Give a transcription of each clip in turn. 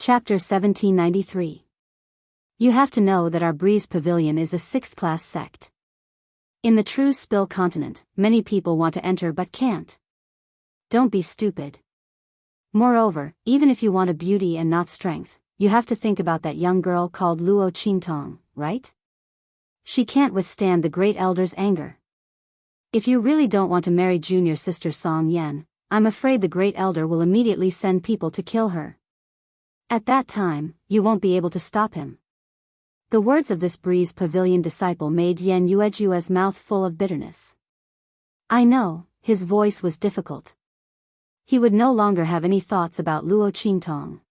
Chapter 1793. You have to know that our Breeze Pavilion is a 6th-class sect. In the true Spill continent, many people want to enter but can't. Don't be stupid. Moreover, even if you want a beauty and not strength, you have to think about that young girl called Luo Qingtong, right? She can't withstand the Great Elder's anger. If you really don't want to marry junior sister Song Yan, I'm afraid the Great Elder will immediately send people to kill her. At that time, you won't be able to stop him. The words of this Breeze Pavilion disciple made Yan Yuejue's mouth full of bitterness. I know, his voice was difficult. He would no longer have any thoughts about Luo Qingtong.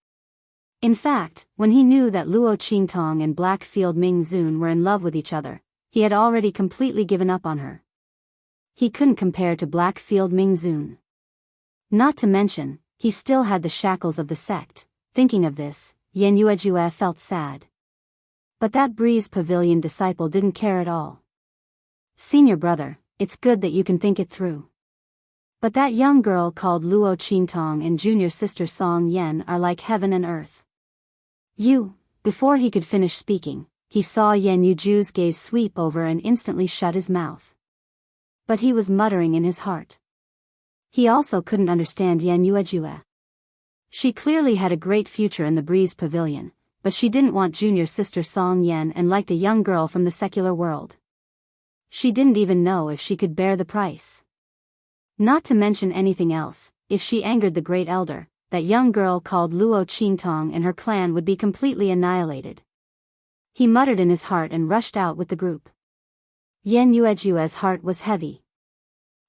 In fact, when he knew that Luo Qingtong and Blackfield Mingzun were in love with each other, he had already completely given up on her. He couldn't compare to Blackfield Mingzun. Not to mention, he still had the shackles of the sect. Thinking of this, Yan Yuejue felt sad. But that Breeze Pavilion disciple didn't care at all. Senior brother, it's good that you can think it through. But that young girl called Luo Qingtong and junior sister Song Yan are like heaven and earth. Before he could finish speaking, he saw Yan Yuju's gaze sweep over and instantly shut his mouth. But he was muttering in his heart. He also couldn't understand Yan Yuejue. She clearly had a great future in the Breeze Pavilion, but she didn't want junior sister Song Yan and liked a young girl from the secular world. She didn't even know if she could bear the price. Not to mention anything else, if she angered the Great Elder, that young girl called Luo Qingtong and her clan would be completely annihilated. He muttered in his heart and rushed out with the group. Yan Yuejue's heart was heavy.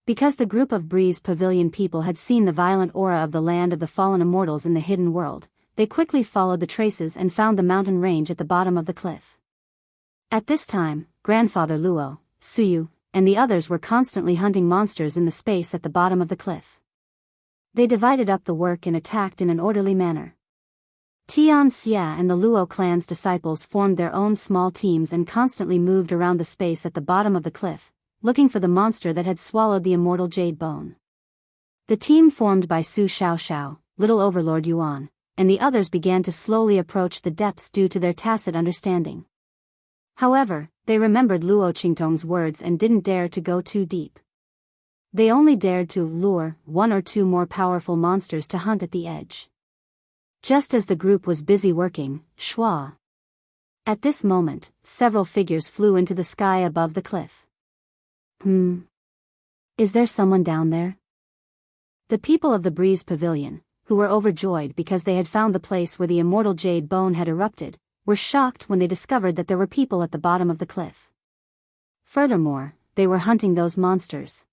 Because the group of Breeze Pavilion people had seen the violent aura of the land of the fallen immortals in the hidden world, they quickly followed the traces and found the mountain range at the bottom of the cliff. At this time, Grandfather Luo, Suyu, and the others were constantly hunting monsters in the space at the bottom of the cliff. They divided up the work and attacked in an orderly manner. Tian Xia and the Luo clan's disciples formed their own small teams and constantly moved around the space at the bottom of the cliff, looking for the monster that had swallowed the immortal jade bone. The team formed by Su Xiaoxiao, Little Overlord Yuan, and the others began to slowly approach the depths due to their tacit understanding. However, they remembered Luo Qingtong's words and didn't dare to go too deep. They only dared to lure one or two more powerful monsters to hunt at the edge. Just as the group was busy working, Shua. At this moment, several figures flew into the sky above the cliff. Is there someone down there? The people of the Breeze Pavilion, who were overjoyed because they had found the place where the immortal jade bone had erupted, were shocked when they discovered that there were people at the bottom of the cliff. Furthermore, they were hunting those monsters.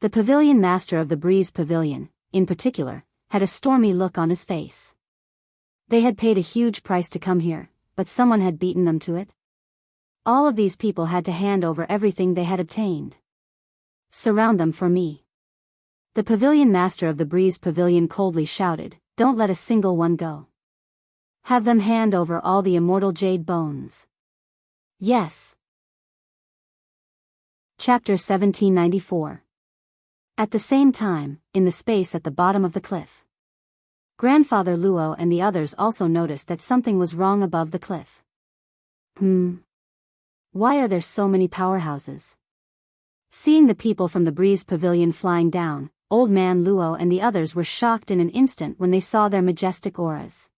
The pavilion master of the Breeze Pavilion, in particular, had a stormy look on his face. They had paid a huge price to come here, but someone had beaten them to it. All of these people had to hand over everything they had obtained. Surround them for me. The pavilion master of the Breeze Pavilion coldly shouted, don't let a single one go. Have them hand over all the immortal jade bones. Yes. Chapter 1794. At the same time, in the space at the bottom of the cliff, Grandfather Luo and the others also noticed that something was wrong above the cliff. Why are there so many powerhouses? Seeing the people from the Breeze Pavilion flying down, Old Man Luo and the others were shocked in an instant when they saw their majestic auras.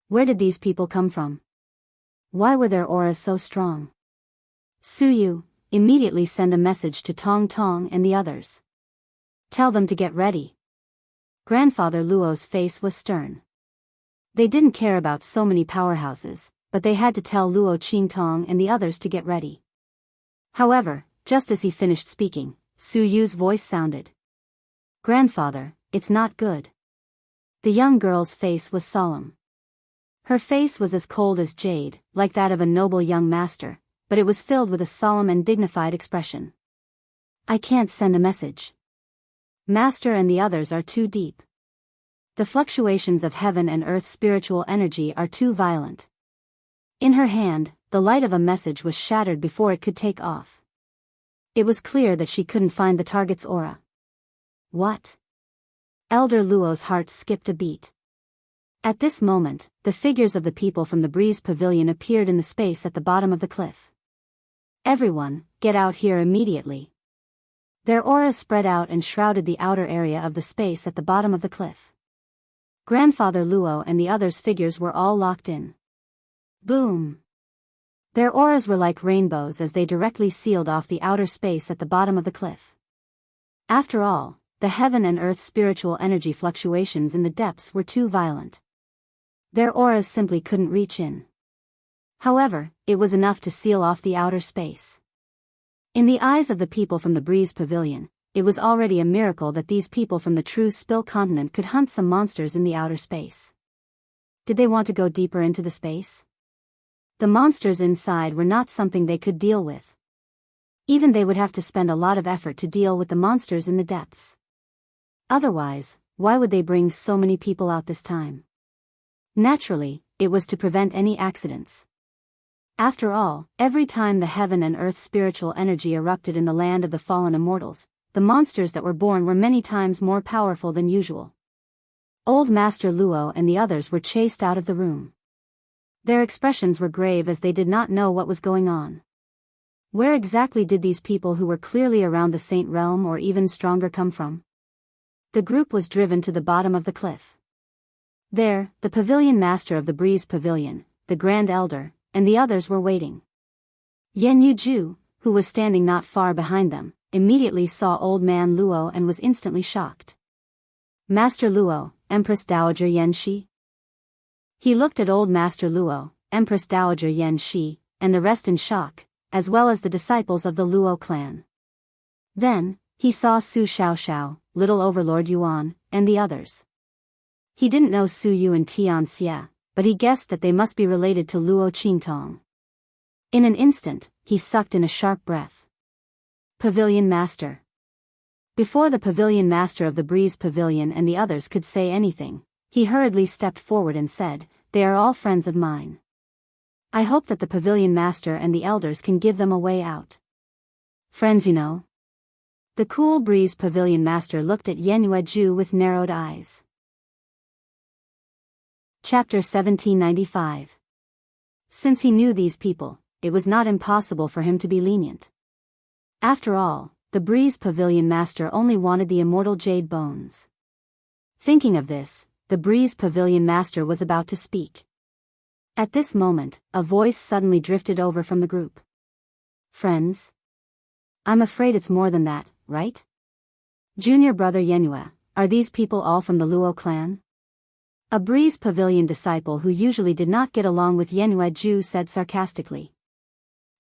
Where did these people come from? Why were their auras so strong? Suyu, immediately send a message to Tong Tong and the others. Tell them to get ready. Grandfather Luo's face was stern. They didn't care about so many powerhouses, but they had to tell Luo Qingtong and the others to get ready. However, just as he finished speaking, Su Yu's voice sounded. Grandfather, it's not good. The young girl's face was solemn. Her face was as cold as jade, like that of a noble young master, but it was filled with a solemn and dignified expression. I can't send a message. Master and the others are too deep. The fluctuations of heaven and earth's spiritual energy are too violent. In her hand, the light of a message was shattered before it could take off. It was clear that she couldn't find the target's aura. What? Elder Luo's heart skipped a beat. At this moment, the figures of the people from the breeze pavilion appeared in the space at the bottom of the cliff. Everyone, get out here immediately. Their auras spread out and shrouded the outer area of the space at the bottom of the cliff. Grandfather Luo and the others' figures were all locked in. Boom! Their auras were like rainbows as they directly sealed off the outer space at the bottom of the cliff. After all, the heaven and earth spiritual energy fluctuations in the depths were too violent. Their auras simply couldn't reach in. However, it was enough to seal off the outer space. In the eyes of the people from the breeze pavilion, it was already a miracle that these people from the true Spill continent could hunt some monsters in the outer space. Did they want to go deeper into the space? The monsters inside were not something they could deal with. Even they would have to spend a lot of effort to deal with the monsters in the depths. Otherwise, why would they bring so many people out this time? Naturally, it was to prevent any accidents. After all, every time the heaven and earth spiritual energy erupted in the land of the fallen immortals, the monsters that were born were many times more powerful than usual. Old Master Luo and the others were chased out of the room. Their expressions were grave as they did not know what was going on. Where exactly did these people who were clearly around the Saint Realm or even stronger come from? The group was driven to the bottom of the cliff. There, the pavilion master of the breeze pavilion, the Grand Elder, and the others were waiting. Yan Yuju, who was standing not far behind them, immediately saw Old Man Luo and was instantly shocked. Master Luo, Empress Dowager Yan Shi? He looked at Old Master Luo, Empress Dowager Yan Shi, and the rest in shock, as well as the disciples of the Luo clan. Then, he saw Su Xiaoxiao, Little Overlord Yuan, and the others. He didn't know Su Yu and Tian Xia, but he guessed that they must be related to Luo Qingtong. In an instant, he sucked in a sharp breath. Pavilion Master. Before the Pavilion Master of the Breeze Pavilion and the others could say anything, he hurriedly stepped forward and said, "They are all friends of mine. I hope that the Pavilion Master and the elders can give them a way out." Friends, you know. The cool Breeze Pavilion Master looked at Yan Yueju with narrowed eyes. Chapter 1795. Since he knew these people, it was not impossible for him to be lenient. After all, the Breeze Pavilion Master only wanted the immortal jade bones. Thinking of this, the Breeze Pavilion Master was about to speak. At this moment, a voice suddenly drifted over from the group. "Friends? I'm afraid it's more than that, right? Junior brother Yenue, are these people all from the Luo clan?" A Breeze Pavilion disciple who usually did not get along with Yenue Ju said sarcastically.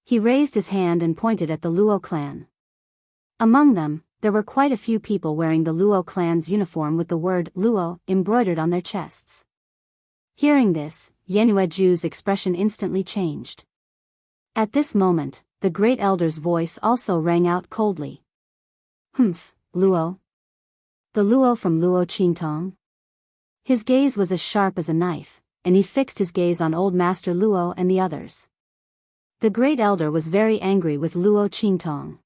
He raised his hand and pointed at the Luo clan. Among them, there were quite a few people wearing the Luo clan's uniform with the word Luo embroidered on their chests. Hearing this, Yenue Ju's expression instantly changed. At this moment, the Great Elder's voice also rang out coldly. "Humph, Luo? The Luo from Luo Qingtong?" His gaze was as sharp as a knife, and he fixed his gaze on Old Master Luo and the others. The Great Elder was very angry with Luo Qingtong.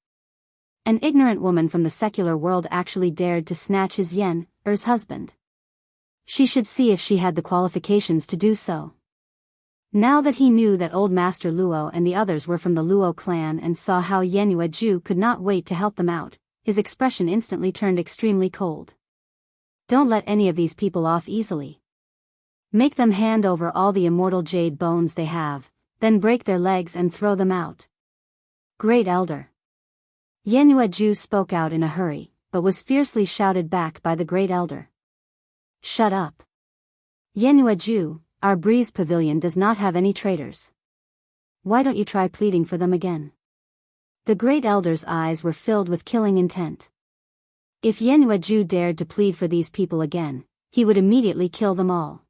An ignorant woman from the secular world actually dared to snatch his Er's husband. She should see if she had the qualifications to do so. Now that he knew that Old Master Luo and the others were from the Luo clan and saw how Yenue Ju could not wait to help them out, his expression instantly turned extremely cold. Don't let any of these people off easily. Make them hand over all the immortal jade bones they have, then break their legs and throw them out. Great Elder. Yenue Ju spoke out in a hurry, but was fiercely shouted back by the Great Elder. Shut up. Yenue Ju, our Breeze Pavilion does not have any traitors. Why don't you try pleading for them again? The Great Elder's eyes were filled with killing intent. If Yenue Ju dared to plead for these people again, he would immediately kill them all.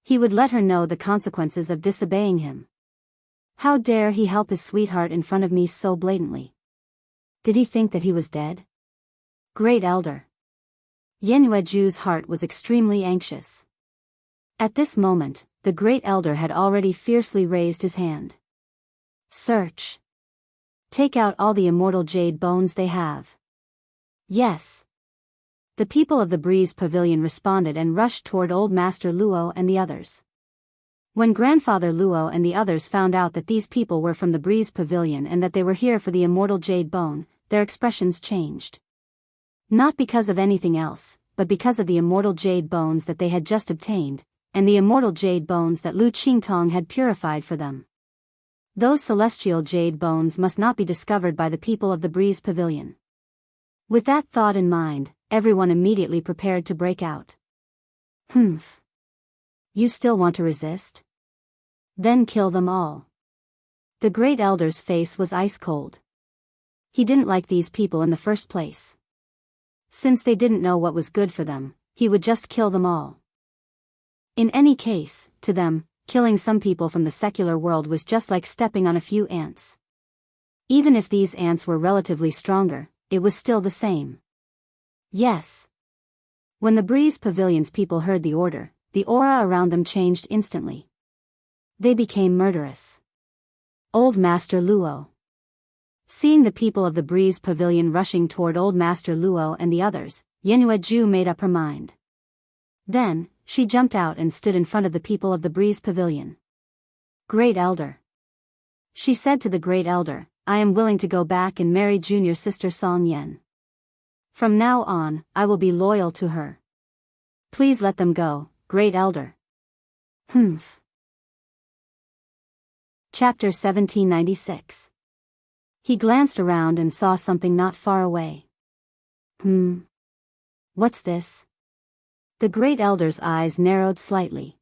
He would let her know the consequences of disobeying him. How dare he help his sweetheart in front of me so blatantly? Did he think that he was dead? Great Elder. Yenue Ju's heart was extremely anxious. At this moment, the Great Elder had already fiercely raised his hand. Search. Take out all the immortal jade bones they have. Yes. The people of the Breeze Pavilion responded and rushed toward Old Master Luo and the others. When Grandfather Luo and the others found out that these people were from the Breeze Pavilion and that they were here for the immortal jade bone, their expressions changed. Not because of anything else, but because of the immortal jade bones that they had just obtained, and the immortal jade bones that Lu Qingtong had purified for them. Those celestial jade bones must not be discovered by the people of the Breeze Pavilion. With that thought in mind, everyone immediately prepared to break out. Humph. You still want to resist? Then kill them all. The Great Elder's face was ice cold. He didn't like these people in the first place. Since they didn't know what was good for them, he would just kill them all. In any case, to them, killing some people from the secular world was just like stepping on a few ants. Even if these ants were relatively stronger, it was still the same. Yes. When the Breeze Pavilion's people heard the order, the aura around them changed instantly. They became murderous. Old Master Luo. Seeing the people of the Breeze Pavilion rushing toward Old Master Luo and the others, Yenueju made up her mind. Then, she jumped out and stood in front of the people of the Breeze Pavilion. Great Elder. She said to the Great Elder, I am willing to go back and marry junior sister Song Yen. From now on, I will be loyal to her. Please let them go, Great Elder. Humph. Chapter 1796. He glanced around and saw something not far away. What's this? The Great Elder's eyes narrowed slightly.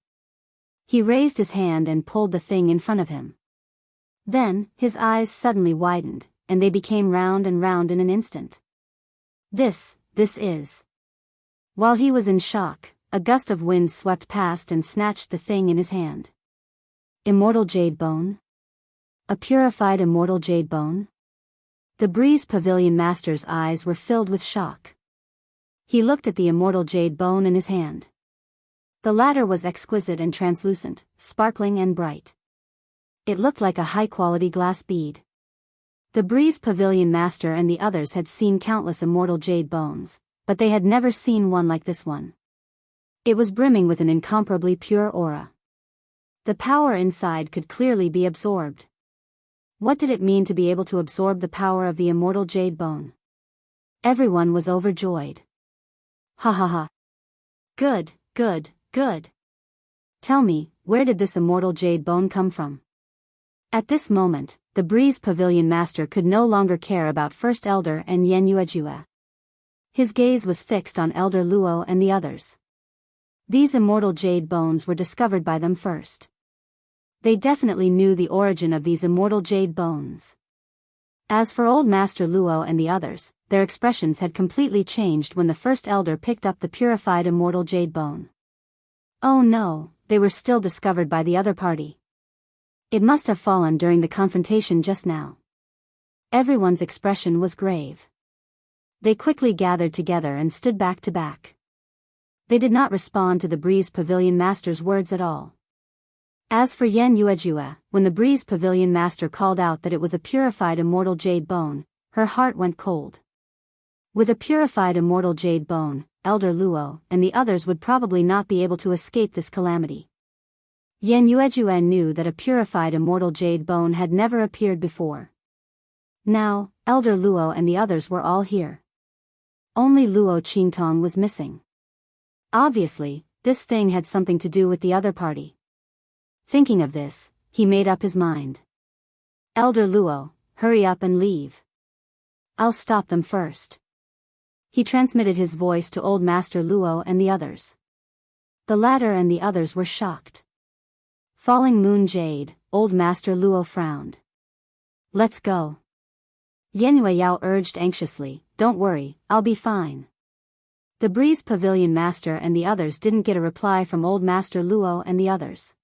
He raised his hand and pulled the thing in front of him. Then, his eyes suddenly widened, and they became round and round in an instant. This is. While he was in shock, a gust of wind swept past and snatched the thing in his hand. Immortal jade bone? A purified immortal jade bone? The Breeze Pavilion Master's eyes were filled with shock. He looked at the immortal jade bone in his hand. The latter was exquisite and translucent, sparkling and bright. It looked like a high-quality glass bead. The Breeze Pavilion Master and the others had seen countless immortal jade bones, but they had never seen one like this one. It was brimming with an incomparably pure aura. The power inside could clearly be absorbed. What did it mean to be able to absorb the power of the immortal jade bone? Everyone was overjoyed. Ha ha ha. Good, good, good. Tell me, where did this immortal jade bone come from? At this moment, the Breeze Pavilion Master could no longer care about First Elder and Yenuejue. His gaze was fixed on Elder Luo and the others. These immortal jade bones were discovered by them first. They definitely knew the origin of these immortal jade bones. As for Old Master Luo and the others, their expressions had completely changed when the First Elder picked up the purified immortal jade bone. Oh no, they were still discovered by the other party. It must have fallen during the confrontation just now. Everyone's expression was grave. They quickly gathered together and stood back to back. They did not respond to the Breeze Pavilion Master's words at all. As for Yenuejue, when the Breeze Pavilion Master called out that it was a purified immortal jade bone, her heart went cold. With a purified immortal jade bone, Elder Luo and the others would probably not be able to escape this calamity. Yenuejue knew that a purified immortal jade bone had never appeared before. Now, Elder Luo and the others were all here. Only Luo Qingtong was missing. Obviously, this thing had something to do with the other party. Thinking of this, he made up his mind. Elder Luo, hurry up and leave. I'll stop them first. He transmitted his voice to Old Master Luo and the others. The latter and the others were shocked. Falling Moon Jade, Old Master Luo frowned. Let's go. Yenuejue urged anxiously, don't worry, I'll be fine. The Breeze Pavilion Master and the others didn't get a reply from Old Master Luo and the others.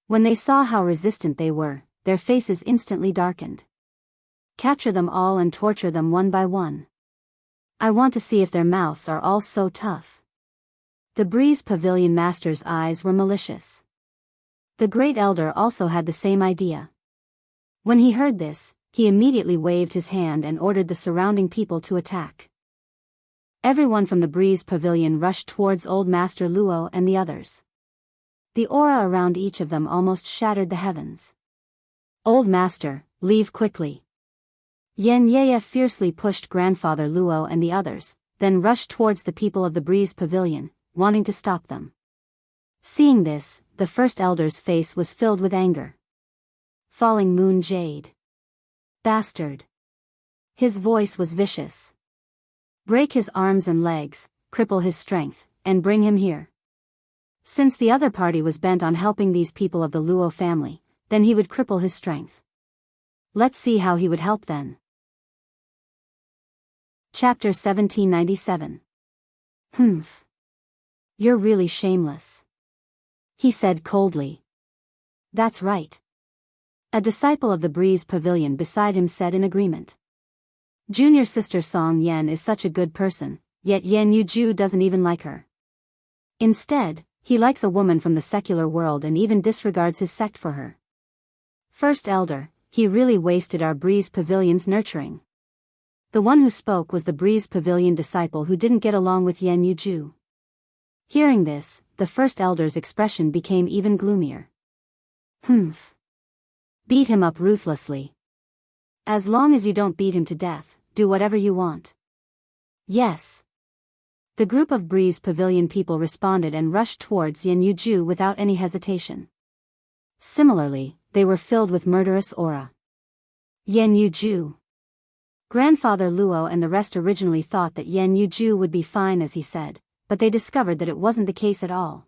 When they saw how resistant they were, their faces instantly darkened. Capture them all and torture them one by one. I want to see if their mouths are all so tough. The Breeze Pavilion Master's eyes were malicious. The Great Elder also had the same idea. When he heard this, he immediately waved his hand and ordered the surrounding people to attack. Everyone from the Breeze Pavilion rushed towards Old Master Luo and the others. The aura around each of them almost shattered the heavens. Old Master, leave quickly. Yen Yaya fiercely pushed Grandfather Luo and the others, then rushed towards the people of the Breeze Pavilion, wanting to stop them. Seeing this, the first elder's face was filled with anger. Falling Moon Jade. Bastard. His voice was vicious. Break his arms and legs, cripple his strength, and bring him here. Since the other party was bent on helping these people of the Luo family, then he would cripple his strength. Let's see how he would help then. Chapter 1797. Humph. You're really shameless. He said coldly. That's right. A disciple of the Breeze Pavilion beside him said in agreement. Junior sister Song Yen is such a good person, yet Yen Yuju doesn't even like her. Instead, he likes a woman from the secular world and even disregards his sect for her. First elder, he really wasted our Breeze Pavilion's nurturing. The one who spoke was the Breeze Pavilion disciple who didn't get along with Yen Yuju. Hearing this, the first elder's expression became even gloomier. Humph. Beat him up ruthlessly. As long as you don't beat him to death, do whatever you want. Yes. The group of Breeze Pavilion people responded and rushed towards Yen Yuju without any hesitation. Similarly, they were filled with murderous aura. Yen Yuju. Grandfather Luo and the rest originally thought that Yen Yuju would be fine as he said, but they discovered that it wasn't the case at all.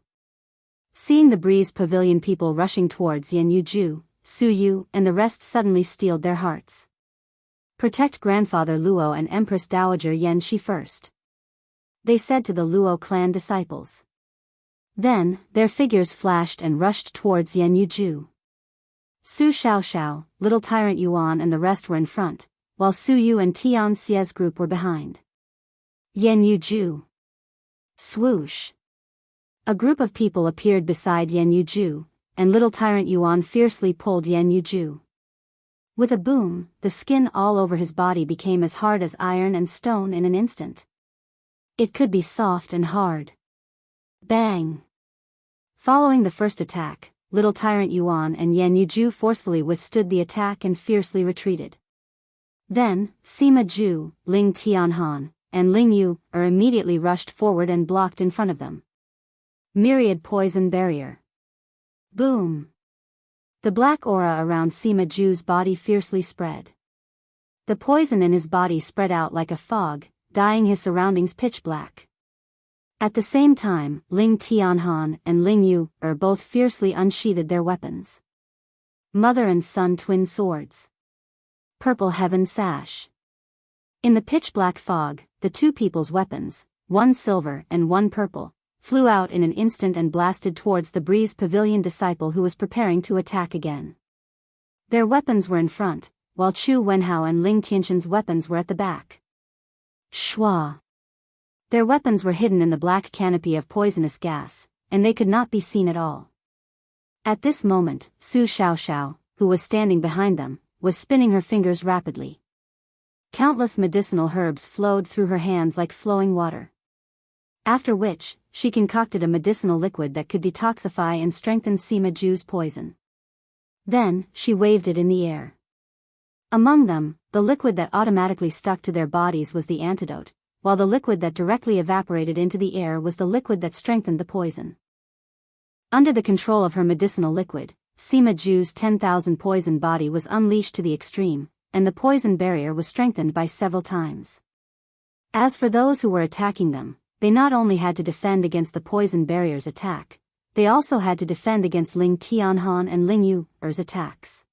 Seeing the Breeze Pavilion people rushing towards Yen Yuju, Su Yu and the rest suddenly steeled their hearts. Protect Grandfather Luo and Empress Dowager Yen Shi first. They said to the Luo clan disciples. Then, their figures flashed and rushed towards Yen Yuju. Su Xiaoxiao, Little Tyrant Yuan and the rest were in front, while Su Yu and Tian Xie's group were behind. Yen Yuju. Swoosh. A group of people appeared beside Yen Yuju, and Little Tyrant Yuan fiercely pulled Yen Yuju. With a boom, the skin all over his body became as hard as iron and stone in an instant. It could be soft and hard. Bang! Following the first attack, Little Tyrant Yuan and Yen Yuju forcefully withstood the attack and fiercely retreated. Then, Sima Ju, Ling Tianhan, and Ling Yu immediately rushed forward and blocked in front of them. Myriad Poison Barrier. Boom! The black aura around Sima Ju's body fiercely spread. The poison in his body spread out like a fog, dyeing his surroundings pitch black. At the same time, Ling Tianhan and Ling Yu both fiercely unsheathed their weapons. Mother and son twin swords. Purple Heaven Sash. In the pitch-black fog, the two people's weapons, one silver and one purple, flew out in an instant and blasted towards the Breeze Pavilion disciple who was preparing to attack again. Their weapons were in front, while Chu Wenhao and Ling Tianshan's weapons were at the back. Shwa. Their weapons were hidden in the black canopy of poisonous gas, and they could not be seen at all. At this moment, Su Xiaoxiao, who was standing behind them, was spinning her fingers rapidly. Countless medicinal herbs flowed through her hands like flowing water. After which, she concocted a medicinal liquid that could detoxify and strengthen Sima Ju's poison. Then, she waved it in the air. Among them, the liquid that automatically stuck to their bodies was the antidote, while the liquid that directly evaporated into the air was the liquid that strengthened the poison. Under the control of her medicinal liquid, Sima Ju's 10,000 poison body was unleashed to the extreme, and the poison barrier was strengthened by several times. As for those who were attacking them, they not only had to defend against the poison barrier's attack, they also had to defend against Ling Tianhan and Ling Yu's attacks.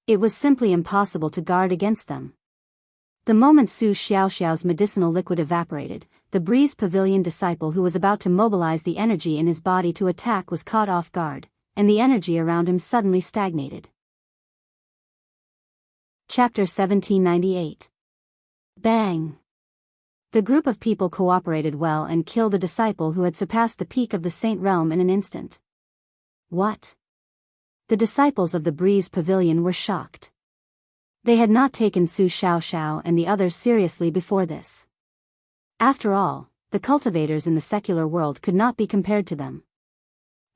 It was simply impossible to guard against them. The moment Su Xiaoxiao's medicinal liquid evaporated, the Breeze Pavilion disciple who was about to mobilize the energy in his body to attack was caught off guard, and the energy around him suddenly stagnated. Chapter 1798. Bang! The group of people cooperated well and killed a disciple who had surpassed the peak of the Saint Realm in an instant. What? The disciples of the Breeze Pavilion were shocked. They had not taken Su Xiaoxiao and the others seriously before this. After all, the cultivators in the secular world could not be compared to them.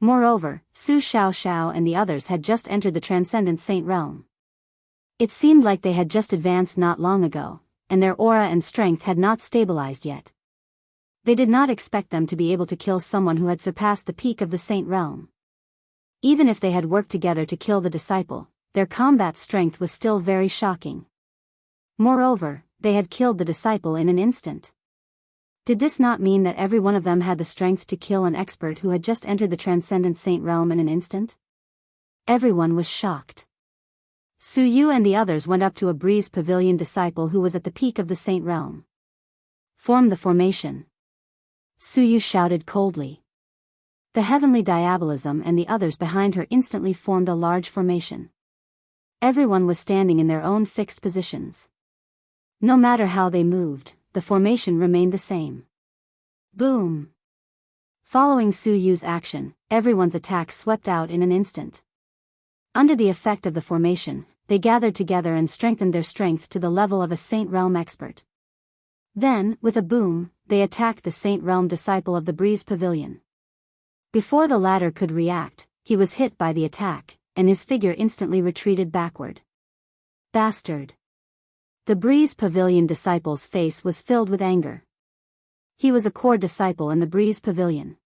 Moreover, Su Xiaoxiao and the others had just entered the Transcendent Saint realm. It seemed like they had just advanced not long ago, and their aura and strength had not stabilized yet. They did not expect them to be able to kill someone who had surpassed the peak of the Saint realm. Even if they had worked together to kill the disciple, their combat strength was still very shocking. Moreover, they had killed the disciple in an instant. Did this not mean that every one of them had the strength to kill an expert who had just entered the Transcendent Saint realm in an instant? Everyone was shocked. Su Yu and the others went up to a Breeze Pavilion disciple who was at the peak of the Saint realm. Form the formation. Su Yu shouted coldly. The heavenly diabolism and the others behind her instantly formed a large formation. Everyone was standing in their own fixed positions. No matter how they moved, the formation remained the same. Boom! Following Su Yu's action, everyone's attack swept out in an instant. Under the effect of the formation, they gathered together and strengthened their strength to the level of a Saint Realm expert. Then, with a boom, they attacked the Saint Realm disciple of the Breeze Pavilion. Before the latter could react, he was hit by the attack, and his figure instantly retreated backward. Bastard! The Breeze Pavilion disciple's face was filled with anger. He was a core disciple in the Breeze Pavilion.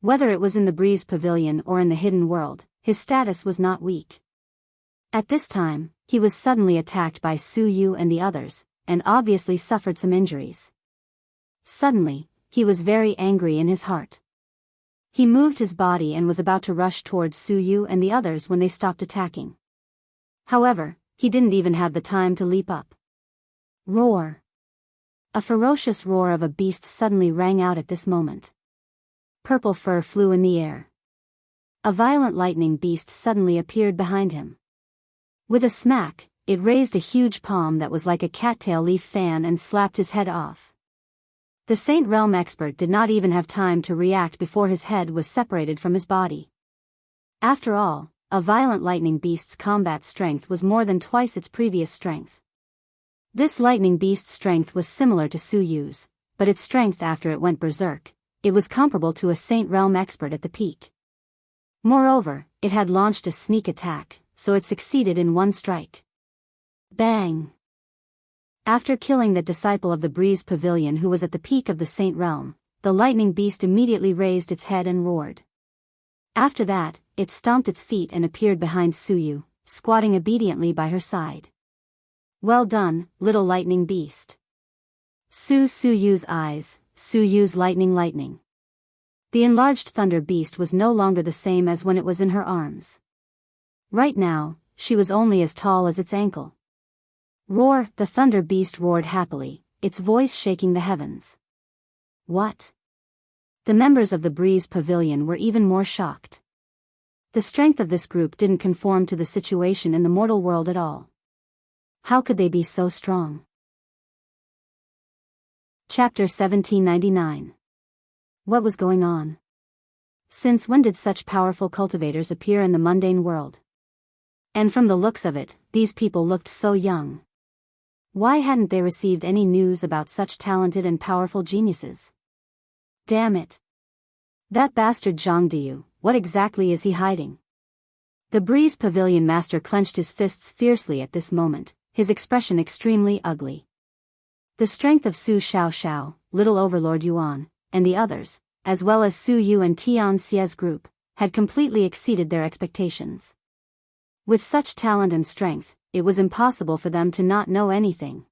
Whether it was in the Breeze Pavilion or in the hidden world, his status was not weak. At this time, he was suddenly attacked by Su Yu and the others, and obviously suffered some injuries. Suddenly, he was very angry in his heart. He moved his body and was about to rush towards Su Yu and the others when they stopped attacking. However, he didn't even have the time to leap up. Roar! A ferocious roar of a beast suddenly rang out at this moment. Purple fur flew in the air. A violent lightning beast suddenly appeared behind him. With a smack, it raised a huge palm that was like a cattail leaf fan and slapped his head off. The Saint Realm expert did not even have time to react before his head was separated from his body. After all, a violent lightning beast's combat strength was more than twice its previous strength. This lightning beast's strength was similar to Su Yu's, but its strength after it went berserk, it was comparable to a Saint Realm expert at the peak. Moreover, it had launched a sneak attack, so it succeeded in one strike. Bang! After killing that disciple of the Breeze Pavilion who was at the peak of the Saint Realm, the lightning beast immediately raised its head and roared. After that, it stomped its feet and appeared behind Su Yu, squatting obediently by her side. Well done, little lightning beast. Su Yu's eyes, Su Yu's lightning. The enlarged thunder beast was no longer the same as when it was in her arms. Right now, she was only as tall as its ankle. Roar! The thunder beast roared happily, its voice shaking the heavens. What? The members of the Breeze Pavilion were even more shocked. The strength of this group didn't conform to the situation in the mortal world at all. How could they be so strong? Chapter 1799. What was going on? Since when did such powerful cultivators appear in the mundane world? And from the looks of it, these people looked so young. Why hadn't they received any news about such talented and powerful geniuses? Damn it! That bastard Zhang Diyu, what exactly is he hiding? The Breeze Pavilion master clenched his fists fiercely at this moment, his expression extremely ugly. The strength of Su Xiaoxiao, Little Overlord Yuan, and the others, as well as Su Yu and Tian Xie's group, had completely exceeded their expectations. With such talent and strength, it was impossible for them to not know anything.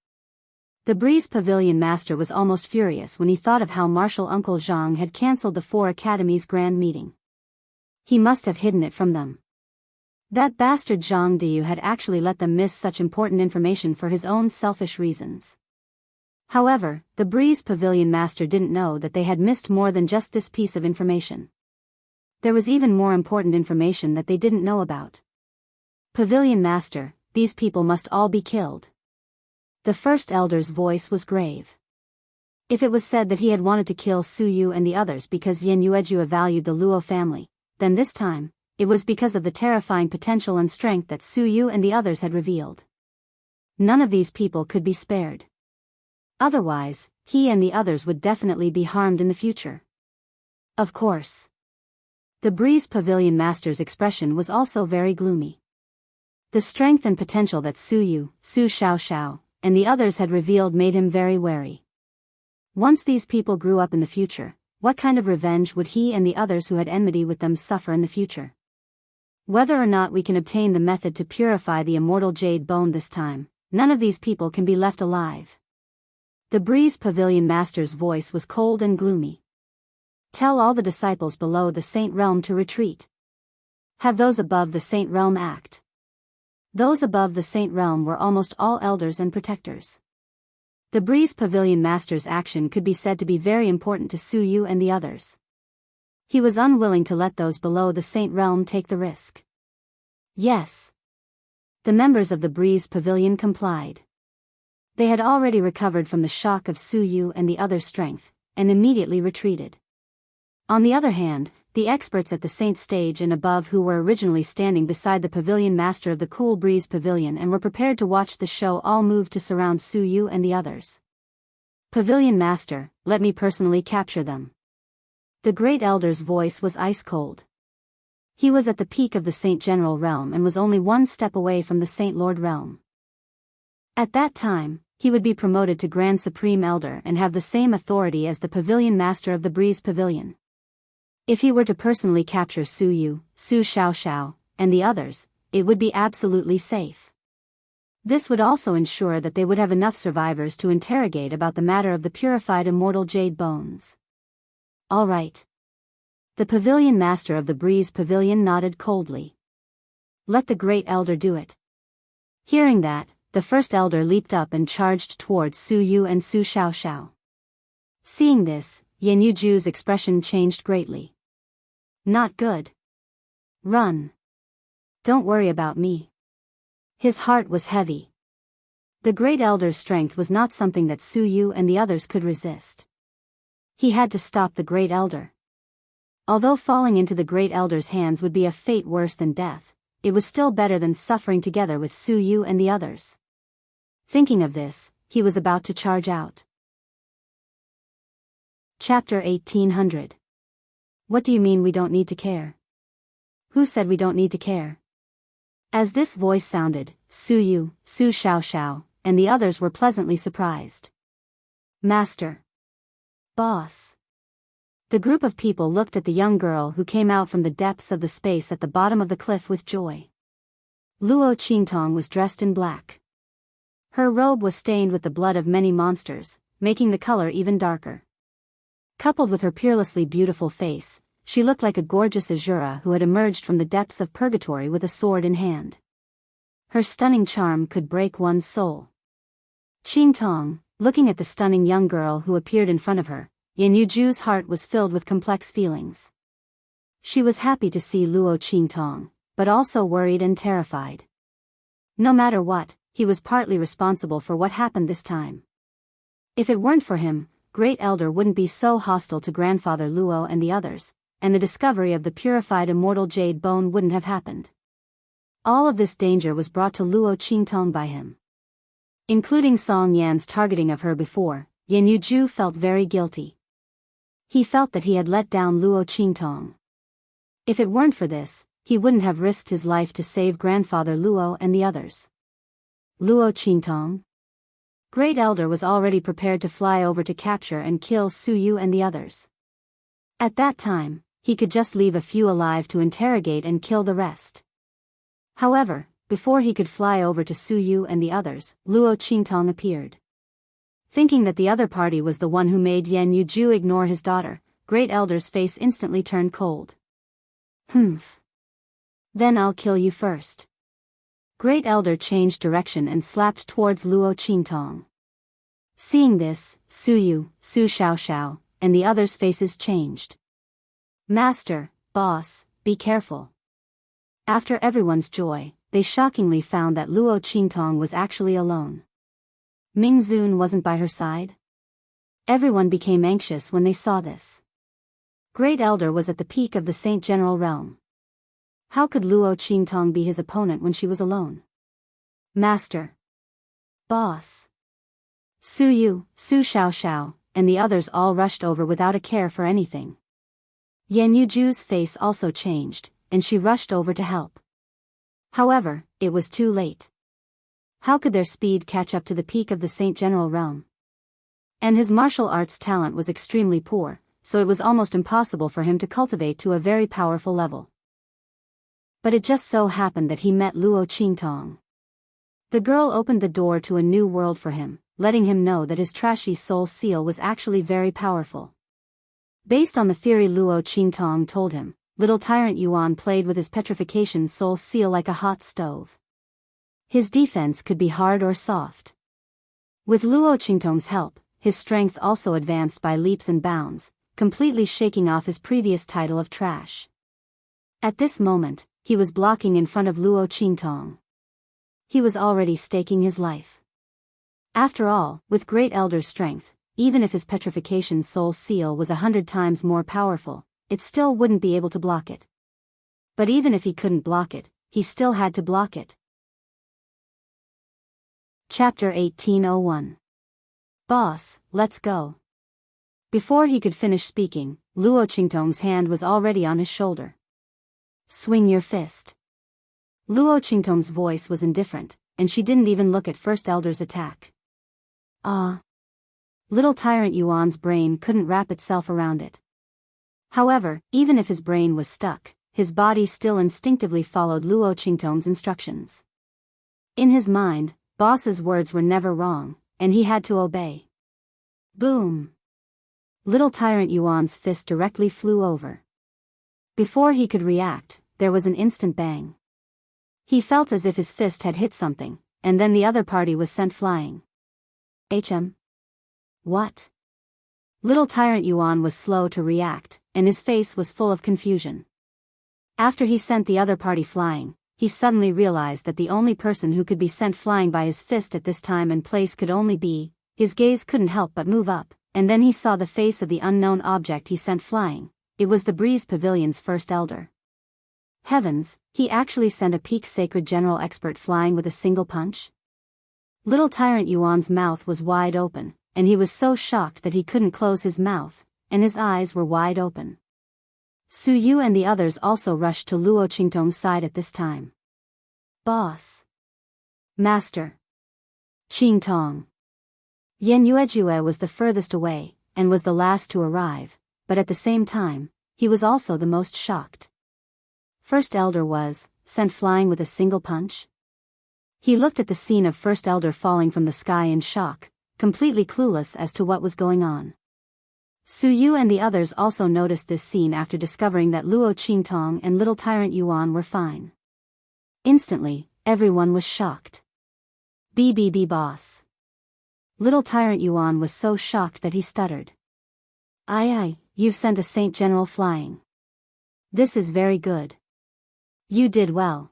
The Breeze Pavilion master was almost furious when he thought of how Martial Uncle Zhang had cancelled the 4 academies' grand meeting. He must have hidden it from them. That bastard Zhang Diyu had actually let them miss such important information for his own selfish reasons. However, the Breeze Pavilion master didn't know that they had missed more than just this piece of information. There was even more important information that they didn't know about. Pavilion master, these people must all be killed. The first elder's voice was grave. If it was said that he had wanted to kill Su Yu and the others because Yin Yuejua valued the Luo family, then this time, it was because of the terrifying potential and strength that Su Yu and the others had revealed. None of these people could be spared. Otherwise, he and the others would definitely be harmed in the future. Of course. The Breeze Pavilion Master's expression was also very gloomy. The strength and potential that Su Yu, Su Xiaoxiao, and the others had revealed made him very wary. Once these people grew up in the future, what kind of revenge would he and the others who had enmity with them suffer in the future? Whether or not we can obtain the method to purify the immortal jade bone this time, none of these people can be left alive. The Breeze Pavilion Master's voice was cold and gloomy. Tell all the disciples below the Saint Realm to retreat. Have those above the Saint Realm act. Those above the Saint Realm were almost all elders and protectors. The Breeze Pavilion Master's action could be said to be very important to Su Yu and the others. He was unwilling to let those below the Saint Realm take the risk. Yes. The members of the Breeze Pavilion complied. They had already recovered from the shock of Su Yu and the others' strength, and immediately retreated. On the other hand, the experts at the Saint Stage and above who were originally standing beside the Pavilion Master of the Cool Breeze Pavilion and were prepared to watch the show all moved to surround Su Yu and the others. Pavilion Master, let me personally capture them. The Great Elder's voice was ice-cold. He was at the peak of the Saint General Realm and was only one step away from the Saint Lord Realm. At that time, he would be promoted to Grand Supreme Elder and have the same authority as the Pavilion Master of the Breeze Pavilion. If he were to personally capture Su Yu, Su Xiaoxiao, and the others, it would be absolutely safe. This would also ensure that they would have enough survivors to interrogate about the matter of the purified immortal jade bones. All right. The Pavilion Master of the Breeze Pavilion nodded coldly. Let the Great Elder do it. Hearing that, the First Elder leaped up and charged towards Su Yu and Su Xiaoxiao. Seeing this, Yan Yuju's expression changed greatly. Not good. Run. Don't worry about me. His heart was heavy. The Great Elder's strength was not something that Su Yu and the others could resist. He had to stop the Great Elder. Although falling into the Great Elder's hands would be a fate worse than death, it was still better than suffering together with Su Yu and the others. Thinking of this, he was about to charge out. Chapter 1800. What do you mean we don't need to care? Who said we don't need to care? As this voice sounded, Su Yu, Su Xiaoxiao, and the others were pleasantly surprised. Master. Boss. The group of people looked at the young girl who came out from the depths of the space at the bottom of the cliff with joy. Luo Qingtong was dressed in black. Her robe was stained with the blood of many monsters, making the color even darker. Coupled with her peerlessly beautiful face, she looked like a gorgeous Azura who had emerged from the depths of purgatory with a sword in hand. Her stunning charm could break one's soul. Qingtong, looking at the stunning young girl who appeared in front of her, Yan Yuju's heart was filled with complex feelings. She was happy to see Luo Qingtong, but also worried and terrified. No matter what, he was partly responsible for what happened this time. If it weren't for him, Great Elder wouldn't be so hostile to Grandfather Luo and the others, and the discovery of the purified immortal jade bone wouldn't have happened. All of this danger was brought to Luo Qingtong by him. Including Song Yan's targeting of her before, Yan Yuju felt very guilty. He felt that he had let down Luo Qingtong. If it weren't for this, he wouldn't have risked his life to save Grandfather Luo and the others. Luo Qingtong? Great Elder was already prepared to fly over to capture and kill Su Yu and the others. At that time, he could just leave a few alive to interrogate and kill the rest. However, before he could fly over to Su Yu and the others, Luo Qingtong appeared. Thinking that the other party was the one who made Yan Yuju ignore his daughter, Great Elder's face instantly turned cold. Humph. Then I'll kill you first. Great Elder changed direction and slapped towards Luo Qingtong. Seeing this, Su Yu, Su Xiaoxiao, and the others' faces changed. Master, boss, be careful. After everyone's joy, they shockingly found that Luo Qingtong was actually alone. Ming Zun wasn't by her side. Everyone became anxious when they saw this. Great Elder was at the peak of the Saint General Realm. How could Luo Qingtong be his opponent when she was alone? Master. Boss. Su Yu, Su Xiao, and the others all rushed over without a care for anything. Yan Yuju's face also changed, and she rushed over to help. However, it was too late. How could their speed catch up to the peak of the Saint General realm? And his martial arts talent was extremely poor, so it was almost impossible for him to cultivate to a very powerful level. But it just so happened that he met Luo Qingtong. The girl opened the door to a new world for him, letting him know that his trashy soul seal was actually very powerful. Based on the theory Luo Qingtong told him, little tyrant Yuan played with his petrification soul seal like a hot stove. His defense could be hard or soft. With Luo Qingtong's help, his strength also advanced by leaps and bounds, completely shaking off his previous title of trash. At this moment, he was blocking in front of Luo Qingtong. He was already staking his life. After all, with Great Elder's strength, even if his petrification soul seal was 100 times more powerful, it still wouldn't be able to block it. But even if he couldn't block it, he still had to block it. Chapter 1801. Boss, let's go. Before he could finish speaking, Luo Qingtong's hand was already on his shoulder. Swing your fist. Luo Qingtong's voice was indifferent, and she didn't even look at First Elder's attack. Little tyrant Yuan's brain couldn't wrap itself around it. However, even if his brain was stuck, his body still instinctively followed Luo Qingtong's instructions. In his mind, boss's words were never wrong, and he had to obey. Boom! Little tyrant Yuan's fist directly flew over. Before he could react, there was an instant bang. He felt as if his fist had hit something, and then the other party was sent flying. What? Little tyrant Yuan was slow to react, and his face was full of confusion. After he sent the other party flying, he suddenly realized that the only person who could be sent flying by his fist at this time and place could only be, his gaze couldn't help but move up, and then he saw the face of the unknown object he sent flying. It was the Breeze Pavilion's First Elder. Heavens, he actually sent a peak sacred general expert flying with a single punch? Little tyrant Yuan's mouth was wide open, and he was so shocked that he couldn't close his mouth, and his eyes were wide open. Su Yu and the others also rushed to Luo Qingtong's side at this time. Boss. Master. Qingtong. Yan Yuejue was the furthest away, and was the last to arrive, but at the same time, he was also the most shocked. First Elder was sent flying with a single punch? He looked at the scene of First Elder falling from the sky in shock, completely clueless as to what was going on. Su Yu and the others also noticed this scene after discovering that Luo Qingtong and little tyrant Yuan were fine. Instantly, everyone was shocked. BBB boss. Little tyrant Yuan was so shocked that he stuttered. Aye, you've sent a Saint General flying. This is very good. You did well.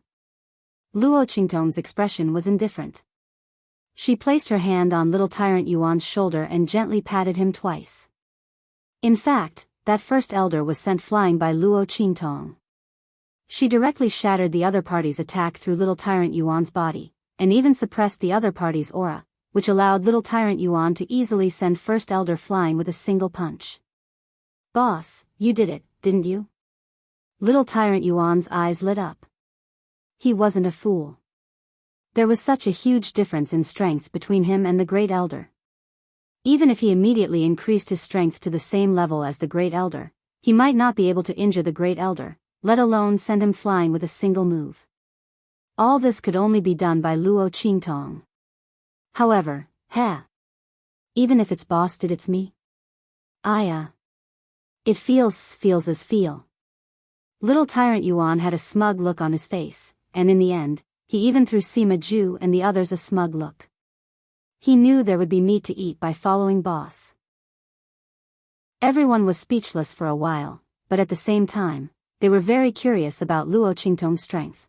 Luo Qingtong's expression was indifferent. She placed her hand on little tyrant Yuan's shoulder and gently patted him twice. In fact, that First Elder was sent flying by Luo Qingtong. She directly shattered the other party's attack through little tyrant Yuan's body, and even suppressed the other party's aura, which allowed little tyrant Yuan to easily send First Elder flying with a single punch. Boss, you did it, didn't you? Little tyrant Yuan's eyes lit up. He wasn't a fool. There was such a huge difference in strength between him and the Great Elder. Even if he immediately increased his strength to the same level as the Great Elder, he might not be able to injure the Great Elder, let alone send him flying with a single move. All this could only be done by Luo Qingtong. However, even if it's boss did it's me? It feels as feel. Little tyrant Yuan had a smug look on his face, and in the end, he even threw Sima Ju and the others a smug look. He knew there would be meat to eat by following boss. Everyone was speechless for a while, but at the same time, they were very curious about Luo Qingtong's strength.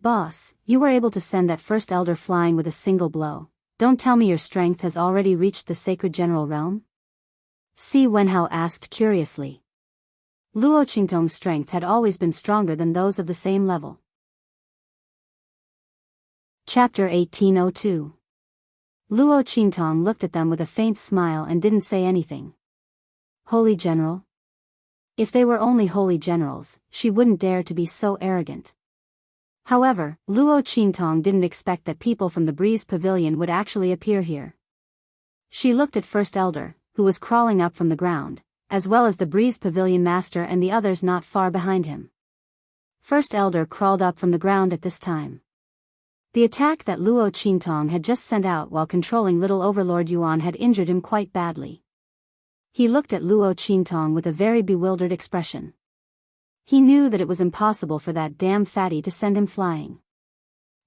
Boss, you were able to send that First Elder flying with a single blow. Don't tell me your strength has already reached the Sacred General Realm? Si Wenhao asked curiously. Luo Qingtong's strength had always been stronger than those of the same level. Chapter 1802. Luo Qingtong looked at them with a faint smile and didn't say anything. Holy General? If they were only holy generals, she wouldn't dare to be so arrogant. However, Luo Qingtong didn't expect that people from the Breeze Pavilion would actually appear here. She looked at First Elder, who was crawling up from the ground, as well as the Breeze Pavilion Master and the others not far behind him. First Elder crawled up from the ground at this time. The attack that Luo Qingtong had just sent out while controlling Little Overlord Yuan had injured him quite badly. He looked at Luo Qingtong with a very bewildered expression. He knew that it was impossible for that damn fatty to send him flying.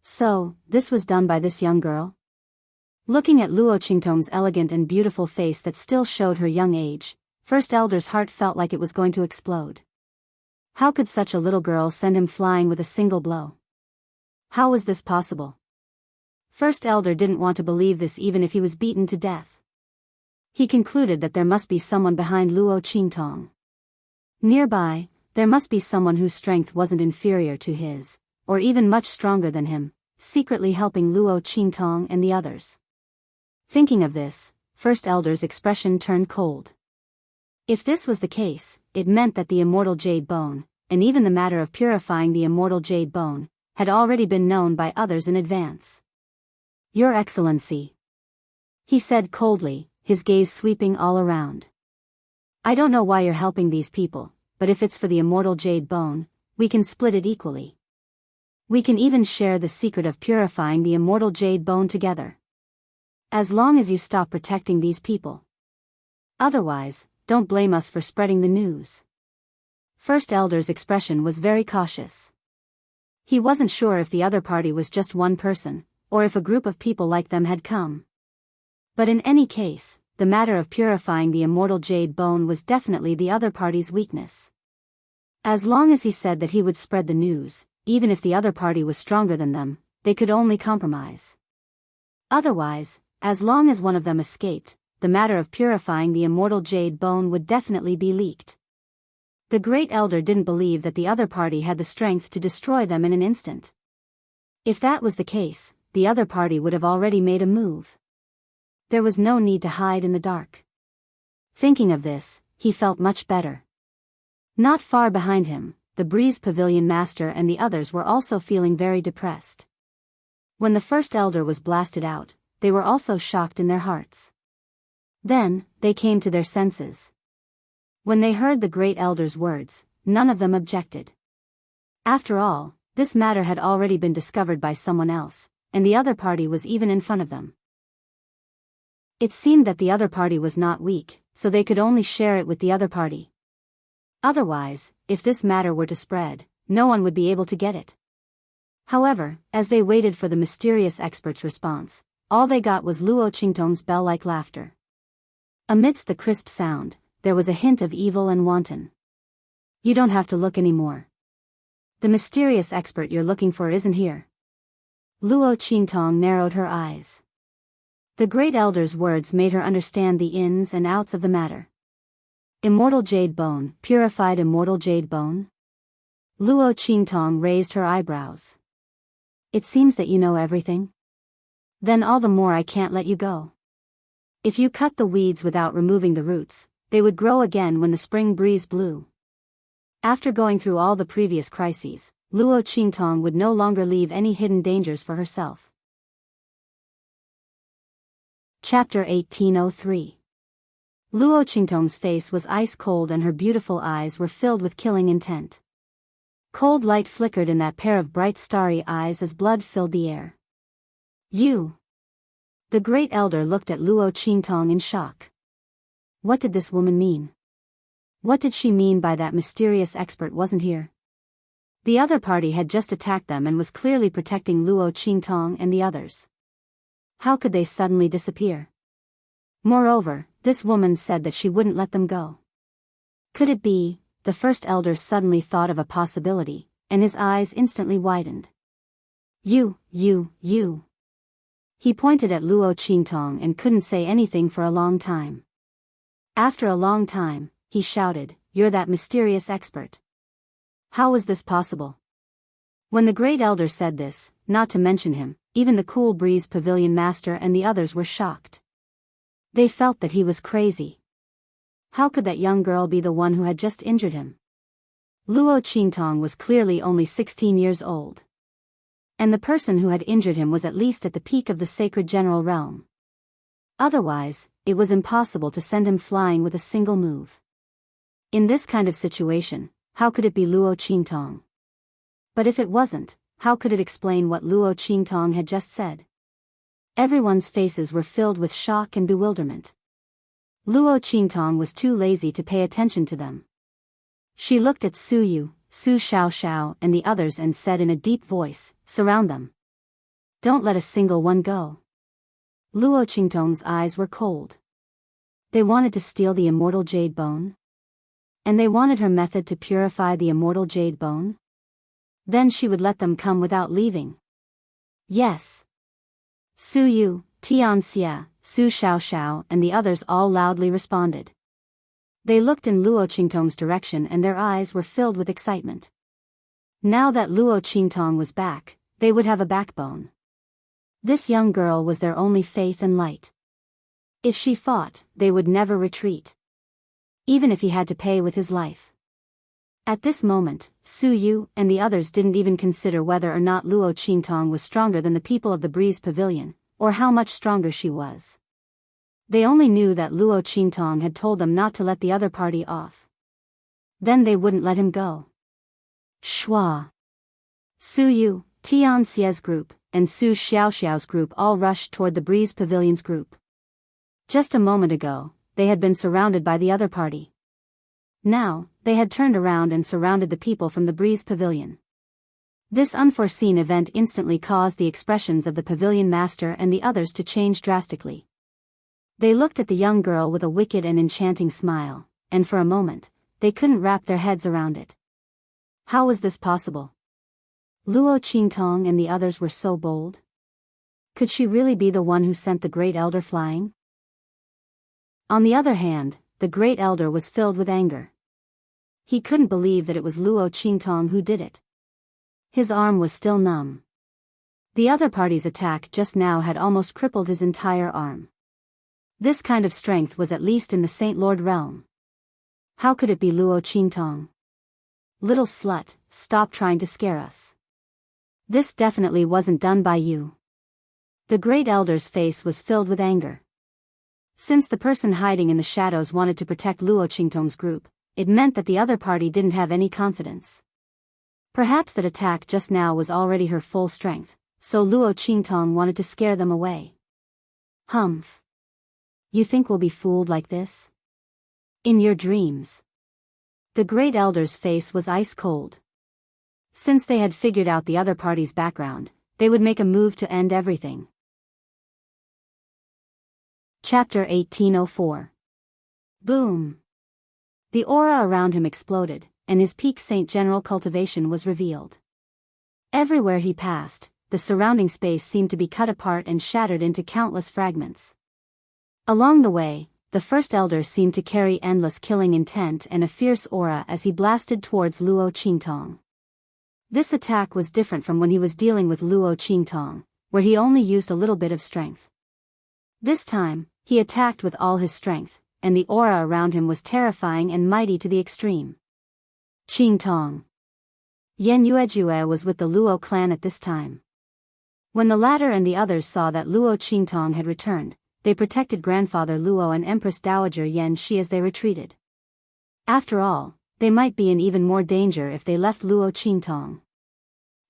So, this was done by this young girl? Looking at Luo Qingtong's elegant and beautiful face that still showed her young age, First Elder's heart felt like it was going to explode. How could such a little girl send him flying with a single blow? How was this possible? First Elder didn't want to believe this even if he was beaten to death. He concluded that there must be someone behind Luo Qingtong. Nearby, there must be someone whose strength wasn't inferior to his, or even much stronger than him, secretly helping Luo Qingtong and the others. Thinking of this, First Elder's expression turned cold. If this was the case, it meant that the immortal jade bone, and even the matter of purifying the immortal jade bone, had already been known by others in advance. Your Excellency, he said coldly, his gaze sweeping all around. I don't know why you're helping these people, but if it's for the immortal jade bone, we can split it equally. We can even share the secret of purifying the immortal jade bone together. As long as you stop protecting these people. Otherwise, don't blame us for spreading the news. First Elder's expression was very cautious. He wasn't sure if the other party was just one person, or if a group of people like them had come. But in any case, the matter of purifying the immortal jade bone was definitely the other party's weakness. As long as he said that he would spread the news, even if the other party was stronger than them, they could only compromise. Otherwise, as long as one of them escaped, the matter of purifying the immortal jade bone would definitely be leaked. The Great Elder didn't believe that the other party had the strength to destroy them in an instant. If that was the case, the other party would have already made a move. There was no need to hide in the dark. Thinking of this, he felt much better. Not far behind him, the Breeze Pavilion Master and the others were also feeling very depressed. When the First Elder was blasted out, they were also shocked in their hearts. Then, they came to their senses. When they heard the Great Elder's words, none of them objected. After all, this matter had already been discovered by someone else, and the other party was even in front of them. It seemed that the other party was not weak, so they could only share it with the other party. Otherwise, if this matter were to spread, no one would be able to get it. However, as they waited for the mysterious expert's response, all they got was Luo Qingtong's bell-like laughter. Amidst the crisp sound, there was a hint of evil and wanton. You don't have to look anymore. The mysterious expert you're looking for isn't here. Luo Qingtong narrowed her eyes. The Great Elder's words made her understand the ins and outs of the matter. Immortal jade bone, purified immortal jade bone? Luo Qingtong raised her eyebrows. It seems that you know everything? Then all the more I can't let you go. If you cut the weeds without removing the roots, they would grow again when the spring breeze blew. After going through all the previous crises, Luo Qingtong would no longer leave any hidden dangers for herself. Chapter 1803. Luo Qingtong's face was ice cold and her beautiful eyes were filled with killing intent. Cold light flickered in that pair of bright starry eyes as blood filled the air. You! The Great Elder looked at Luo Qingtong in shock. What did this woman mean? What did she mean by that mysterious expert wasn't here? The other party had just attacked them and was clearly protecting Luo Qingtong and the others. How could they suddenly disappear? Moreover, this woman said that she wouldn't let them go. Could it be? The First Elder suddenly thought of a possibility, and his eyes instantly widened. You. He pointed at Luo Qingtong and couldn't say anything for a long time. After a long time, he shouted, "You're that mysterious expert. How was this possible?" When the Great Elder said this, not to mention him, even the Cool Breeze Pavilion master and the others were shocked. They felt that he was crazy. How could that young girl be the one who had just injured him? Luo Qingtong was clearly only 16 years old. And the person who had injured him was at least at the peak of the sacred general realm. Otherwise, it was impossible to send him flying with a single move. In this kind of situation, how could it be Luo Qingtong? But if it wasn't, how could it explain what Luo Qingtong had just said? Everyone's faces were filled with shock and bewilderment. Luo Qingtong was too lazy to pay attention to them. She looked at Su Yu, Su Xiaoxiao and the others and said in a deep voice, "Surround them. Don't let a single one go." Luo Qingtong's eyes were cold. They wanted to steal the immortal jade bone? And they wanted her method to purify the immortal jade bone? Then she would let them come without leaving. Yes. Su Yu, Tianxia, Su Xiaoxiao and the others all loudly responded. They looked in Luo Qingtong's direction and their eyes were filled with excitement. Now that Luo Qingtong was back, they would have a backbone. This young girl was their only faith and light. If she fought, they would never retreat. Even if he had to pay with his life. At this moment, Su Yu and the others didn't even consider whether or not Luo Qingtong was stronger than the people of the Breeze Pavilion, or how much stronger she was. They only knew that Luo Qingtong had told them not to let the other party off. Then they wouldn't let him go. Shua. Su Yu, Tianxia's group, and Su Xiaoxiao's group all rushed toward the Breeze Pavilion's group. Just a moment ago, they had been surrounded by the other party. Now, they had turned around and surrounded the people from the Breeze Pavilion. This unforeseen event instantly caused the expressions of the pavilion master and the others to change drastically. They looked at the young girl with a wicked and enchanting smile, and for a moment, they couldn't wrap their heads around it. How was this possible? Luo Qingtong and the others were so bold. Could she really be the one who sent the Great Elder flying? On the other hand, the Great Elder was filled with anger. He couldn't believe that it was Luo Qingtong who did it. His arm was still numb. The other party's attack just now had almost crippled his entire arm. This kind of strength was at least in the Saint Lord realm. How could it be Luo Qingtong? Little slut, stop trying to scare us. This definitely wasn't done by you. The Great Elder's face was filled with anger. Since the person hiding in the shadows wanted to protect Luo Qingtong's group, it meant that the other party didn't have any confidence. Perhaps that attack just now was already her full strength, so Luo Qingtong wanted to scare them away. Humph. You think we'll be fooled like this? In your dreams. The Great Elder's face was ice cold. Since they had figured out the other party's background, they would make a move to end everything. Chapter 1804. Boom. The aura around him exploded, and his peak Saint General cultivation was revealed. Everywhere he passed, the surrounding space seemed to be cut apart and shattered into countless fragments. Along the way, the First Elder seemed to carry endless killing intent and a fierce aura as he blasted towards Luo Qingtong. This attack was different from when he was dealing with Luo Qingtong, where he only used a little bit of strength. This time, he attacked with all his strength, and the aura around him was terrifying and mighty to the extreme. Qingtong. Yan Yuejue was with the Luo clan at this time. When the latter and the others saw that Luo Qingtong had returned, they protected Grandfather Luo and Empress Dowager Yan Shi as they retreated. After all, they might be in even more danger if they left Luo Qingtong.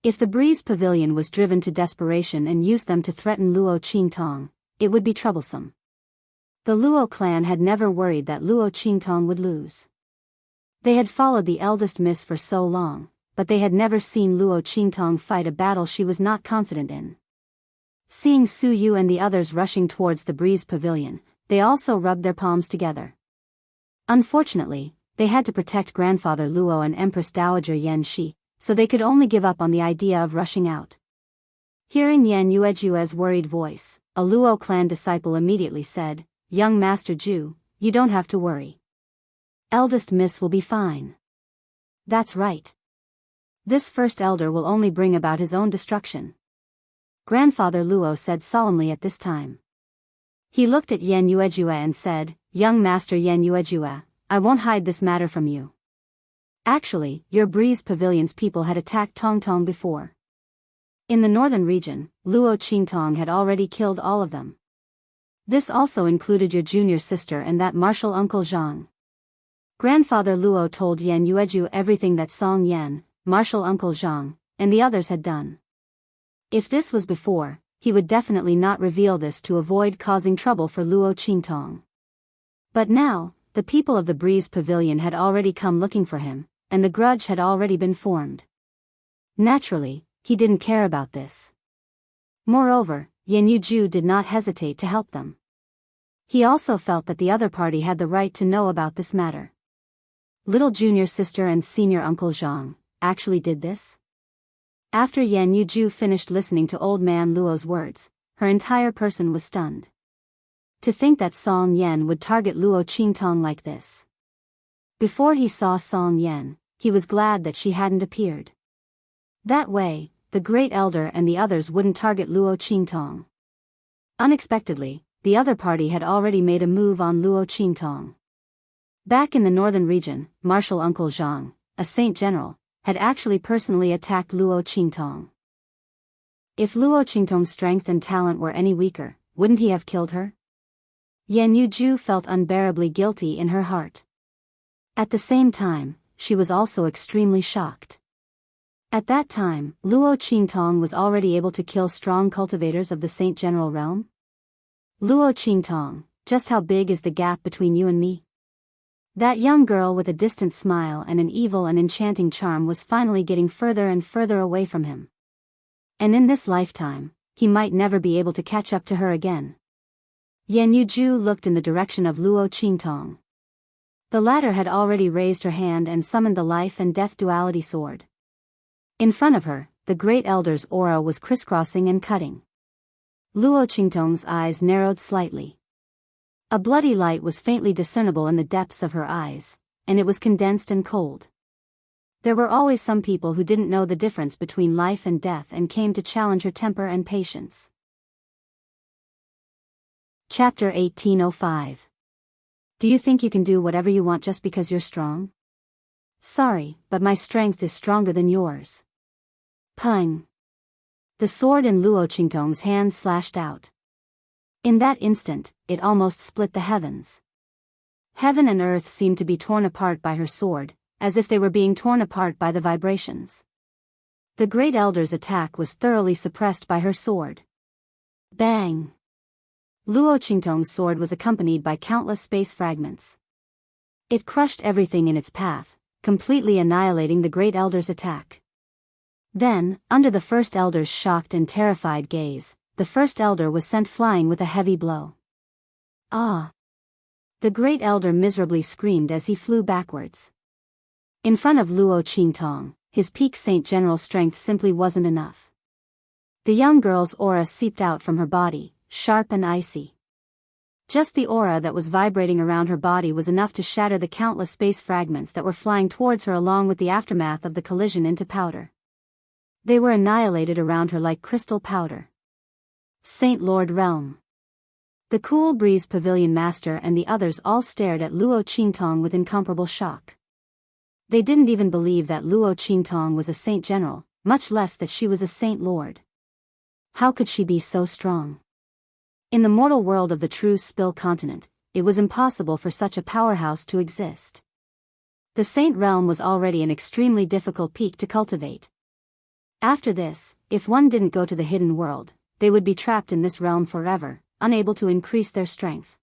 If the Breeze Pavilion was driven to desperation and used them to threaten Luo Qingtong, it would be troublesome. The Luo clan had never worried that Luo Qingtong would lose. They had followed the eldest miss for so long, but they had never seen Luo Qingtong fight a battle she was not confident in. Seeing Su Yu and the others rushing towards the Breeze Pavilion, they also rubbed their palms together. Unfortunately, they had to protect Grandfather Luo and Empress Dowager Yan Shi, so they could only give up on the idea of rushing out. Hearing Yan Yuejue's worried voice, a Luo clan disciple immediately said, "Young Master Ju, you don't have to worry. Eldest Miss will be fine." That's right. This First Elder will only bring about his own destruction. Grandfather Luo said solemnly at this time. He looked at Yan Yuejue and said, "Young Master Yan Yuejue, I won't hide this matter from you. Actually, your Breeze Pavilion's people had attacked Tongtong before. In the northern region, Luo Qingtong had already killed all of them. This also included your junior sister and that martial uncle Zhang." Grandfather Luo told Yan Yueju everything that Song Yan, martial uncle Zhang, and the others had done. If this was before, he would definitely not reveal this to avoid causing trouble for Luo Qingtong. But now, the people of the Breeze Pavilion had already come looking for him, and the grudge had already been formed. Naturally, he didn't care about this. Moreover, Yan Yuju did not hesitate to help them. He also felt that the other party had the right to know about this matter. Little junior sister and senior uncle Zhang actually did this? After Yan Yuju finished listening to old man Luo's words, her entire person was stunned. To think that Song Yan would target Luo Qingtong like this. Before he saw Song Yan, he was glad that she hadn't appeared. That way, the Great Elder and the others wouldn't target Luo Qingtong. Unexpectedly, the other party had already made a move on Luo Qingtong. Back in the northern region, Martial Uncle Zhang, a saint general, had actually personally attacked Luo Qingtong. If Luo Qingtong's strength and talent were any weaker, wouldn't he have killed her? Yan Yuju felt unbearably guilty in her heart. At the same time, she was also extremely shocked. At that time, Luo Qingtong was already able to kill strong cultivators of the Saint General realm? Luo Qingtong, just how big is the gap between you and me? That young girl with a distant smile and an evil and enchanting charm was finally getting further and further away from him. And in this lifetime, he might never be able to catch up to her again. Yan Yuju looked in the direction of Luo Qingtong. The latter had already raised her hand and summoned the life and death duality sword. In front of her, the Great Elder's aura was crisscrossing and cutting. Luo Qingtong's eyes narrowed slightly. A bloody light was faintly discernible in the depths of her eyes, and it was condensed and cold. There were always some people who didn't know the difference between life and death and came to challenge her temper and patience. Chapter 1805. Do you think you can do whatever you want just because you're strong? Sorry, but my strength is stronger than yours. Pung. The sword in Luo Qingtong's hand slashed out. In that instant, it almost split the heavens. Heaven and earth seemed to be torn apart by her sword, as if they were being torn apart by the vibrations. The Great Elder's attack was thoroughly suppressed by her sword. Bang! Luo Qingtong's sword was accompanied by countless space fragments. It crushed everything in its path, completely annihilating the Great Elder's attack. Then, under the First Elder's shocked and terrified gaze, the First Elder was sent flying with a heavy blow. Ah! The Great Elder miserably screamed as he flew backwards. In front of Luo Qingtong, his peak Saint General strength simply wasn't enough. The young girl's aura seeped out from her body, sharp and icy. Just the aura that was vibrating around her body was enough to shatter the countless space fragments that were flying towards her along with the aftermath of the collision into powder. They were annihilated around her like crystal powder. Saint Lord Realm. The Cool Breeze Pavilion Master and the others all stared at Luo Qingtong with incomparable shock. They didn't even believe that Luo Qingtong was a Saint General, much less that she was a Saint Lord. How could she be so strong? In the mortal world of the true Spill continent, it was impossible for such a powerhouse to exist. The Saint Realm was already an extremely difficult peak to cultivate. After this, if one didn't go to the hidden world, they would be trapped in this realm forever, unable to increase their strength.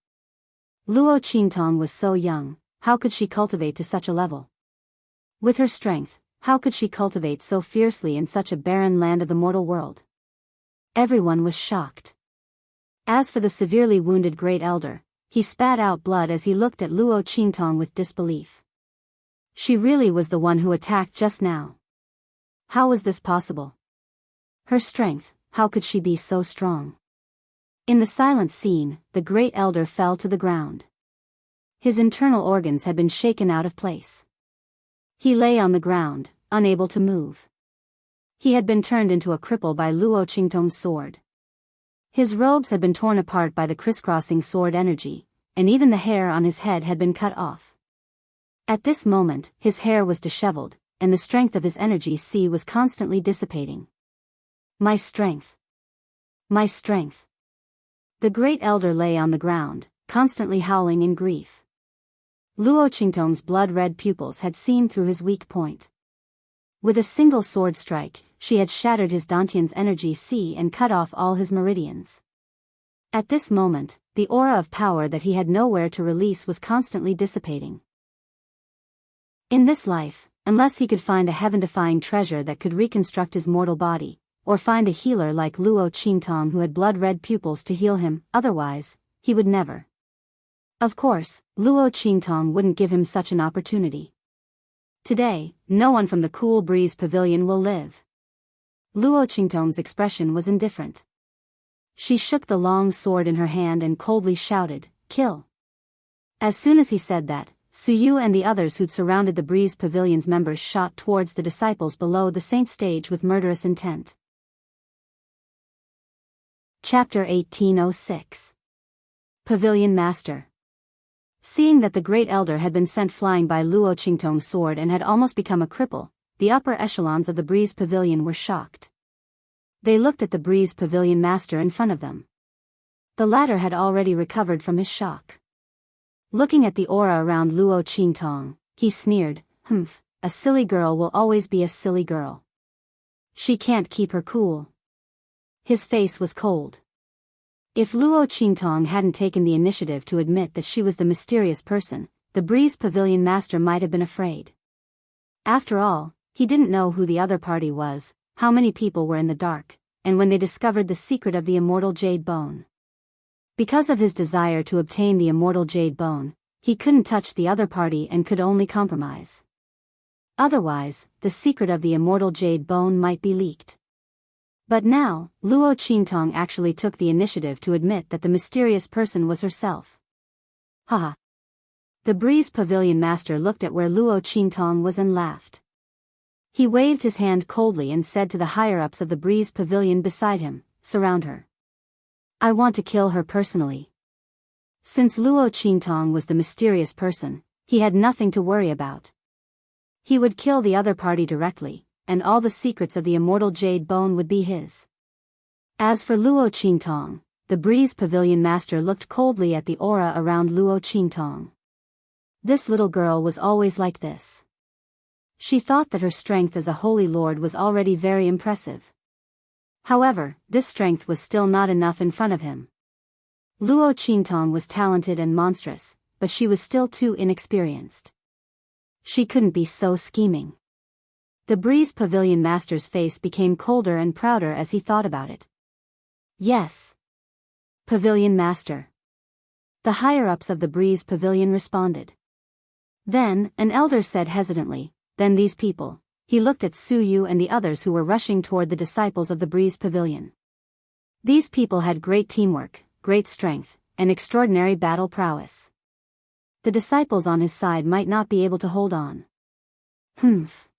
Luo Qingtong was so young, how could she cultivate to such a level? With her strength, how could she cultivate so fiercely in such a barren land of the mortal world? Everyone was shocked. As for the severely wounded Great Elder, he spat out blood as he looked at Luo Qingtong with disbelief. She really was the one who attacked just now. How was this possible? Her strength, how could she be so strong? In the silent scene, the Great Elder fell to the ground. His internal organs had been shaken out of place. He lay on the ground, unable to move. He had been turned into a cripple by Luo Qingtong's sword. His robes had been torn apart by the crisscrossing sword energy, and even the hair on his head had been cut off. At this moment, his hair was disheveled, and the strength of his energy was constantly dissipating. My strength. My strength. The great elder lay on the ground, constantly howling in grief. Luo Qingtong's blood-red pupils had seen through his weak point. With a single sword strike, she had shattered his Dantian's energy and cut off all his meridians. At this moment, the aura of power that he had nowhere to release was constantly dissipating. In this life, unless he could find a heaven-defying treasure that could reconstruct his mortal body, or find a healer like Luo Qingtong who had blood-red pupils to heal him, otherwise, he would never. Of course, Luo Qingtong wouldn't give him such an opportunity. Today, no one from the Cool Breeze Pavilion will live. Luo Qingtong's expression was indifferent. She shook the long sword in her hand and coldly shouted, "Kill." As soon as he said that, Suyu and the others who'd surrounded the Breeze Pavilion's members shot towards the disciples below the saint stage with murderous intent. Chapter 1806. Pavilion Master. Seeing that the great elder had been sent flying by Luo Qingtong's sword and had almost become a cripple, the upper echelons of the Breeze Pavilion were shocked. They looked at the Breeze Pavilion Master in front of them. The latter had already recovered from his shock. Looking at the aura around Luo Qingtong, he sneered, "Humph, a silly girl will always be a silly girl. She can't keep her cool." His face was cold. If Luo Qingtong hadn't taken the initiative to admit that she was the mysterious person, the Breeze Pavilion Master might have been afraid. After all, he didn't know who the other party was, how many people were in the dark, and when they discovered the secret of the Immortal Jade Bone. Because of his desire to obtain the Immortal Jade Bone, he couldn't touch the other party and could only compromise. Otherwise, the secret of the Immortal Jade Bone might be leaked. But now, Luo Qingtong actually took the initiative to admit that the mysterious person was herself. Haha. The Breeze Pavilion Master looked at where Luo Qingtong was and laughed. He waved his hand coldly and said to the higher-ups of the Breeze Pavilion beside him, "Surround her. I want to kill her personally." Since Luo Qingtong was the mysterious person, he had nothing to worry about. He would kill the other party directly, and all the secrets of the Immortal Jade Bone would be his. As for Luo Qingtong, the Breeze Pavilion Master looked coldly at the aura around Luo Qingtong. This little girl was always like this. She thought that her strength as a holy lord was already very impressive. However, this strength was still not enough in front of him. Luo Qingtong was talented and monstrous, but she was still too inexperienced. She couldn't be so scheming. The Breeze Pavilion Master's face became colder and prouder as he thought about it. "Yes. Pavilion Master." The higher-ups of the Breeze Pavilion responded. Then, an elder said hesitantly, "Then these people." He looked at Suyu and the others who were rushing toward the disciples of the Breeze Pavilion. These people had great teamwork, great strength, and extraordinary battle prowess. The disciples on his side might not be able to hold on. "Humph.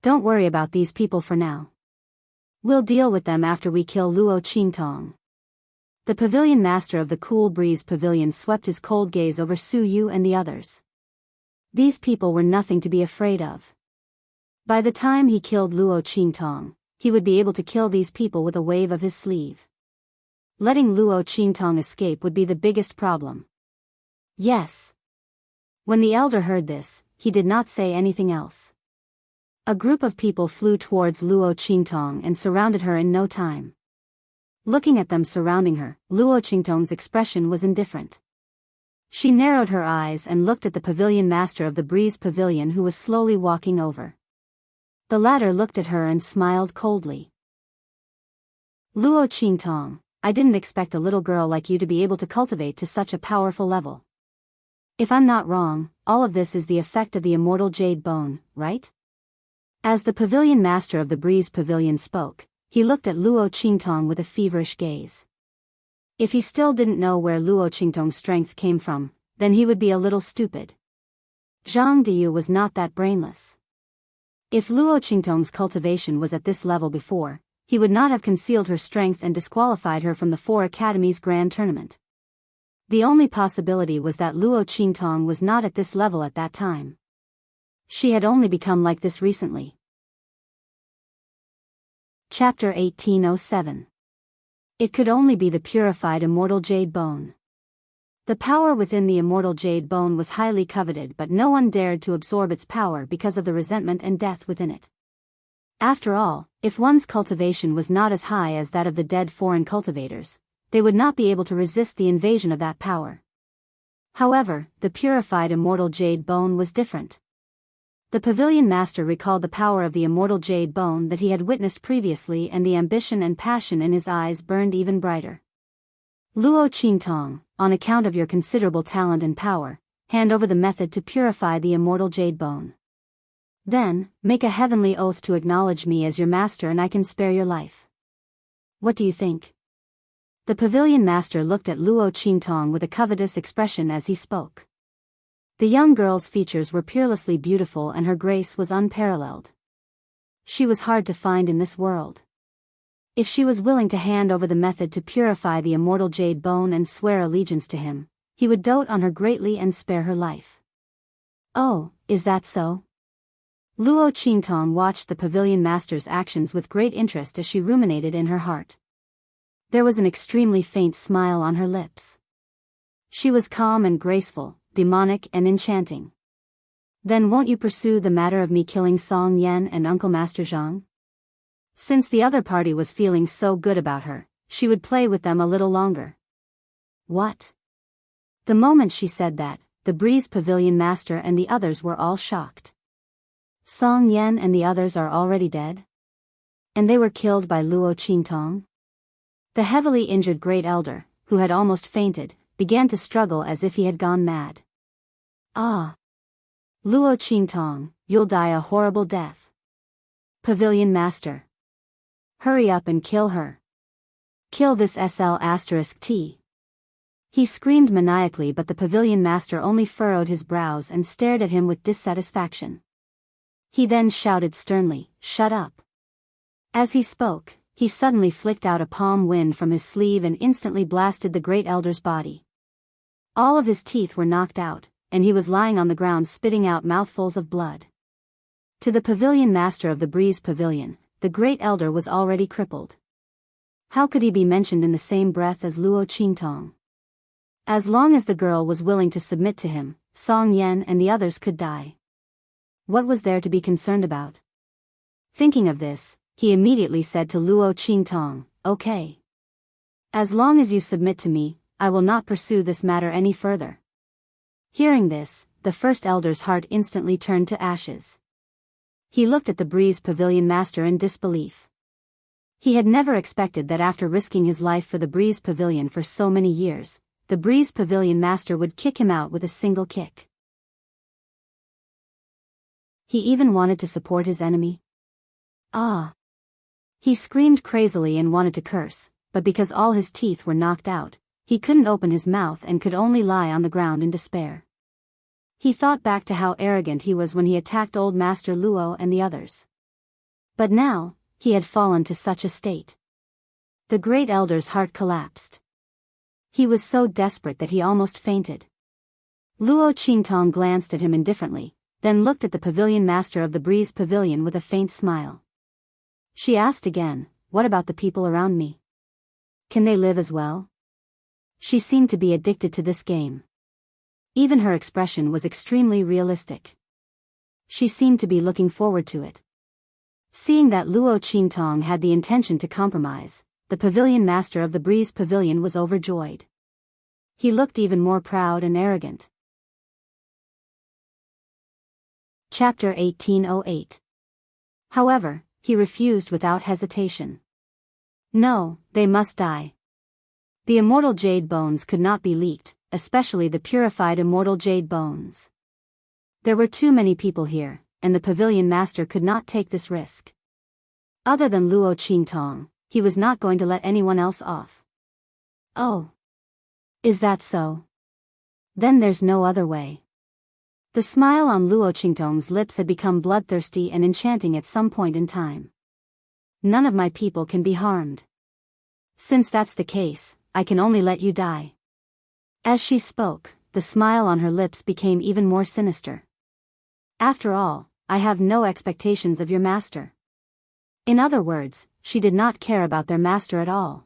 Don't worry about these people for now. We'll deal with them after we kill Luo Qingtong." The Pavilion Master of the Cool Breeze Pavilion swept his cold gaze over Suyu and the others. These people were nothing to be afraid of. By the time he killed Luo Qingtong, he would be able to kill these people with a wave of his sleeve. Letting Luo Qingtong escape would be the biggest problem. "Yes." When the elder heard this, he did not say anything else. A group of people flew towards Luo Qingtong and surrounded her in no time. Looking at them surrounding her, Luo Qingtong's expression was indifferent. She narrowed her eyes and looked at the Pavilion Master of the Breeze Pavilion who was slowly walking over. The latter looked at her and smiled coldly. "Luo Qingtong, I didn't expect a little girl like you to be able to cultivate to such a powerful level. If I'm not wrong, all of this is the effect of the Immortal Jade Bone, right?" As the Pavilion Master of the Breeze Pavilion spoke, he looked at Luo Qingtong with a feverish gaze. If he still didn't know where Luo Qingtong's strength came from, then he would be a little stupid. Zhang Diyu was not that brainless. If Luo Qingtong's cultivation was at this level before, he would not have concealed her strength and disqualified her from the 4 Academies Grand Tournament. The only possibility was that Luo Qingtong was not at this level at that time. She had only become like this recently. Chapter 1807. It could only be the purified immortal jade bone. The power within the immortal jade bone was highly coveted, but no one dared to absorb its power because of the resentment and death within it. After all, if one's cultivation was not as high as that of the dead foreign cultivators, they would not be able to resist the invasion of that power. However, the purified immortal jade bone was different. The pavilion master recalled the power of the immortal jade bone that he had witnessed previously, and the ambition and passion in his eyes burned even brighter. Luo Qingtong, on account of your considerable talent and power, hand over the method to purify the immortal jade bone. Then, make a heavenly oath to acknowledge me as your master and I can spare your life. What do you think? The pavilion master looked at Luo Qingtong with a covetous expression as he spoke. The young girl's features were peerlessly beautiful and her grace was unparalleled. She was hard to find in this world. If she was willing to hand over the method to purify the immortal jade bone and swear allegiance to him, he would dote on her greatly and spare her life. Oh, is that so? Luo Qingtong watched the pavilion master's actions with great interest as she ruminated in her heart. There was an extremely faint smile on her lips. She was calm and graceful, demonic and enchanting. Then won't you pursue the matter of me killing Song Yan and Uncle Master Zhang? Since the other party was feeling so good about her, she would play with them a little longer. What? The moment she said that, the Breeze Pavilion Master and the others were all shocked. Song Yan and the others are already dead? And they were killed by Luo Qingtong? The heavily injured Great Elder, who had almost fainted, began to struggle as if he had gone mad. Ah! Luo Qingtong, you'll die a horrible death. Pavilion Master. Hurry up and kill her. Kill this SL*T. He screamed maniacally, but the pavilion master only furrowed his brows and stared at him with dissatisfaction. He then shouted sternly, "Shut up." As he spoke, he suddenly flicked out a palm wind from his sleeve and instantly blasted the Great Elder's body. All of his teeth were knocked out, and he was lying on the ground spitting out mouthfuls of blood. To the pavilion master of the Breeze Pavilion, the Great Elder was already crippled. How could he be mentioned in the same breath as Luo Qingtong? As long as the girl was willing to submit to him, Song Yan and the others could die. What was there to be concerned about? Thinking of this, he immediately said to Luo Qingtong, "Okay. As long as you submit to me, I will not pursue this matter any further." Hearing this, the first elder's heart instantly turned to ashes. He looked at the Breeze Pavilion Master in disbelief. He had never expected that after risking his life for the Breeze Pavilion for so many years, the Breeze Pavilion Master would kick him out with a single kick. He even wanted to support his enemy. Ah! He screamed crazily and wanted to curse, but because all his teeth were knocked out, he couldn't open his mouth and could only lie on the ground in despair. He thought back to how arrogant he was when he attacked old Master Luo and the others. But now, he had fallen to such a state. The Great Elder's heart collapsed. He was so desperate that he almost fainted. Luo Qingtong glanced at him indifferently, then looked at the pavilion master of the Breeze Pavilion with a faint smile. She asked again, "What about the people around me? Can they live as well?" She seemed to be addicted to this game. Even her expression was extremely realistic. She seemed to be looking forward to it. Seeing that Luo Qingtong had the intention to compromise, the pavilion master of the Breeze Pavilion was overjoyed. He looked even more proud and arrogant. Chapter 1808. However, he refused without hesitation. No, they must die. The immortal jade bones could not be leaked, especially the purified immortal jade bones. There were too many people here, and the pavilion master could not take this risk. Other than Luo Qingtong, he was not going to let anyone else off. Oh. Is that so? Then there's no other way. The smile on Luo Qingtong's lips had become bloodthirsty and enchanting at some point in time. None of my people can be harmed. Since that's the case, I can only let you die. As she spoke, the smile on her lips became even more sinister. After all, I have no expectations of your master. In other words, she did not care about their master at all.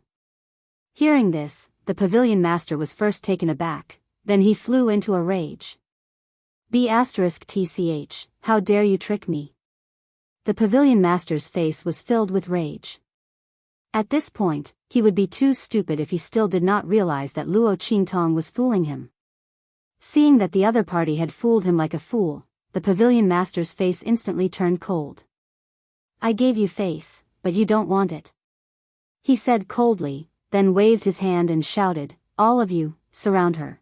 Hearing this, the pavilion master was first taken aback, then he flew into a rage. B*TCH, how dare you trick me? The pavilion master's face was filled with rage. At this point, he would be too stupid if he still did not realize that Luo Qingtong was fooling him. Seeing that the other party had fooled him like a fool, the pavilion master's face instantly turned cold. I gave you face, but you don't want it. He said coldly, then waved his hand and shouted, all of you, surround her.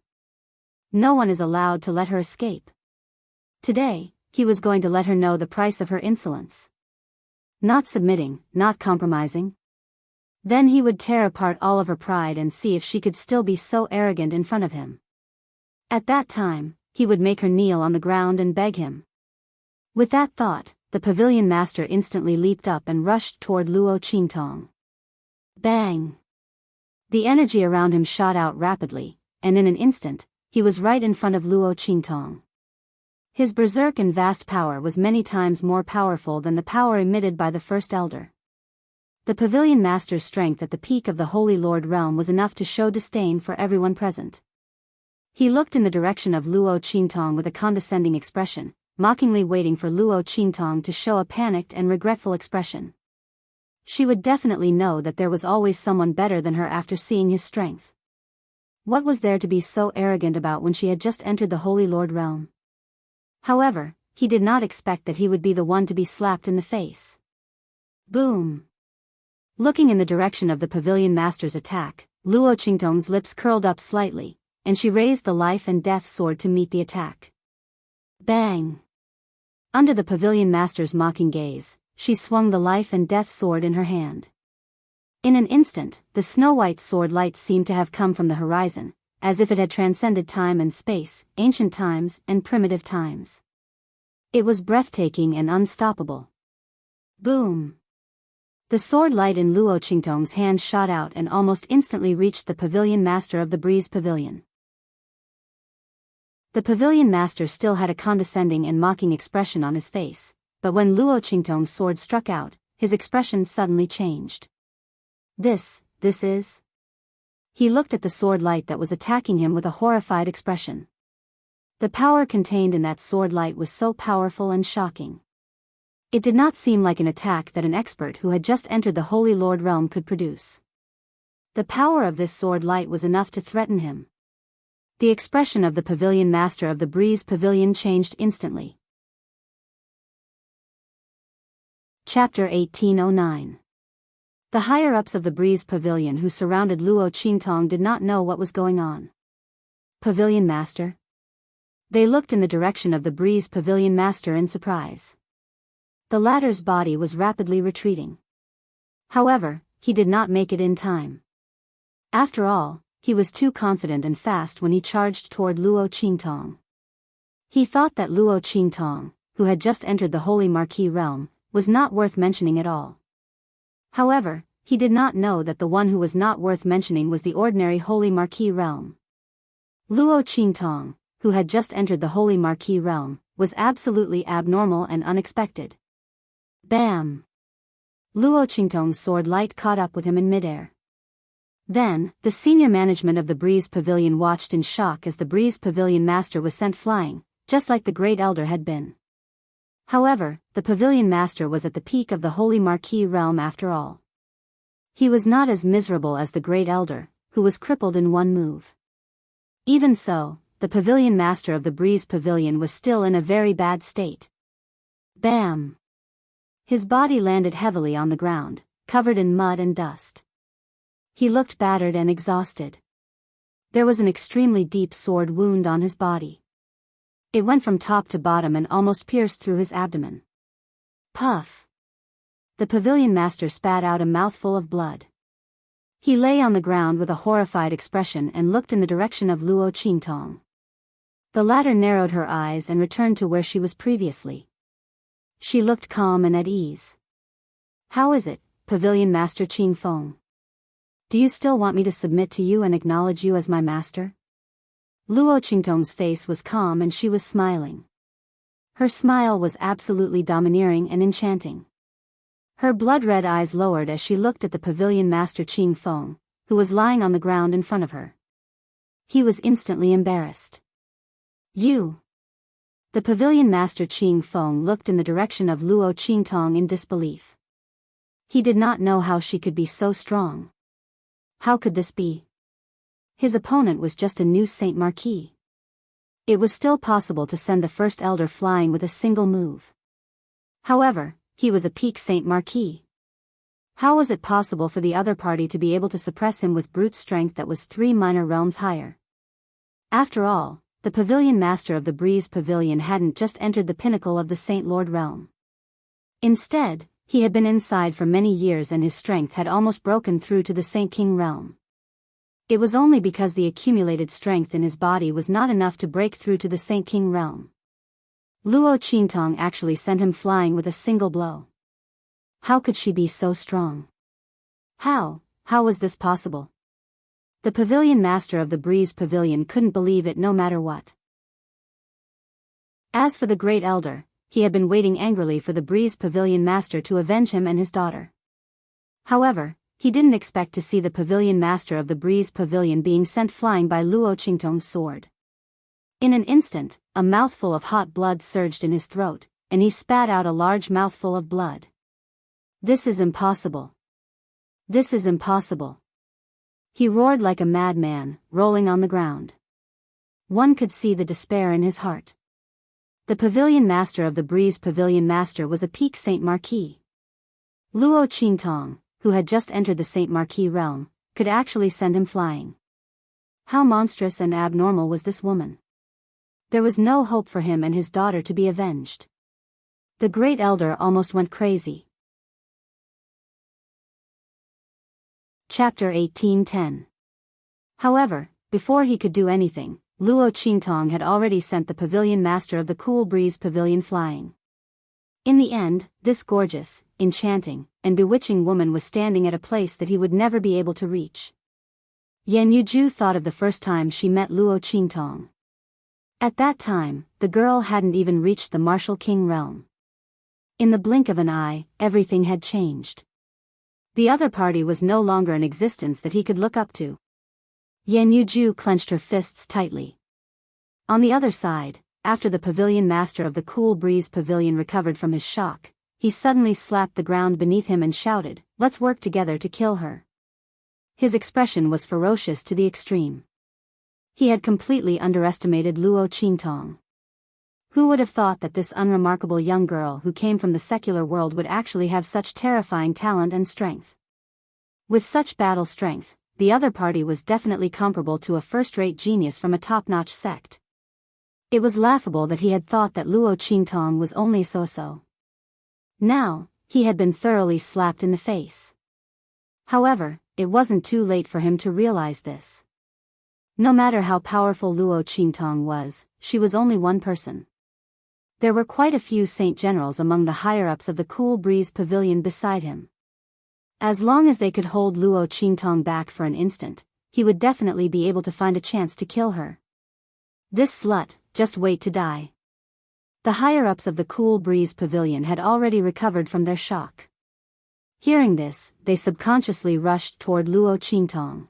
No one is allowed to let her escape. Today, he was going to let her know the price of her insolence. Not submitting, not compromising. Then he would tear apart all of her pride and see if she could still be so arrogant in front of him. At that time, he would make her kneel on the ground and beg him. With that thought, the pavilion master instantly leaped up and rushed toward Luo Qingtong. Bang! The energy around him shot out rapidly, and in an instant, he was right in front of Luo Qingtong. His berserk and vast power was many times more powerful than the power emitted by the first elder. The pavilion master's strength at the peak of the Holy Lord realm was enough to show disdain for everyone present. He looked in the direction of Luo Qingtong with a condescending expression, mockingly waiting for Luo Qingtong to show a panicked and regretful expression. She would definitely know that there was always someone better than her after seeing his strength. What was there to be so arrogant about when she had just entered the Holy Lord realm? However, he did not expect that he would be the one to be slapped in the face. Boom! Looking in the direction of the pavilion master's attack, Luo Qingtong's lips curled up slightly, and she raised the life and death sword to meet the attack. Bang! Under the pavilion master's mocking gaze, she swung the life and death sword in her hand. In an instant, the snow-white sword light seemed to have come from the horizon, as if it had transcended time and space, ancient times and primitive times. It was breathtaking and unstoppable. Boom! The sword light in Luo Qingtong's hand shot out and almost instantly reached the pavilion master of the Breeze Pavilion. The pavilion master still had a condescending and mocking expression on his face, but when Luo Qingtong's sword struck out, his expression suddenly changed. This is... He looked at the sword light that was attacking him with a horrified expression. The power contained in that sword light was so powerful and shocking. It did not seem like an attack that an expert who had just entered the Holy Lord realm could produce. The power of this sword light was enough to threaten him. The expression of the pavilion master of the Breeze Pavilion changed instantly. Chapter 1809. The higher-ups of the Breeze Pavilion who surrounded Luo Qingtong did not know what was going on. Pavilion Master? They looked in the direction of the Breeze Pavilion Master in surprise. The latter's body was rapidly retreating. However, he did not make it in time. After all, he was too confident and fast when he charged toward Luo Qingtong. He thought that Luo Qingtong, who had just entered the Holy Marquis realm, was not worth mentioning at all. However, he did not know that the one who was not worth mentioning was the ordinary Holy Marquis realm. Luo Qingtong, who had just entered the Holy Marquis realm, was absolutely abnormal and unexpected. Bam! Luo Qingtong's sword light caught up with him in midair. Then, the senior management of the Breeze Pavilion watched in shock as the Breeze Pavilion Master was sent flying, just like the Great Elder had been. However, the Pavilion Master was at the peak of the Holy Marquis realm after all. He was not as miserable as the Great Elder, who was crippled in one move. Even so, the Pavilion Master of the Breeze Pavilion was still in a very bad state. Bam! His body landed heavily on the ground, covered in mud and dust. He looked battered and exhausted. There was an extremely deep sword wound on his body. It went from top to bottom and almost pierced through his abdomen. Puff! The Pavilion Master spat out a mouthful of blood. He lay on the ground with a horrified expression and looked in the direction of Luo Qingtong. The latter narrowed her eyes and returned to where she was previously. She looked calm and at ease. "How is it, Pavilion Master Qing Feng? Do you still want me to submit to you and acknowledge you as my master?" Luo Qingtong's face was calm and she was smiling. Her smile was absolutely domineering and enchanting. Her blood-red eyes lowered as she looked at the Pavilion Master Qing Feng, who was lying on the ground in front of her. He was instantly embarrassed. "You." The Pavilion Master Qing Feng looked in the direction of Luo Qingtong in disbelief. He did not know how she could be so strong. How could this be? His opponent was just a new Saint Marquis. It was still possible to send the First Elder flying with a single move. However, he was a peak Saint Marquis. How was it possible for the other party to be able to suppress him with brute strength that was 3 minor realms higher? After all, the Pavilion Master of the Breeze Pavilion hadn't just entered the pinnacle of the Saint Lord realm. Instead, he had been inside for many years and his strength had almost broken through to the Saint King realm. It was only because the accumulated strength in his body was not enough to break through to the Saint King realm. Luo Qingtong actually sent him flying with a single blow. How could she be so strong? How was this possible? The Pavilion Master of the Breeze Pavilion couldn't believe it no matter what. As for the Great Elder, he had been waiting angrily for the Breeze Pavilion Master to avenge him and his daughter. However, he didn't expect to see the Pavilion Master of the Breeze Pavilion being sent flying by Luo Qingtong's sword. In an instant, a mouthful of hot blood surged in his throat, and he spat out a large mouthful of blood. "This is impossible. This is impossible." He roared like a madman, rolling on the ground. One could see the despair in his heart. The Pavilion Master of the Breeze Pavilion Master was a peak Saint Marquis. Luo Qingtong, who had just entered the Saint Marquis realm, could actually send him flying. How monstrous and abnormal was this woman? There was no hope for him and his daughter to be avenged. The Great Elder almost went crazy. Chapter 18:10. However, before he could do anything, Luo Qingtong had already sent the Pavilion Master of the Cool Breeze Pavilion flying. In the end, this gorgeous, enchanting, and bewitching woman was standing at a place that he would never be able to reach. Yan Yuju thought of the first time she met Luo Qingtong. At that time, the girl hadn't even reached the Martial King realm. In the blink of an eye, everything had changed. The other party was no longer in existence that he could look up to. Yan Yuju clenched her fists tightly. On the other side, after the Pavilion Master of the Cool Breeze Pavilion recovered from his shock, he suddenly slapped the ground beneath him and shouted, "Let's work together to kill her." His expression was ferocious to the extreme. He had completely underestimated Luo Qingtong. Who would have thought that this unremarkable young girl who came from the secular world would actually have such terrifying talent and strength? With such battle strength, the other party was definitely comparable to a first-rate genius from a top-notch sect. It was laughable that he had thought that Luo Qingtong was only so-so. Now, he had been thoroughly slapped in the face. However, it wasn't too late for him to realize this. No matter how powerful Luo Qingtong was, she was only one person. There were quite a few saint generals among the higher-ups of the Cool Breeze Pavilion beside him. As long as they could hold Luo Qingtong back for an instant, he would definitely be able to find a chance to kill her. This slut, just wait to die. The higher-ups of the Cool Breeze Pavilion had already recovered from their shock. Hearing this, they subconsciously rushed toward Luo Qingtong.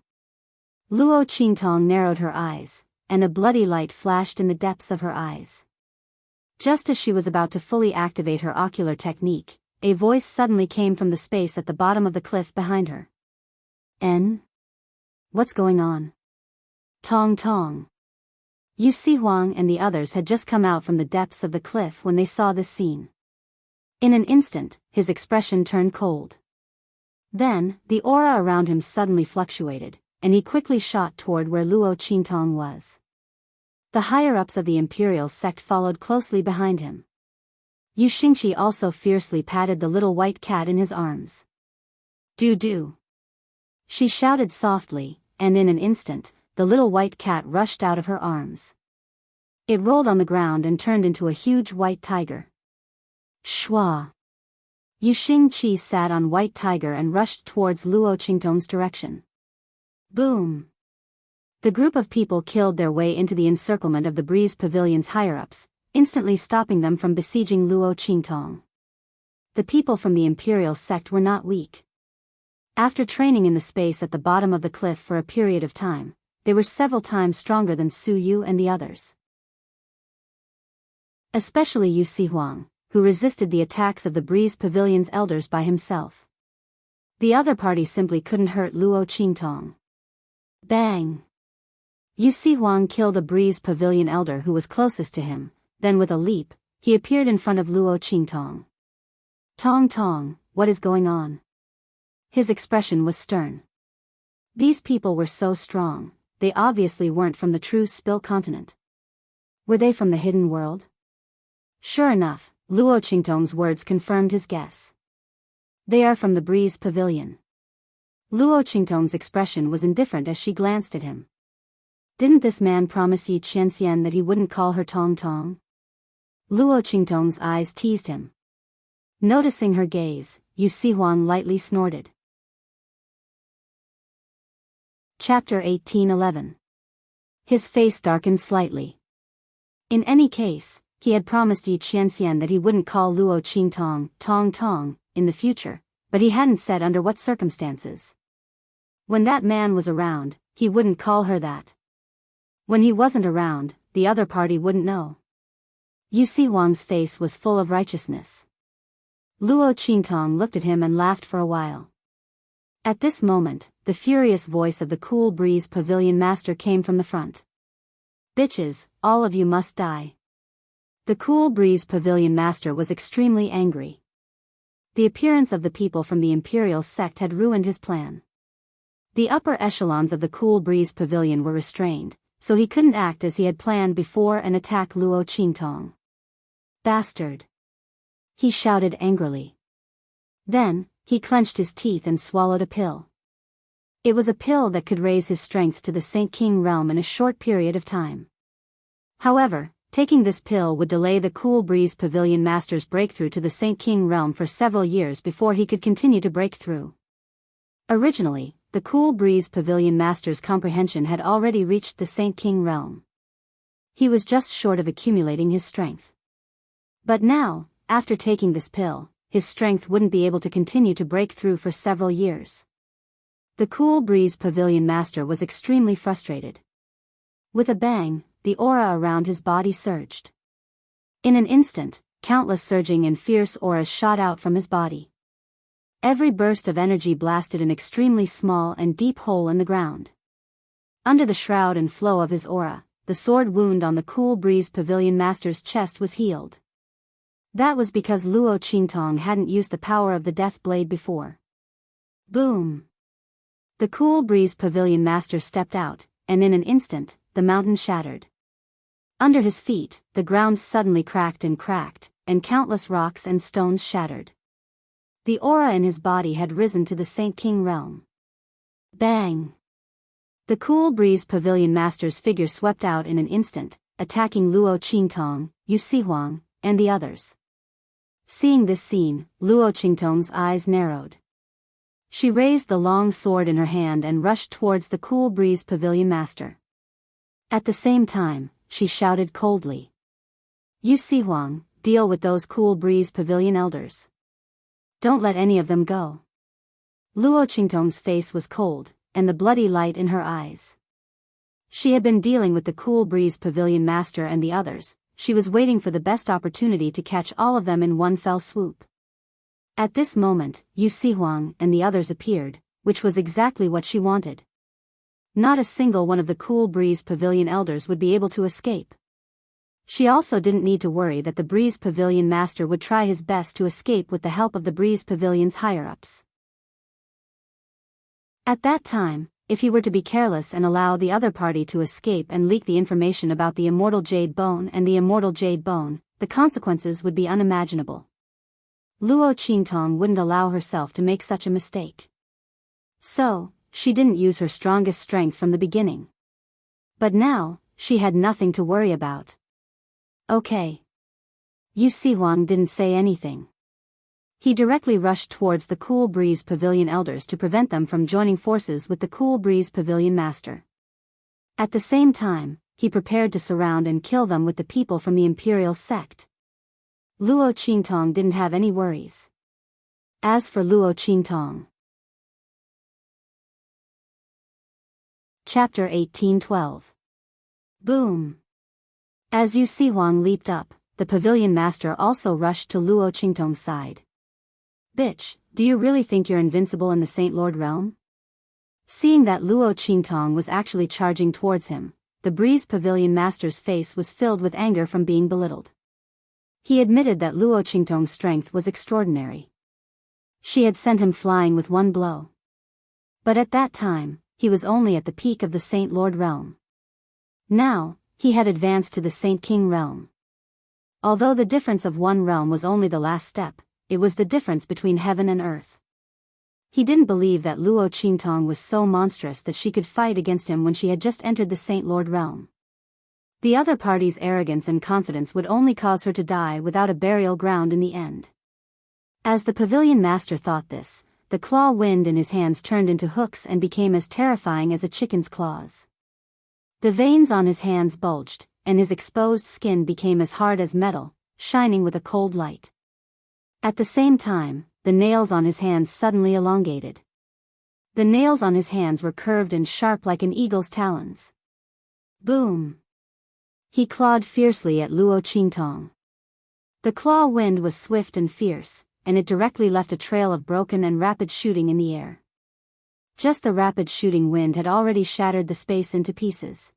Luo Qingtong narrowed her eyes, and a bloody light flashed in the depths of her eyes. Just as she was about to fully activate her ocular technique, a voice suddenly came from the space at the bottom of the cliff behind her. What's going on? Tong Tong. Yu Si Huang and the others had just come out from the depths of the cliff when they saw this scene. In an instant, his expression turned cold. Then, the aura around him suddenly fluctuated, and he quickly shot toward where Luo Qingtong was. The higher-ups of the imperial sect followed closely behind him. Yu Xingqi also fiercely patted the little white cat in his arms. "Do." She shouted softly, and in an instant, the little white cat rushed out of her arms. It rolled on the ground and turned into a huge white tiger. Shwa! Yu Xingqi sat on White Tiger and rushed towards Luo Qingtong's direction. Boom! The group of people killed their way into the encirclement of the Breeze Pavilion's higher-ups, instantly stopping them from besieging Luo Qingtong. The people from the Imperial sect were not weak. After training in the space at the bottom of the cliff for a period of time, they were several times stronger than Su Yu and the others. Especially Yu Sihuang, who resisted the attacks of the Breeze Pavilion's elders by himself. The other party simply couldn't hurt Luo Qingtong. Bang! Yu Sihuang killed a Breeze Pavilion elder who was closest to him, then with a leap, he appeared in front of Luo Qingtong. Tong Tong, what is going on? His expression was stern. These people were so strong, they obviously weren't from the true Spill continent. Were they from the hidden world? Sure enough, Luo Qingtong's words confirmed his guess. They are from the Breeze Pavilion. Luo Qingtong's expression was indifferent as she glanced at him. Didn't this man promise Yi Qianxian that he wouldn't call her Tong Tong? Luo Qingtong's eyes teased him. Noticing her gaze, Yu Sihuang lightly snorted. Chapter 1811. His face darkened slightly. In any case, he had promised Yi Qianxian that he wouldn't call Luo Qingtong Tong Tong in the future, but he hadn't said under what circumstances. When that man was around, he wouldn't call her that. When he wasn't around, the other party wouldn't know. Yu Sihuang's face was full of righteousness. Luo Qingtong looked at him and laughed for a while. At this moment, the furious voice of the Cool Breeze Pavilion Master came from the front. Bitches, all of you must die. The Cool Breeze Pavilion Master was extremely angry. The appearance of the people from the Imperial sect had ruined his plan. The upper echelons of the Cool Breeze Pavilion were restrained, so he couldn't act as he had planned before and attack Luo Qingtong. Bastard! He shouted angrily. Then, he clenched his teeth and swallowed a pill. It was a pill that could raise his strength to the Saint King realm in a short period of time. However, taking this pill would delay the Cool Breeze Pavilion Master's breakthrough to the Saint King realm for several years before he could continue to break through. Originally, the Cool Breeze Pavilion Master's comprehension had already reached the Saint King realm. He was just short of accumulating his strength. But now, after taking this pill, his strength wouldn't be able to continue to break through for several years. The Cool Breeze Pavilion Master was extremely frustrated. With a bang, the aura around his body surged. In an instant, countless surging and fierce auras shot out from his body. Every burst of energy blasted an extremely small and deep hole in the ground. Under the shroud and flow of his aura, the sword wound on the Cool Breeze Pavilion Master's chest was healed. That was because Luo Qingtong hadn't used the power of the Death Blade before. Boom! The Cool Breeze Pavilion Master stepped out, and in an instant, the mountain shattered. Under his feet, the ground suddenly cracked, and countless rocks and stones shattered. The aura in his body had risen to the Saint King realm. Bang! The Cool Breeze Pavilion Master's figure swept out in an instant, attacking Luo Qingtong, Yu Sihuang, and the others. Seeing this scene, Luo Qingtong's eyes narrowed. She raised the long sword in her hand and rushed towards the Cool Breeze Pavilion Master. At the same time, she shouted coldly. Yu Sihuang, deal with those Cool Breeze Pavilion elders. Don't let any of them go. Luo Qingtong's face was cold, and the bloody light in her eyes. She had been dealing with the Cool Breeze Pavilion Master and the others. She was waiting for the best opportunity to catch all of them in one fell swoop. At this moment, Yu Sihuang and the others appeared, which was exactly what she wanted. Not a single one of the Cool Breeze Pavilion elders would be able to escape. She also didn't need to worry that the Breeze Pavilion Master would try his best to escape with the help of the Breeze Pavilion's higher-ups. At that time, if he were to be careless and allow the other party to escape and leak the information about the Immortal Jade Bone and the Immortal Jade Bone, the consequences would be unimaginable. Luo Qingtong wouldn't allow herself to make such a mistake. So, she didn't use her strongest strength from the beginning. But now, she had nothing to worry about. Okay. Yu Sihuang didn't say anything. He directly rushed towards the Cool Breeze Pavilion elders to prevent them from joining forces with the Cool Breeze Pavilion master. At the same time, he prepared to surround and kill them with the people from the Imperial sect. Luo Qingtong didn't have any worries. As for Luo Qingtong. Chapter 1812. Boom. As Yu Sihuang leaped up, the pavilion master also rushed to Luo Qingtong's side. Bitch, do you really think you're invincible in the Saint Lord realm? Seeing that Luo Qingtong was actually charging towards him, the Breeze Pavilion master's face was filled with anger from being belittled. He admitted that Luo Qingtong's strength was extraordinary. She had sent him flying with one blow. But at that time, he was only at the peak of the Saint Lord realm. Now, he had advanced to the Saint King realm. Although the difference of one realm was only the last step, it was the difference between heaven and earth. He didn't believe that Luo Qingtong was so monstrous that she could fight against him when she had just entered the Saint Lord realm. The other party's arrogance and confidence would only cause her to die without a burial ground in the end. As the pavilion master thought this, the claw wind in his hands turned into hooks and became as terrifying as a chicken's claws. The veins on his hands bulged, and his exposed skin became as hard as metal, shining with a cold light. At the same time, the nails on his hands suddenly elongated. The nails on his hands were curved and sharp like an eagle's talons. Boom! He clawed fiercely at Luo Qingtong. The claw wind was swift and fierce, and it directly left a trail of broken and rapid shooting in the air. Just the rapid shooting wind had already shattered the space into pieces.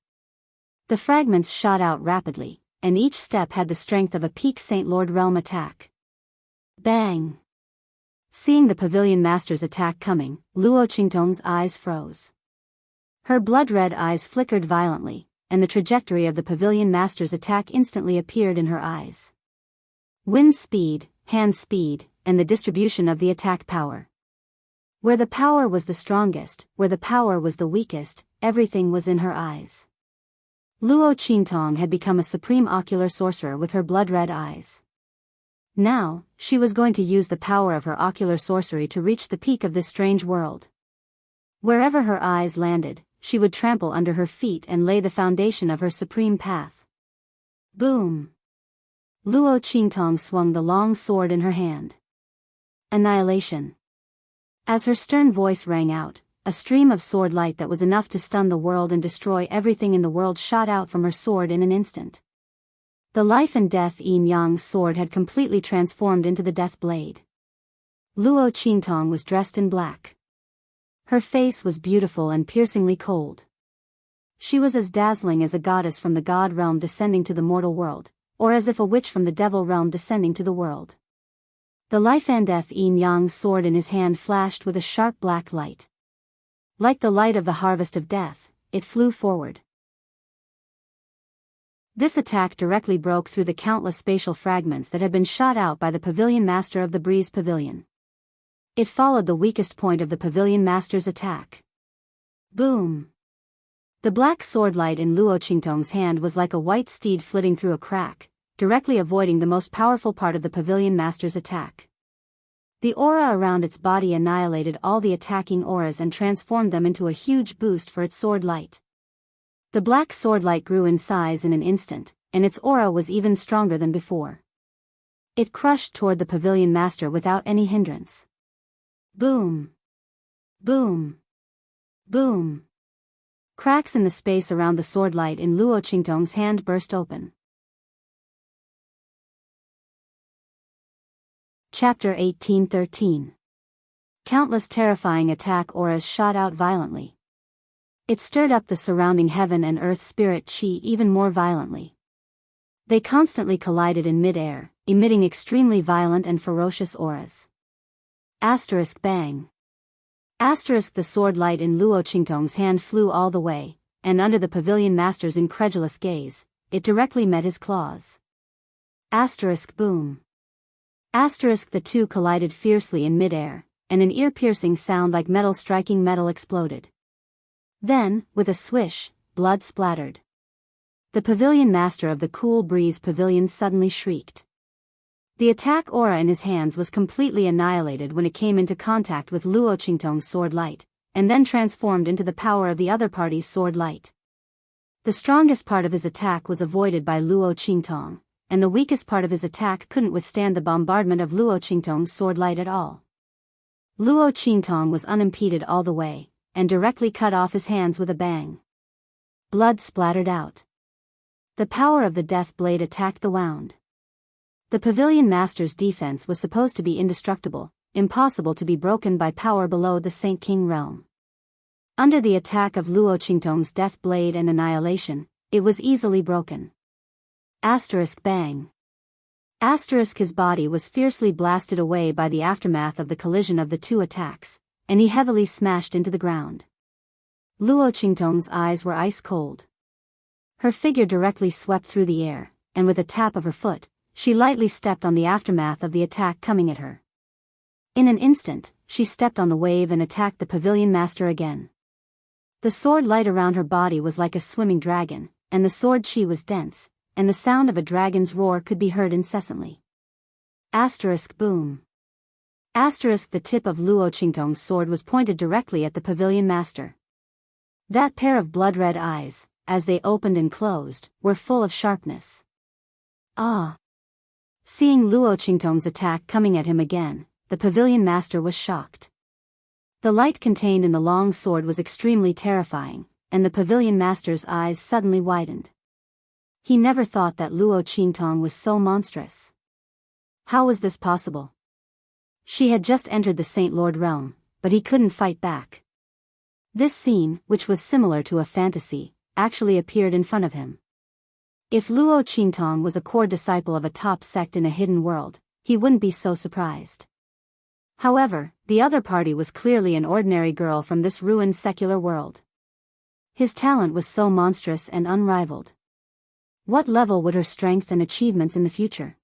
The fragments shot out rapidly, and each step had the strength of a peak Saint Lord realm attack. Bang! Seeing the pavilion master's attack coming, Luo Qingtong's eyes froze. Her blood-red eyes flickered violently, and the trajectory of the pavilion master's attack instantly appeared in her eyes. Wind speed, hand speed, and the distribution of the attack power. Where the power was the strongest, where the power was the weakest, everything was in her eyes. Luo Qingtong had become a supreme ocular sorcerer with her blood-red eyes. Now, she was going to use the power of her ocular sorcery to reach the peak of this strange world. Wherever her eyes landed, she would trample under her feet and lay the foundation of her supreme path. Boom! Luo Qingtong swung the long sword in her hand. Annihilation. As her stern voice rang out, a stream of sword light that was enough to stun the world and destroy everything in the world shot out from her sword in an instant. The life and death yin-yang sword had completely transformed into the death blade. Luo Qingtong was dressed in black. Her face was beautiful and piercingly cold. She was as dazzling as a goddess from the god realm descending to the mortal world, or as if a witch from the devil realm descending to the world. The life and death yin-yang sword in his hand flashed with a sharp black light. Like the light of the harvest of death, it flew forward. This attack directly broke through the countless spatial fragments that had been shot out by the pavilion master of the Breeze Pavilion. It followed the weakest point of the pavilion master's attack. Boom! The black sword light in Luo Qingtong's hand was like a white steed flitting through a crack, directly avoiding the most powerful part of the pavilion master's attack. The aura around its body annihilated all the attacking auras and transformed them into a huge boost for its sword light. The black sword light grew in size in an instant, and its aura was even stronger than before. It crushed toward the pavilion master without any hindrance. Boom! Boom! Boom! Cracks in the space around the sword light in Luo Qingtong's hand burst open. Chapter 1813. Countless terrifying attack auras shot out violently. It stirred up the surrounding heaven and earth spirit chi even more violently. They constantly collided in mid-air, emitting extremely violent and ferocious auras. Asterisk bang. Asterisk the sword light in Luo Qingtong's hand flew all the way, and under the pavilion master's incredulous gaze, it directly met his claws. Asterisk boom. Asterisk the two collided fiercely in mid-air, and an ear-piercing sound like metal striking metal exploded. Then, with a swish, blood splattered. The pavilion master of the Cool Breeze Pavilion suddenly shrieked. The attack aura in his hands was completely annihilated when it came into contact with Luo Qingtong's sword light, and then transformed into the power of the other party's sword light. The strongest part of his attack was avoided by Luo Qingtong, and the weakest part of his attack couldn't withstand the bombardment of Luo Qingtong's sword light at all. Luo Qingtong was unimpeded all the way, and directly cut off his hands with a bang. Blood splattered out. The power of the death blade attacked the wound. The pavilion master's defense was supposed to be indestructible, impossible to be broken by power below the Saint King realm. Under the attack of Luo Qingtong's death blade and annihilation, it was easily broken. Bang. His body was fiercely blasted away by the aftermath of the collision of the two attacks, and he heavily smashed into the ground. Luo Qingtong's eyes were ice cold. Her figure directly swept through the air, and with a tap of her foot, she lightly stepped on the aftermath of the attack coming at her. In an instant, she stepped on the wave and attacked the pavilion master again. The sword light around her body was like a swimming dragon, and the sword chi was dense, and the sound of a dragon's roar could be heard incessantly. Boom. The tip of Luo Qingtong's sword was pointed directly at the pavilion master. That pair of blood-red eyes, as they opened and closed, were full of sharpness. Ah! Seeing Luo Qingtong's attack coming at him again, the pavilion master was shocked. The light contained in the long sword was extremely terrifying, and the pavilion master's eyes suddenly widened. He never thought that Luo Qingtong was so monstrous. How was this possible? She had just entered the Saint Lord realm, but he couldn't fight back. This scene, which was similar to a fantasy, actually appeared in front of him. If Luo Qingtong was a core disciple of a top sect in a hidden world, he wouldn't be so surprised. However, the other party was clearly an ordinary girl from this ruined secular world. His talent was so monstrous and unrivaled. What level would her strength and achievements in the future?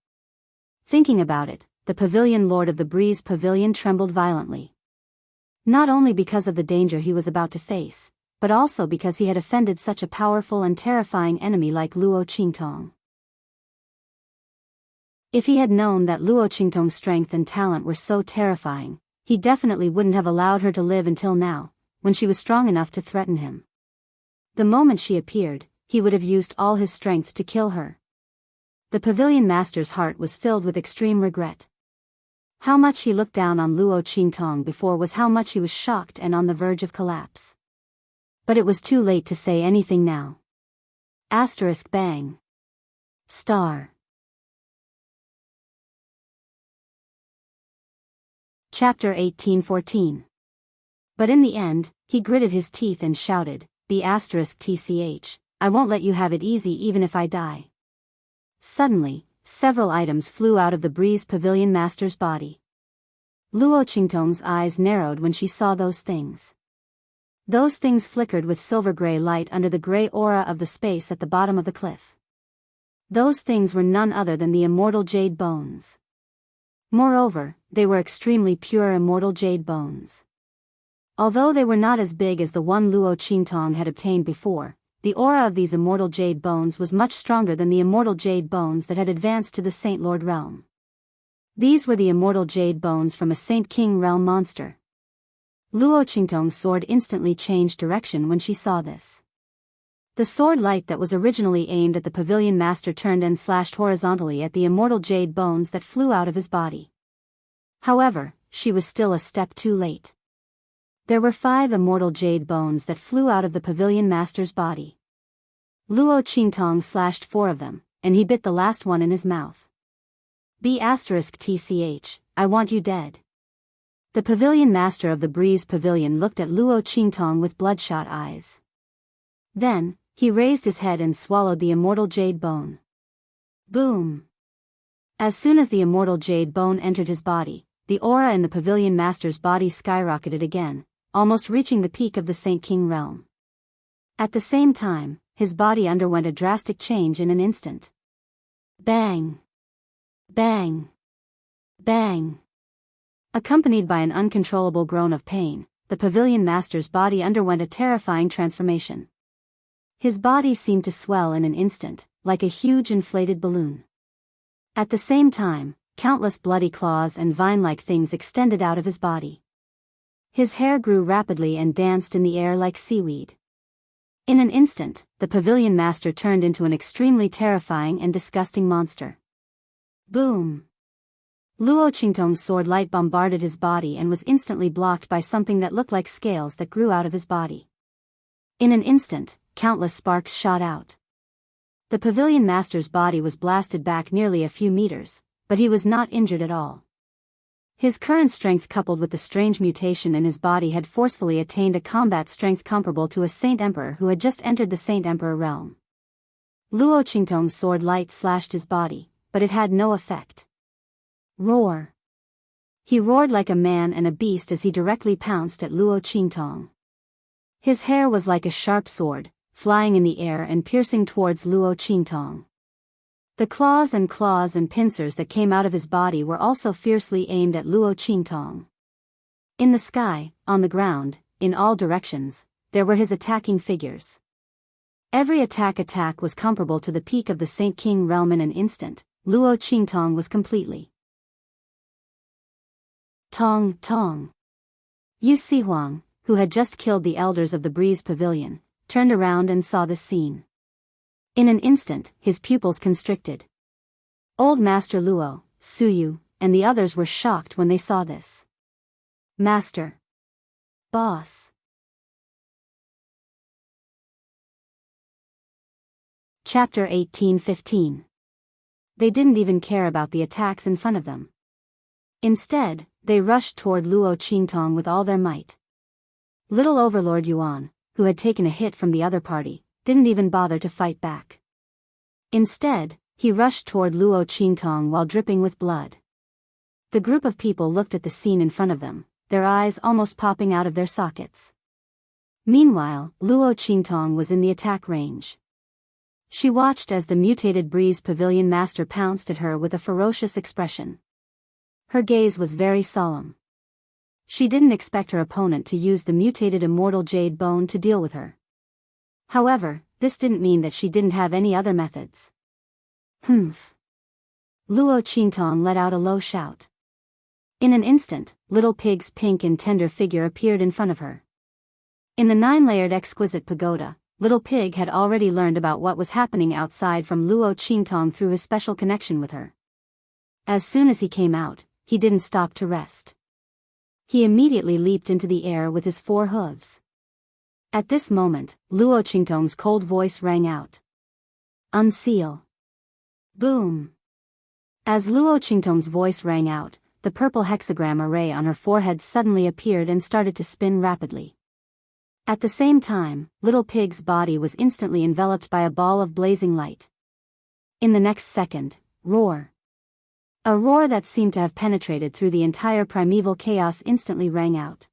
Thinking about it, the pavilion lord of the Breeze Pavilion trembled violently. Not only because of the danger he was about to face, but also because he had offended such a powerful and terrifying enemy like Luo Qingtong. If he had known that Luo Qingtong's strength and talent were so terrifying, he definitely wouldn't have allowed her to live until now, when she was strong enough to threaten him. The moment she appeared, he would have used all his strength to kill her. The pavilion master's heart was filled with extreme regret. How much he looked down on Luo Qingtong before was how much he was shocked and on the verge of collapse. But it was too late to say anything now. Bang. Chapter 1814. But in the end, he gritted his teeth and shouted, "Tch, I won't let you have it easy even if I die." Suddenly, several items flew out of the Breeze Pavilion master's body. Luo Qingtong's eyes narrowed when she saw those things. Those things flickered with silver-gray light under the gray aura of the space at the bottom of the cliff. Those things were none other than the immortal jade bones. Moreover, they were extremely pure immortal jade bones. Although they were not as big as the one Luo Qingtong had obtained before, the aura of these immortal jade bones was much stronger than the immortal jade bones that had advanced to the Saint Lord realm. These were the immortal jade bones from a Saint King realm monster. Luo Qingtong's sword instantly changed direction when she saw this. The sword light that was originally aimed at the pavilion master turned and slashed horizontally at the immortal jade bones that flew out of his body. However, she was still a step too late. There were 5 immortal jade bones that flew out of the pavilion master's body. Luo Qingtong slashed 4 of them, and he bit the last one in his mouth. Tch, I want you dead. The pavilion master of the Breeze Pavilion looked at Luo Qingtong with bloodshot eyes. Then, he raised his head and swallowed the immortal jade bone. Boom! As soon as the immortal jade bone entered his body, the aura in the pavilion master's body skyrocketed again, almost reaching the peak of the Saint King realm. At the same time, his body underwent a drastic change in an instant. Bang! Bang! Bang! Accompanied by an uncontrollable groan of pain, the pavilion master's body underwent a terrifying transformation. His body seemed to swell in an instant, like a huge inflated balloon. At the same time, countless bloody claws and vine-like things extended out of his body. His hair grew rapidly and danced in the air like seaweed. In an instant, the pavilion master turned into an extremely terrifying and disgusting monster. Boom! Luo Qingtong's sword light bombarded his body and was instantly blocked by something that looked like scales that grew out of his body. In an instant, countless sparks shot out. The pavilion master's body was blasted back nearly a few meters, but he was not injured at all. His current strength coupled with the strange mutation in his body had forcefully attained a combat strength comparable to a Saint Emperor who had just entered the Saint Emperor realm. Luo Qingtong's sword light slashed his body, but it had no effect. Roar! He roared like a man and a beast as he directly pounced at Luo Qingtong. His hair was like a sharp sword, flying in the air and piercing towards Luo Qingtong. The claws and pincers that came out of his body were also fiercely aimed at Luo Qingtong. In the sky, on the ground, in all directions, there were his attacking figures. Every attack was comparable to the peak of the Saint King realm. In an instant, Luo Qingtong was completely Tong. Yu Sihuang, who had just killed the elders of the Breeze Pavilion, turned around and saw this scene. In an instant, his pupils constricted. Old Master Luo, Suyu, and the others were shocked when they saw this. Master. Boss. Chapter 1815. They didn't even care about the attacks in front of them. Instead, they rushed toward Luo Qingtong with all their might. Little Overlord Yuan, who had taken a hit from the other party, didn't even bother to fight back. Instead, he rushed toward Luo Qingtong while dripping with blood. The group of people looked at the scene in front of them, their eyes almost popping out of their sockets. Meanwhile, Luo Qingtong was in the attack range. She watched as the mutated Breeze Pavilion master pounced at her with a ferocious expression. Her gaze was very solemn. She didn't expect her opponent to use the mutated Immortal Jade Bone to deal with her. However, this didn't mean that she didn't have any other methods. Humph. Luo Qingtong let out a low shout. In an instant, Little Pig's pink and tender figure appeared in front of her. In the 9-layered exquisite pagoda, Little Pig had already learned about what was happening outside from Luo Qingtong through his special connection with her. As soon as he came out, he didn't stop to rest. He immediately leaped into the air with his 4 hooves. At this moment, Luo Qingtong's cold voice rang out. Unseal. Boom. As Luo Qingtong's voice rang out, the purple hexagram array on her forehead suddenly appeared and started to spin rapidly. At the same time, Little Pig's body was instantly enveloped by a ball of blazing light. In the next second, roar. A roar that seemed to have penetrated through the entire primeval chaos instantly rang out.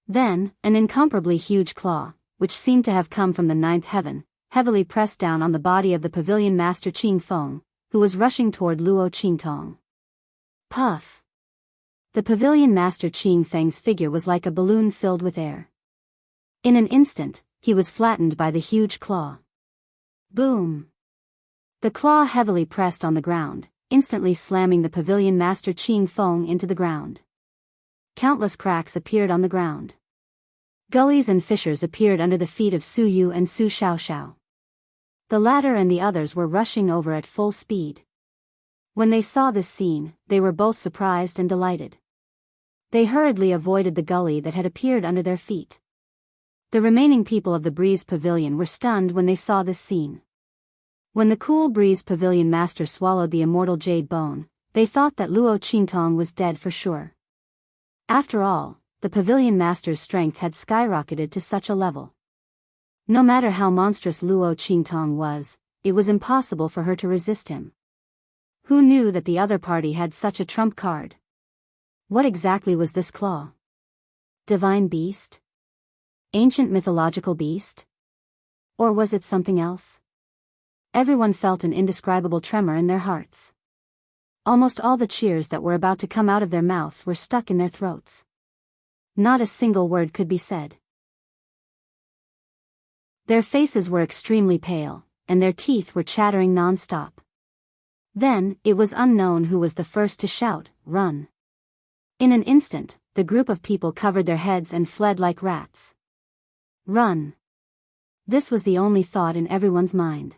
Then, an incomparably huge claw, which seemed to have come from the 9th heaven, heavily pressed down on the body of the pavilion master Qing Feng, who was rushing toward Luo Qingtong. Puff! The pavilion master Qing Feng's figure was like a balloon filled with air. In an instant, he was flattened by the huge claw. Boom! The claw heavily pressed on the ground, instantly slamming the pavilion master Qing Feng into the ground. Countless cracks appeared on the ground. Gullies and fissures appeared under the feet of Su Yu and Su Xiaoxiao. The latter and the others were rushing over at full speed. When they saw this scene, they were both surprised and delighted. They hurriedly avoided the gully that had appeared under their feet. The remaining people of the Breeze Pavilion were stunned when they saw this scene. When the cool Breeze Pavilion master swallowed the Immortal Jade Bone, they thought that Luo Qingtong was dead for sure. After all, the Pavilion master's strength had skyrocketed to such a level. No matter how monstrous Luo Qingtong was, it was impossible for her to resist him. Who knew that the other party had such a trump card? What exactly was this claw? Divine beast? Ancient mythological beast? Or was it something else? Everyone felt an indescribable tremor in their hearts. Almost all the cheers that were about to come out of their mouths were stuck in their throats. Not a single word could be said. Their faces were extremely pale, and their teeth were chattering non-stop. Then, it was unknown who was the first to shout, "Run!" In an instant, the group of people covered their heads and fled like rats. Run! This was the only thought in everyone's mind.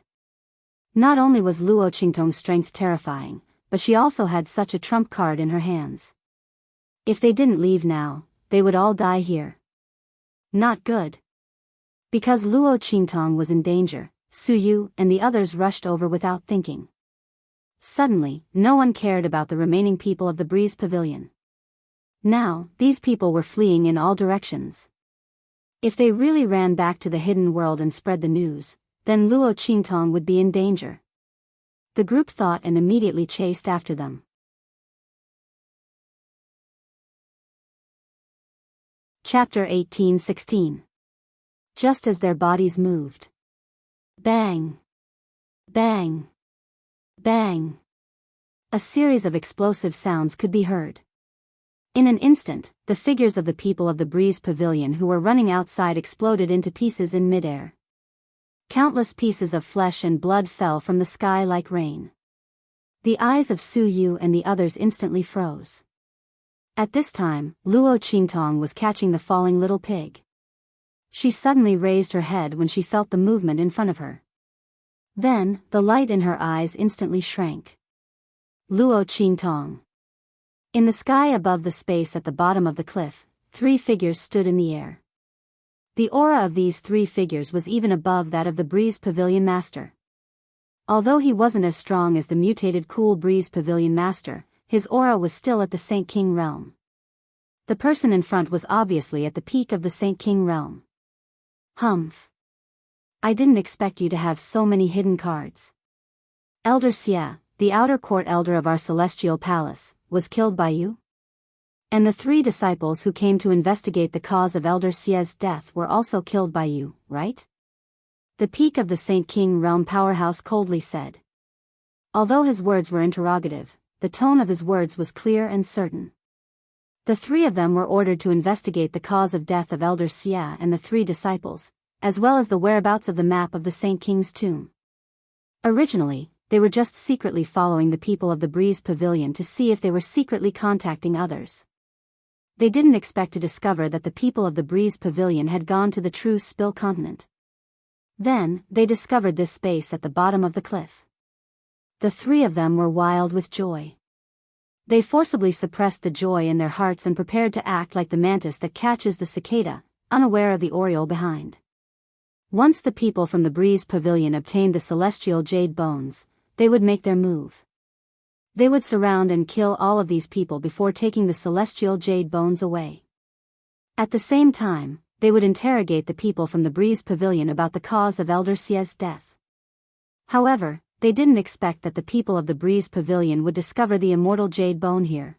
Not only was Luo Qingtong's strength terrifying, but she also had such a trump card in her hands. If they didn't leave now, they would all die here. Not good. Because Luo Qingtong was in danger, Su Yu and the others rushed over without thinking. Suddenly, no one cared about the remaining people of the Breeze Pavilion. Now, these people were fleeing in all directions. If they really ran back to the hidden world and spread the news, then Luo Qingtong would be in danger. The group thought and immediately chased after them. Chapter 18:16. Just as their bodies moved. Bang! Bang! Bang! A series of explosive sounds could be heard. In an instant, the figures of the people of the Breeze Pavilion who were running outside exploded into pieces in midair. Countless pieces of flesh and blood fell from the sky like rain. The eyes of Su Yu and the others instantly froze. At this time, Luo Qingtong was catching the falling little pig. She suddenly raised her head when she felt the movement in front of her. Then, the light in her eyes instantly shrank. Luo Qingtong. In the sky above the space at the bottom of the cliff, 3 figures stood in the air. The aura of these 3 figures was even above that of the Breeze Pavilion Master. Although he wasn't as strong as the mutated Cool Breeze Pavilion Master, his aura was still at the Saint King realm. The person in front was obviously at the peak of the Saint King realm. Humph. I didn't expect you to have so many hidden cards. Elder Xie, the outer court elder of our celestial palace, was killed by you? And the 3 disciples who came to investigate the cause of Elder Xie's death were also killed by you, right? The peak of the Saint King realm powerhouse coldly said. Although his words were interrogative, the tone of his words was clear and certain. The 3 of them were ordered to investigate the cause of death of Elder Xie and the 3 disciples, as well as the whereabouts of the map of the Saint King's tomb. Originally, they were just secretly following the people of the Breeze Pavilion to see if they were secretly contacting others. They didn't expect to discover that the people of the Breeze Pavilion had gone to the true Spill continent. Then, they discovered this space at the bottom of the cliff. The 3 of them were wild with joy. They forcibly suppressed the joy in their hearts and prepared to act like the mantis that catches the cicada, unaware of the oriole behind. Once the people from the Breeze Pavilion obtained the celestial jade bones, they would make their move. They would surround and kill all of these people before taking the celestial jade bones away. At the same time, they would interrogate the people from the Breeze Pavilion about the cause of Elder Xie's death. However, they didn't expect that the people of the Breeze Pavilion would discover the immortal jade bone here.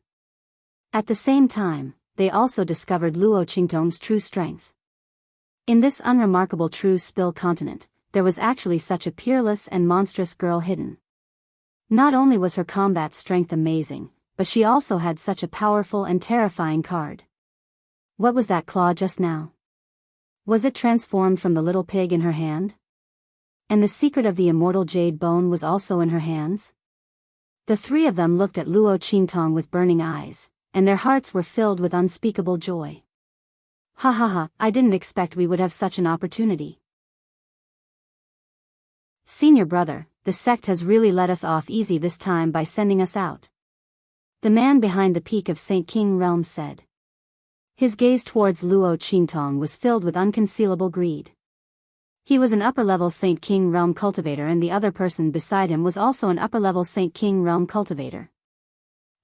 At the same time, they also discovered Luo Qingtong's true strength. In this unremarkable true Spill continent, there was actually such a peerless and monstrous girl hidden. Not only was her combat strength amazing, but she also had such a powerful and terrifying card. What was that claw just now? Was it transformed from the little pig in her hand? And the secret of the immortal jade bone was also in her hands? The 3 of them looked at Luo Qingtong with burning eyes, and their hearts were filled with unspeakable joy. Ha ha ha, I didn't expect we would have such an opportunity. Senior brother, the sect has really let us off easy this time by sending us out. The man behind the peak of Saint King realm said. His gaze towards Luo Qingtong was filled with unconcealable greed. He was an upper-level Saint King realm cultivator and the other person beside him was also an upper-level Saint King realm cultivator.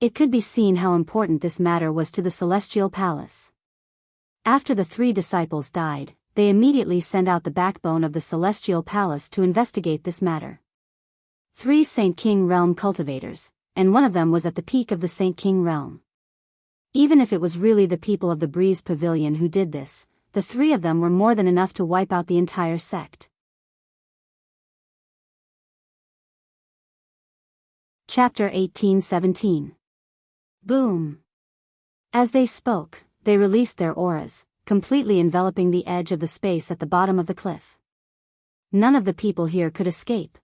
It could be seen how important this matter was to the Celestial Palace. After the 3 disciples died, they immediately sent out the backbone of the Celestial Palace to investigate this matter. 3 Saint King realm cultivators, and one of them was at the peak of the Saint King realm. Even if it was really the people of the Breeze Pavilion who did this, the 3 of them were more than enough to wipe out the entire sect. Chapter 18:17. Boom! As they spoke, they released their auras, completely enveloping the edge of the space at the bottom of the cliff. none of the people here could escape.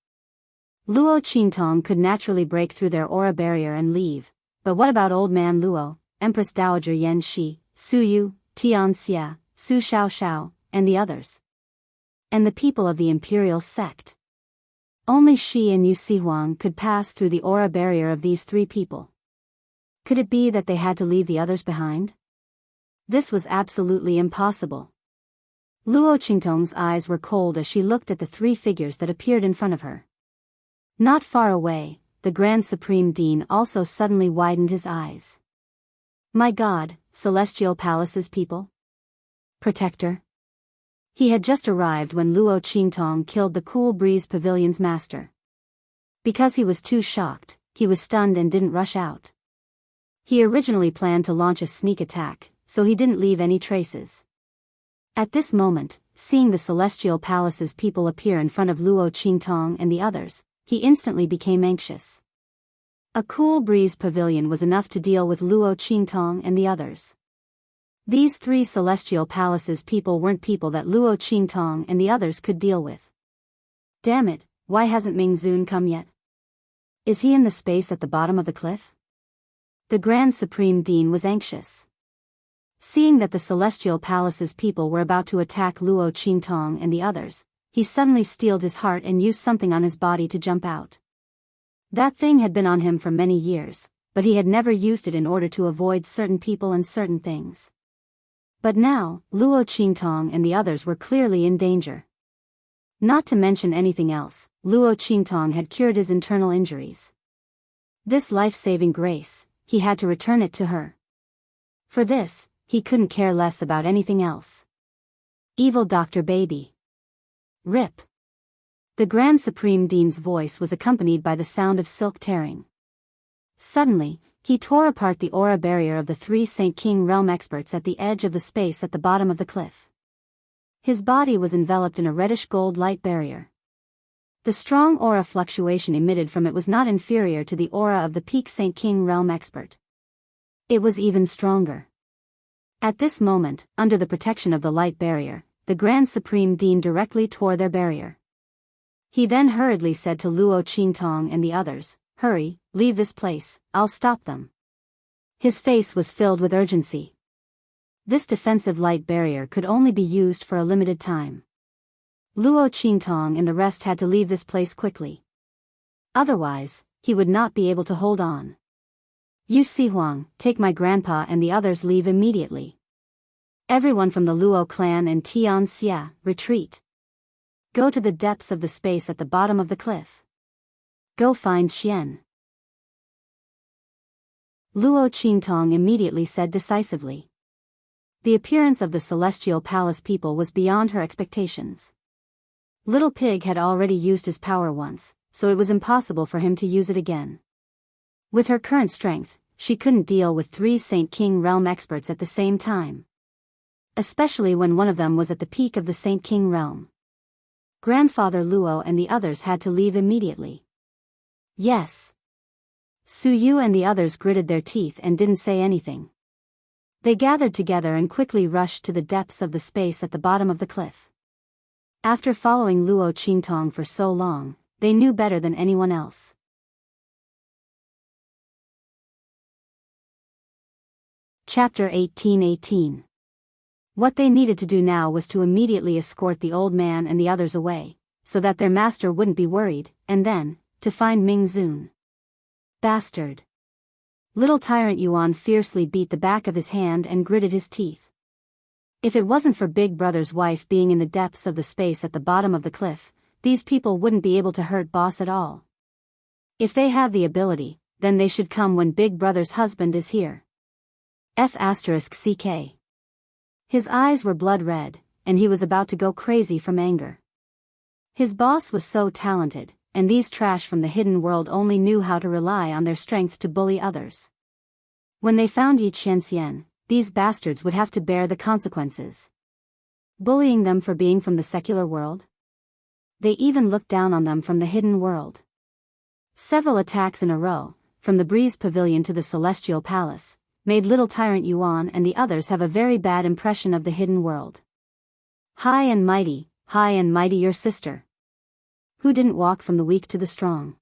Luo Qingtong could naturally break through their aura barrier and leave, but what about Old Man Luo, Empress Dowager Yan Shi, Su Yu, Tian Xia, Su Xiao, and the others? And the people of the imperial sect? Only Shi and Yu Sihuang could pass through the aura barrier of these three people. Could it be that they had to leave the others behind? This was absolutely impossible. Luo Qingtong's eyes were cold as she looked at the three figures that appeared in front of her. Not far away, the Grand Supreme Dean also suddenly widened his eyes. My God, Celestial Palace's people? Protector? He had just arrived when Luo Qingtong killed the Cool Breeze Pavilion's master. Because he was too shocked, he was stunned and didn't rush out. He originally planned to launch a sneak attack, so he didn't leave any traces. At this moment, seeing the Celestial Palace's people appear in front of Luo Qingtong and the others, he instantly became anxious. A Cool Breeze Pavilion was enough to deal with Luo Qingtong and the others. These three Celestial Palace's people weren't people that Luo Qingtong and the others could deal with. Damn it, why hasn't Ming Zun come yet? Is he in the space at the bottom of the cliff? The Grand Supreme Dean was anxious. Seeing that the Celestial Palace's people were about to attack Luo Qingtong and the others, he suddenly steeled his heart and used something on his body to jump out. That thing had been on him for many years, but he had never used it in order to avoid certain people and certain things. But now, Luo Qingtong and the others were clearly in danger. Not to mention anything else, Luo Qingtong had cured his internal injuries. This life-saving grace, he had to return it to her. For this, he couldn't care less about anything else. Evil Dr. Baby. Rip. The Grand Supreme Dean's voice was accompanied by the sound of silk tearing. Suddenly, he tore apart the aura barrier of the three Saint King realm experts at the edge of the space at the bottom of the cliff. His body was enveloped in a reddish-gold light barrier. The strong aura fluctuation emitted from it was not inferior to the aura of the peak Saint King realm expert. It was even stronger. At this moment, under the protection of the light barrier, the Grand Supreme Dean directly tore their barrier. He then hurriedly said to Luo Qingtong and the others, "Hurry, leave this place, I'll stop them." His face was filled with urgency. This defensive light barrier could only be used for a limited time. Luo Qingtong and the rest had to leave this place quickly. Otherwise, he would not be able to hold on. Yu Sihuang, take my grandpa and the others leave immediately. Everyone from the Luo clan and Tian Xia, retreat. Go to the depths of the space at the bottom of the cliff. Go find Xian. Luo Qingtong immediately said decisively. The appearance of the Celestial Palace people was beyond her expectations. Little Pig had already used his power once, so it was impossible for him to use it again. With her current strength, she couldn't deal with three Saint King realm experts at the same time. Especially when one of them was at the peak of the Saint King realm. Grandfather Luo and the others had to leave immediately. Yes. Su Yu and the others gritted their teeth and didn't say anything. They gathered together and quickly rushed to the depths of the space at the bottom of the cliff. After following Luo Qingtong for so long, they knew better than anyone else. Chapter 18:18. What they needed to do now was to immediately escort the old man and the others away, so that their master wouldn't be worried, and then, to find Ming Zun. Bastard. Little Tyrant Yuan fiercely beat the back of his hand and gritted his teeth. If it wasn't for Big Brother's wife being in the depths of the space at the bottom of the cliff, these people wouldn't be able to hurt Boss at all. If they have the ability, then they should come when Big Brother's husband is here. F***CK. His eyes were blood red, and he was about to go crazy from anger. His boss was so talented, and these trash from the hidden world only knew how to rely on their strength to bully others. When they found Yi Qianxian, these bastards would have to bear the consequences. Bullying them for being from the secular world? They even looked down on them from the hidden world. Several attacks in a row, from the Breeze Pavilion to the Celestial Palace, made Little Tyrant Yuan and the others have a very bad impression of the hidden world. High and mighty your sister, who didn't walk from the weak to the strong?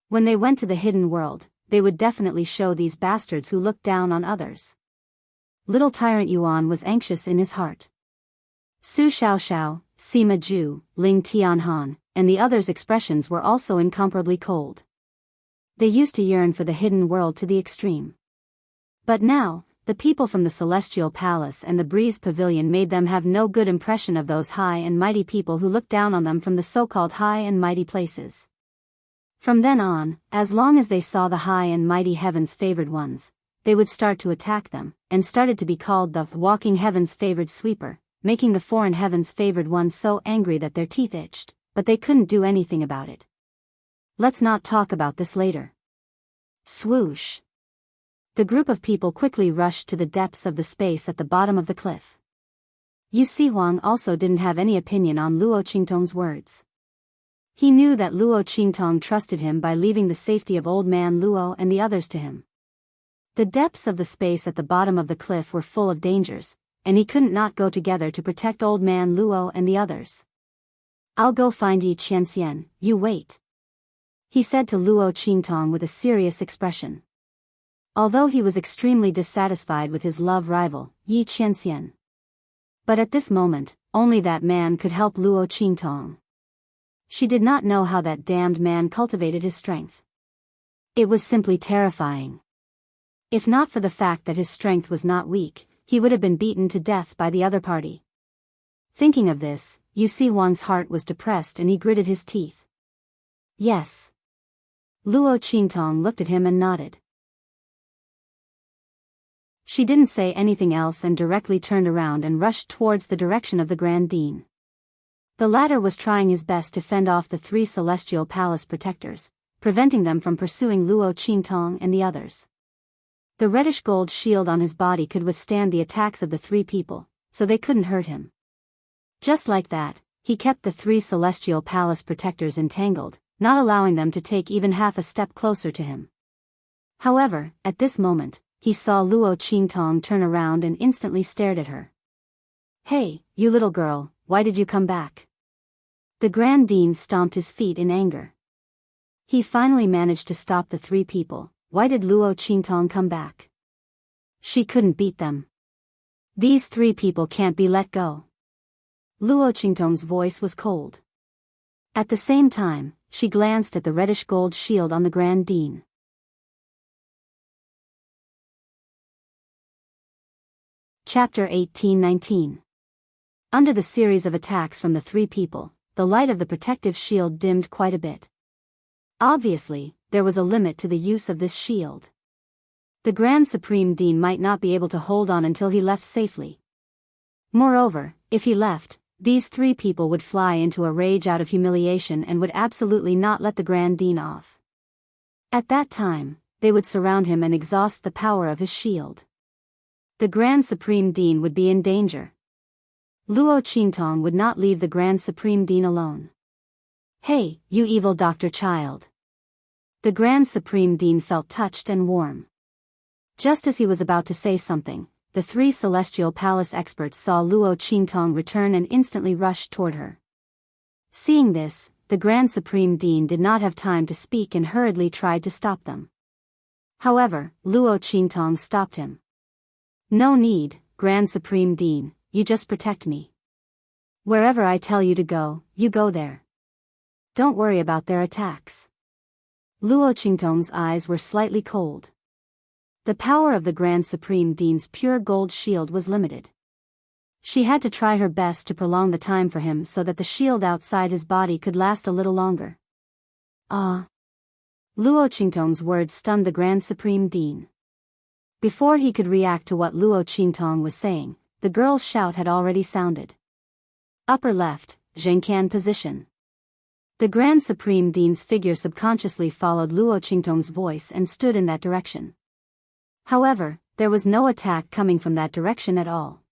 When they went to the hidden world, they would definitely show these bastards who looked down on others. Little tyrant Yuan was anxious in his heart. Su Xiaoxiao, Sima Zhu, Ling Tianhan, and the others' expressions were also incomparably cold. They used to yearn for the hidden world to the extreme. But now, the people from the Celestial Palace and the Breeze Pavilion made them have no good impression of those high and mighty people who looked down on them from the so-called high and mighty places. From then on, as long as they saw the high and mighty heaven's favored ones, they would start to attack them, and started to be called the walking heaven's favored sweeper, making the foreign heaven's favored ones so angry that their teeth itched, but they couldn't do anything about it. Let's not talk about this later. Swoosh. The group of people quickly rushed to the depths of the space at the bottom of the cliff. Yu Sihuang also didn't have any opinion on Luo Qingtong's words. He knew that Luo Qingtong trusted him by leaving the safety of old man Luo and the others to him. The depths of the space at the bottom of the cliff were full of dangers, and he couldn't not go together to protect old man Luo and the others. I'll go find Yi Qianxian, you wait, he said to Luo Qingtong with a serious expression. Although he was extremely dissatisfied with his love rival, Yi Qianxian. But at this moment, only that man could help Luo Qingtong. She did not know how that damned man cultivated his strength. It was simply terrifying. If not for the fact that his strength was not weak, he would have been beaten to death by the other party. Thinking of this, Yu Sihuang's heart was depressed and he gritted his teeth. Yes. Luo Qingtong looked at him and nodded. She didn't say anything else and directly turned around and rushed towards the direction of the Grand Dean. The latter was trying his best to fend off the 3 Celestial Palace protectors, preventing them from pursuing Luo Qingtong and the others. The reddish gold shield on his body could withstand the attacks of the 3 people, so they couldn't hurt him. Just like that, he kept the 3 Celestial Palace protectors entangled, not allowing them to take even half a step closer to him. However, at this moment, he saw Luo Qingtong turn around and instantly stared at her. Hey, you little girl, why did you come back? The Grand Dean stomped his feet in anger. He finally managed to stop the 3 people. Why did Luo Qingtong come back? She couldn't beat them. These 3 people can't be let go. Luo Qingtong's voice was cold. At the same time, she glanced at the reddish gold shield on the Grand Dean. Chapter 18-19. Under the series of attacks from the 3 people, the light of the protective shield dimmed quite a bit. Obviously, there was a limit to the use of this shield. The Grand Supreme Dean might not be able to hold on until he left safely. Moreover, if he left, these 3 people would fly into a rage out of humiliation and would absolutely not let the Grand Dean off. At that time, they would surround him and exhaust the power of his shield. The Grand Supreme Dean would be in danger. Luo Qingtong would not leave the Grand Supreme Dean alone. Hey, you evil doctor child. The Grand Supreme Dean felt touched and warm. Just as he was about to say something, the 3 Celestial Palace experts saw Luo Qingtong return and instantly rushed toward her. Seeing this, the Grand Supreme Dean did not have time to speak and hurriedly tried to stop them. However, Luo Qingtong stopped him. No need, Grand Supreme Dean, you just protect me. Wherever I tell you to go, you go there. Don't worry about their attacks. Luo Qingtong's eyes were slightly cold. The power of the Grand Supreme Dean's pure gold shield was limited. She had to try her best to prolong the time for him so that the shield outside his body could last a little longer. Ah! Luo Qingtong's words stunned the Grand Supreme Dean. Before he could react to what Luo Qingtong was saying, the girl's shout had already sounded. Upper left, Zhengcan position. The Grand Supreme Dean's figure subconsciously followed Luo Qingtong's voice and stood in that direction. However, there was no attack coming from that direction at all.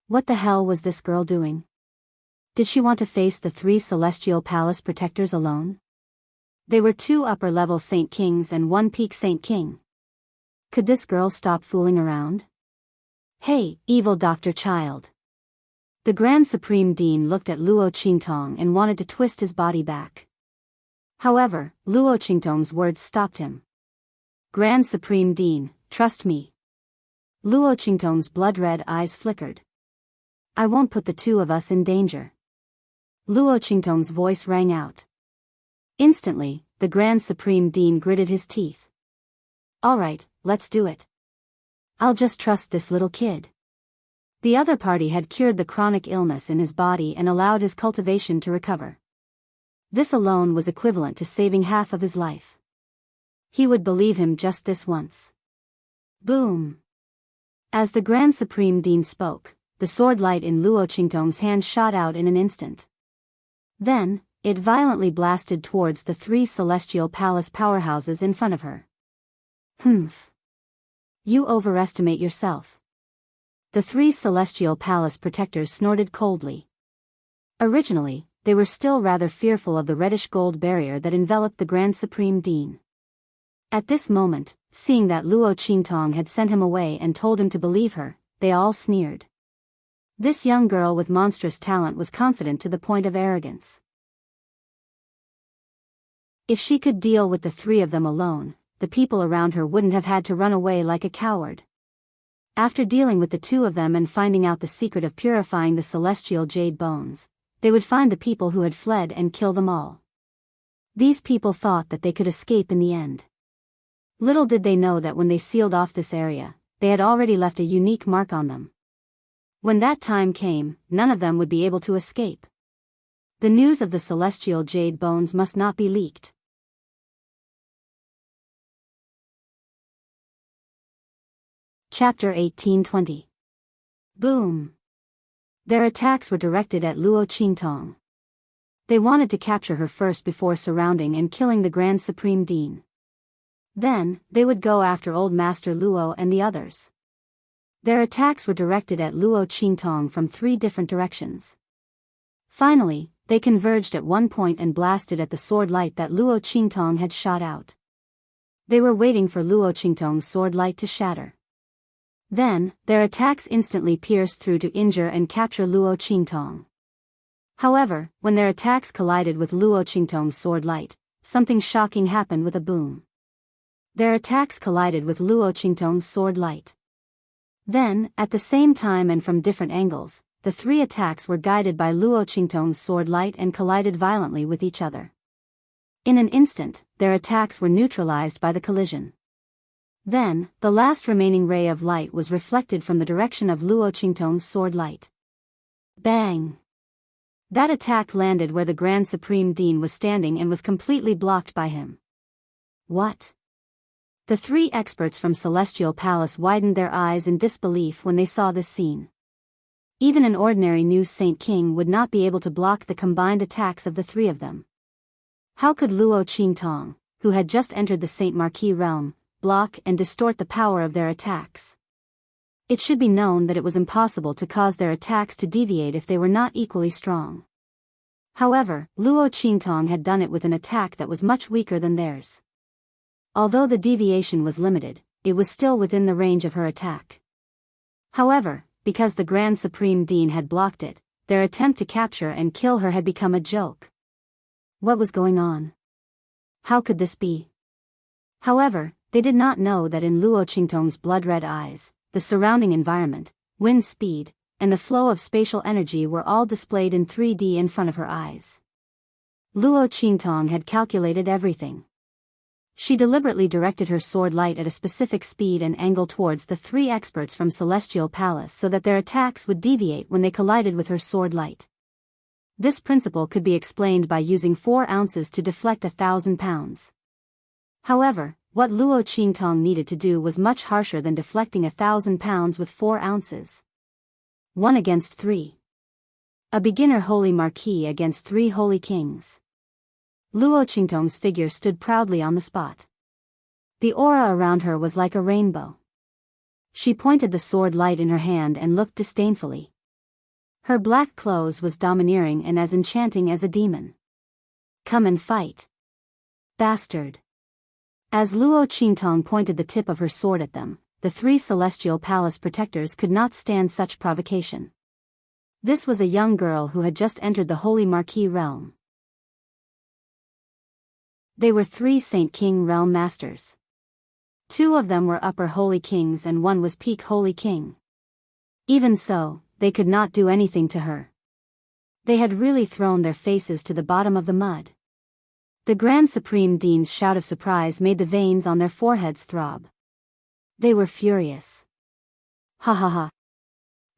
What the hell was this girl doing? Did she want to face the 3 Celestial Palace protectors alone? They were 2 upper-level Saint Kings and 1 peak Saint King. Could this girl stop fooling around? Hey, evil doctor child. The Grand Supreme Dean looked at Luo Qingtong and wanted to twist his body back. However, Luo Qingtong's words stopped him. Grand Supreme Dean, trust me. Luo Qingtong's blood-red eyes flickered. I won't put the two of us in danger. Luo Qingtong's voice rang out. Instantly, the Grand Supreme Dean gritted his teeth. All right, let's do it. I'll just trust this little kid. The other party had cured the chronic illness in his body and allowed his cultivation to recover. This alone was equivalent to saving half of his life. He would believe him just this once. Boom! As the Grand Supreme Dean spoke, the sword light in Luo Qingtong's hand shot out in an instant. Then, it violently blasted towards the three celestial palace powerhouses in front of her. Humph! You overestimate yourself. The three celestial palace protectors snorted coldly. Originally, they were still rather fearful of the reddish-gold barrier that enveloped the Grand Supreme Dean. At this moment, seeing that Luo Qingtong had sent him away and told him to believe her, they all sneered. This young girl with monstrous talent was confident to the point of arrogance. If she could deal with the three of them alone, the people around her wouldn't have had to run away like a coward. After dealing with the two of them and finding out the secret of purifying the celestial jade bones, they would find the people who had fled and kill them all. These people thought that they could escape in the end. Little did they know that when they sealed off this area, they had already left a unique mark on them. When that time came, none of them would be able to escape. The news of the celestial jade bones must not be leaked. Chapter 1820. Boom! Their attacks were directed at Luo Qingtong. They wanted to capture her first before surrounding and killing the Grand Supreme Dean. Then, they would go after Old Master Luo and the others. Their attacks were directed at Luo Qingtong from three different directions. Finally, they converged at one point and blasted at the sword light that Luo Qingtong had shot out. They were waiting for Luo Qingtong's sword light to shatter. Then, their attacks instantly pierced through to injure and capture Luo Qingtong. However, when their attacks collided with Luo Qingtong's sword light, something shocking happened with a boom. Their attacks collided with Luo Qingtong's sword light. Then, at the same time and from different angles, the three attacks were guided by Luo Qingtong's sword light and collided violently with each other. In an instant, their attacks were neutralized by the collision. Then, the last remaining ray of light was reflected from the direction of Luo Qingtong's sword light. Bang! That attack landed where the Grand Supreme Dean was standing and was completely blocked by him. What? The three experts from Celestial Palace widened their eyes in disbelief when they saw this scene. Even an ordinary new Saint King would not be able to block the combined attacks of the three of them. How could Luo Qingtong, who had just entered the Saint Marquis realm, block and distort the power of their attacks? It should be known that it was impossible to cause their attacks to deviate if they were not equally strong. However, Luo Qingtong had done it with an attack that was much weaker than theirs. Although the deviation was limited, it was still within the range of her attack. However, because the Grand Supreme Dean had blocked it, their attempt to capture and kill her had become a joke. What was going on? How could this be? However, they did not know that in Luo Qingtong's blood-red eyes, the surrounding environment, wind speed, and the flow of spatial energy were all displayed in 3D in front of her eyes. Luo Qingtong had calculated everything. She deliberately directed her sword light at a specific speed and angle towards the three experts from Celestial Palace so that their attacks would deviate when they collided with her sword light. This principle could be explained by using 4 ounces to deflect 1,000 pounds. However, what Luo Qingtong needed to do was much harsher than deflecting 1,000 pounds with 4 ounces. 1 against 3. A beginner holy marquis against 3 holy kings. Luo Qingtong's figure stood proudly on the spot. The aura around her was like a rainbow. She pointed the sword light in her hand and looked disdainfully. Her black clothes was domineering and as enchanting as a demon. Come and fight. Bastard. As Luo Qingtong pointed the tip of her sword at them, the 3 Celestial Palace protectors could not stand such provocation. This was a young girl who had just entered the Holy Marquis realm. They were 3 Saint King realm masters. 2 of them were upper Holy Kings and 1 was peak Holy King. Even so, they could not do anything to her. They had really thrown their faces to the bottom of the mud. The Grand Supreme Dean's shout of surprise made the veins on their foreheads throb. They were furious. Ha ha ha.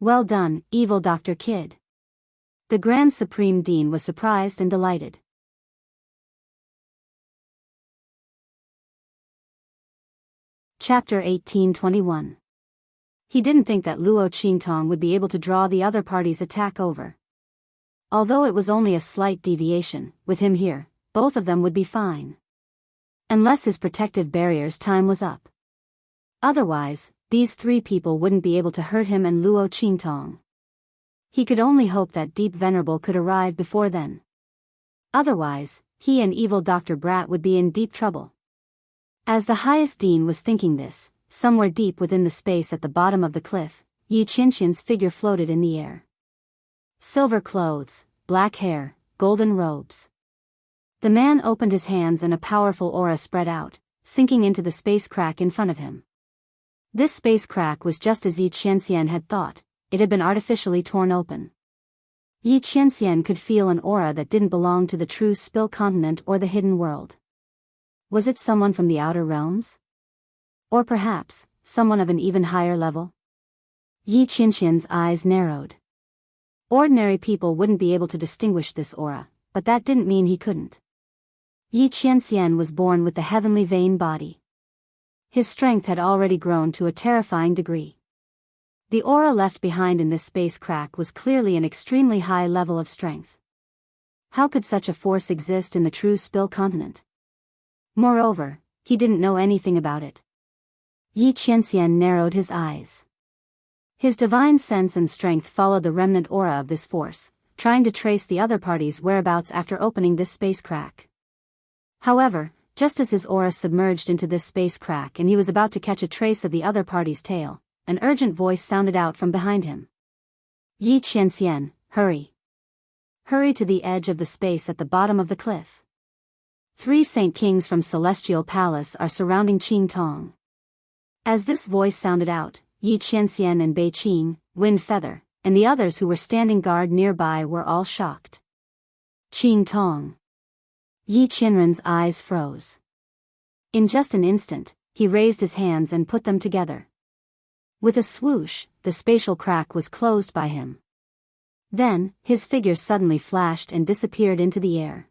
Well done, evil Dr. Kid. The Grand Supreme Dean was surprised and delighted. Chapter 1821. He didn't think that Luo Qingtong would be able to draw the other party's attack over. Although it was only a slight deviation, with him here, both of them would be fine. Unless his protective barrier's time was up. Otherwise, these 3 people wouldn't be able to hurt him and Luo Qingtong. He could only hope that Deep Venerable could arrive before then. Otherwise, he and evil Dr. Brat would be in deep trouble. As the highest dean was thinking this, somewhere deep within the space at the bottom of the cliff, Yi Qianxian's figure floated in the air. Silver clothes, black hair, golden robes. The man opened his hands and a powerful aura spread out, sinking into the space crack in front of him. This space crack was just as Yi Qianxian had thought, it had been artificially torn open. Yi Qianxian could feel an aura that didn't belong to the true Spill continent or the hidden world. Was it someone from the outer realms? Or perhaps, someone of an even higher level? Yi Qianxian's eyes narrowed. Ordinary people wouldn't be able to distinguish this aura, but that didn't mean he couldn't. Yi Qianxian was born with the heavenly vein body. His strength had already grown to a terrifying degree. The aura left behind in this space crack was clearly an extremely high level of strength. How could such a force exist in the true Spill continent? Moreover, he didn't know anything about it. Yi Qianxian narrowed his eyes. His divine sense and strength followed the remnant aura of this force, trying to trace the other party's whereabouts after opening this space crack. However, just as his aura submerged into this space crack and he was about to catch a trace of the other party's tail, an urgent voice sounded out from behind him. Yi Qianxian, hurry. Hurry to the edge of the space at the bottom of the cliff. 3 Saint Kings from Celestial Palace are surrounding Qingtong. As this voice sounded out, Yi Qianxian and Bei Qing, Wind Feather, and the others who were standing guard nearby were all shocked. Qingtong. Yi Qianren's eyes froze. In just an instant, he raised his hands and put them together. With a swoosh, the spatial crack was closed by him. Then, his figure suddenly flashed and disappeared into the air.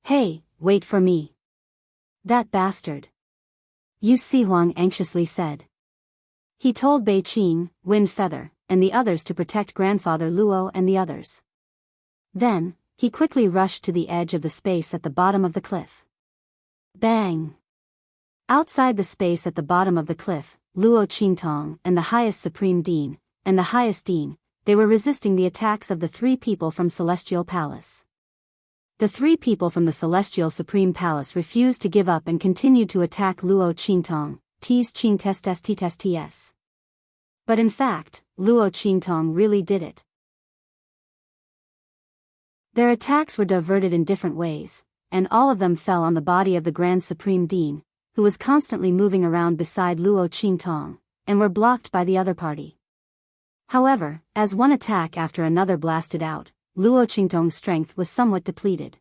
Hey, wait for me. That bastard. Yu Sihuang anxiously said. He told Bei Qing, Wind Feather, and the others to protect Grandfather Luo and the others. Then, he quickly rushed to the edge of the space at the bottom of the cliff. Bang! Outside the space at the bottom of the cliff, Luo Qingtong and the highest Supreme Dean, and the highest Dean, they were resisting the attacks of the 3 people from Celestial Palace. The 3 people from the Celestial Supreme Palace refused to give up and continued to attack Luo Qingtong, Ts Qing ts. But in fact, Luo Qingtong really did it. Their attacks were diverted in different ways, and all of them fell on the body of the Grand Supreme Dean, who was constantly moving around beside Luo Qingtong, and were blocked by the other party. However, as one attack after another blasted out, Luo Qingtong's strength was somewhat depleted.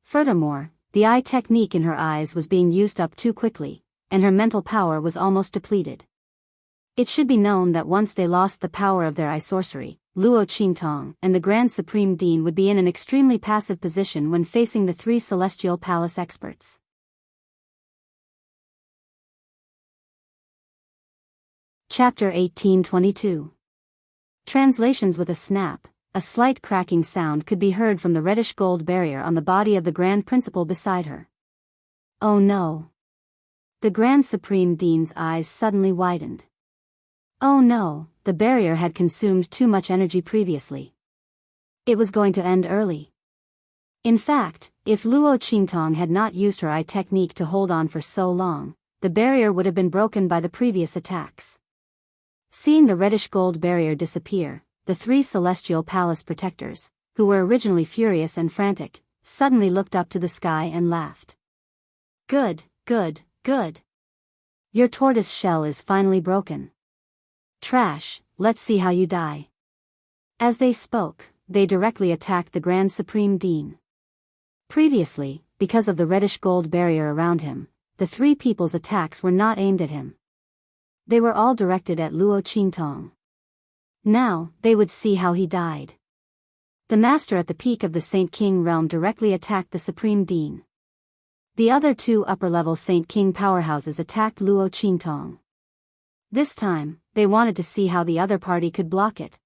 Furthermore, the eye technique in her eyes was being used up too quickly, and her mental power was almost depleted. It should be known that once they lost the power of their eye sorcery, Luo Qingtong and the Grand Supreme Dean would be in an extremely passive position when facing the 3 Celestial Palace experts. Chapter 1822. Translations. With a snap, a slight cracking sound could be heard from the reddish gold barrier on the body of the Grand Principal beside her. Oh no. The Grand Supreme Dean's eyes suddenly widened. Oh no, the barrier had consumed too much energy previously. It was going to end early. In fact, if Luo Qingtong had not used her eye technique to hold on for so long, the barrier would have been broken by the previous attacks. Seeing the reddish gold barrier disappear, the three Celestial Palace protectors, who were originally furious and frantic, suddenly looked up to the sky and laughed. Good, good, good. Your tortoise shell is finally broken. Trash, let's see how you die. As they spoke, they directly attacked the Grand Supreme Dean. Previously, because of the reddish gold barrier around him, the three people's attacks were not aimed at him. They were all directed at Luo Qingtong. Now, they would see how he died. The master at the peak of the Saint King realm directly attacked the Supreme Dean. The other two upper-level Saint King powerhouses attacked Luo Qingtong. This time, they wanted to see how the other party could block it.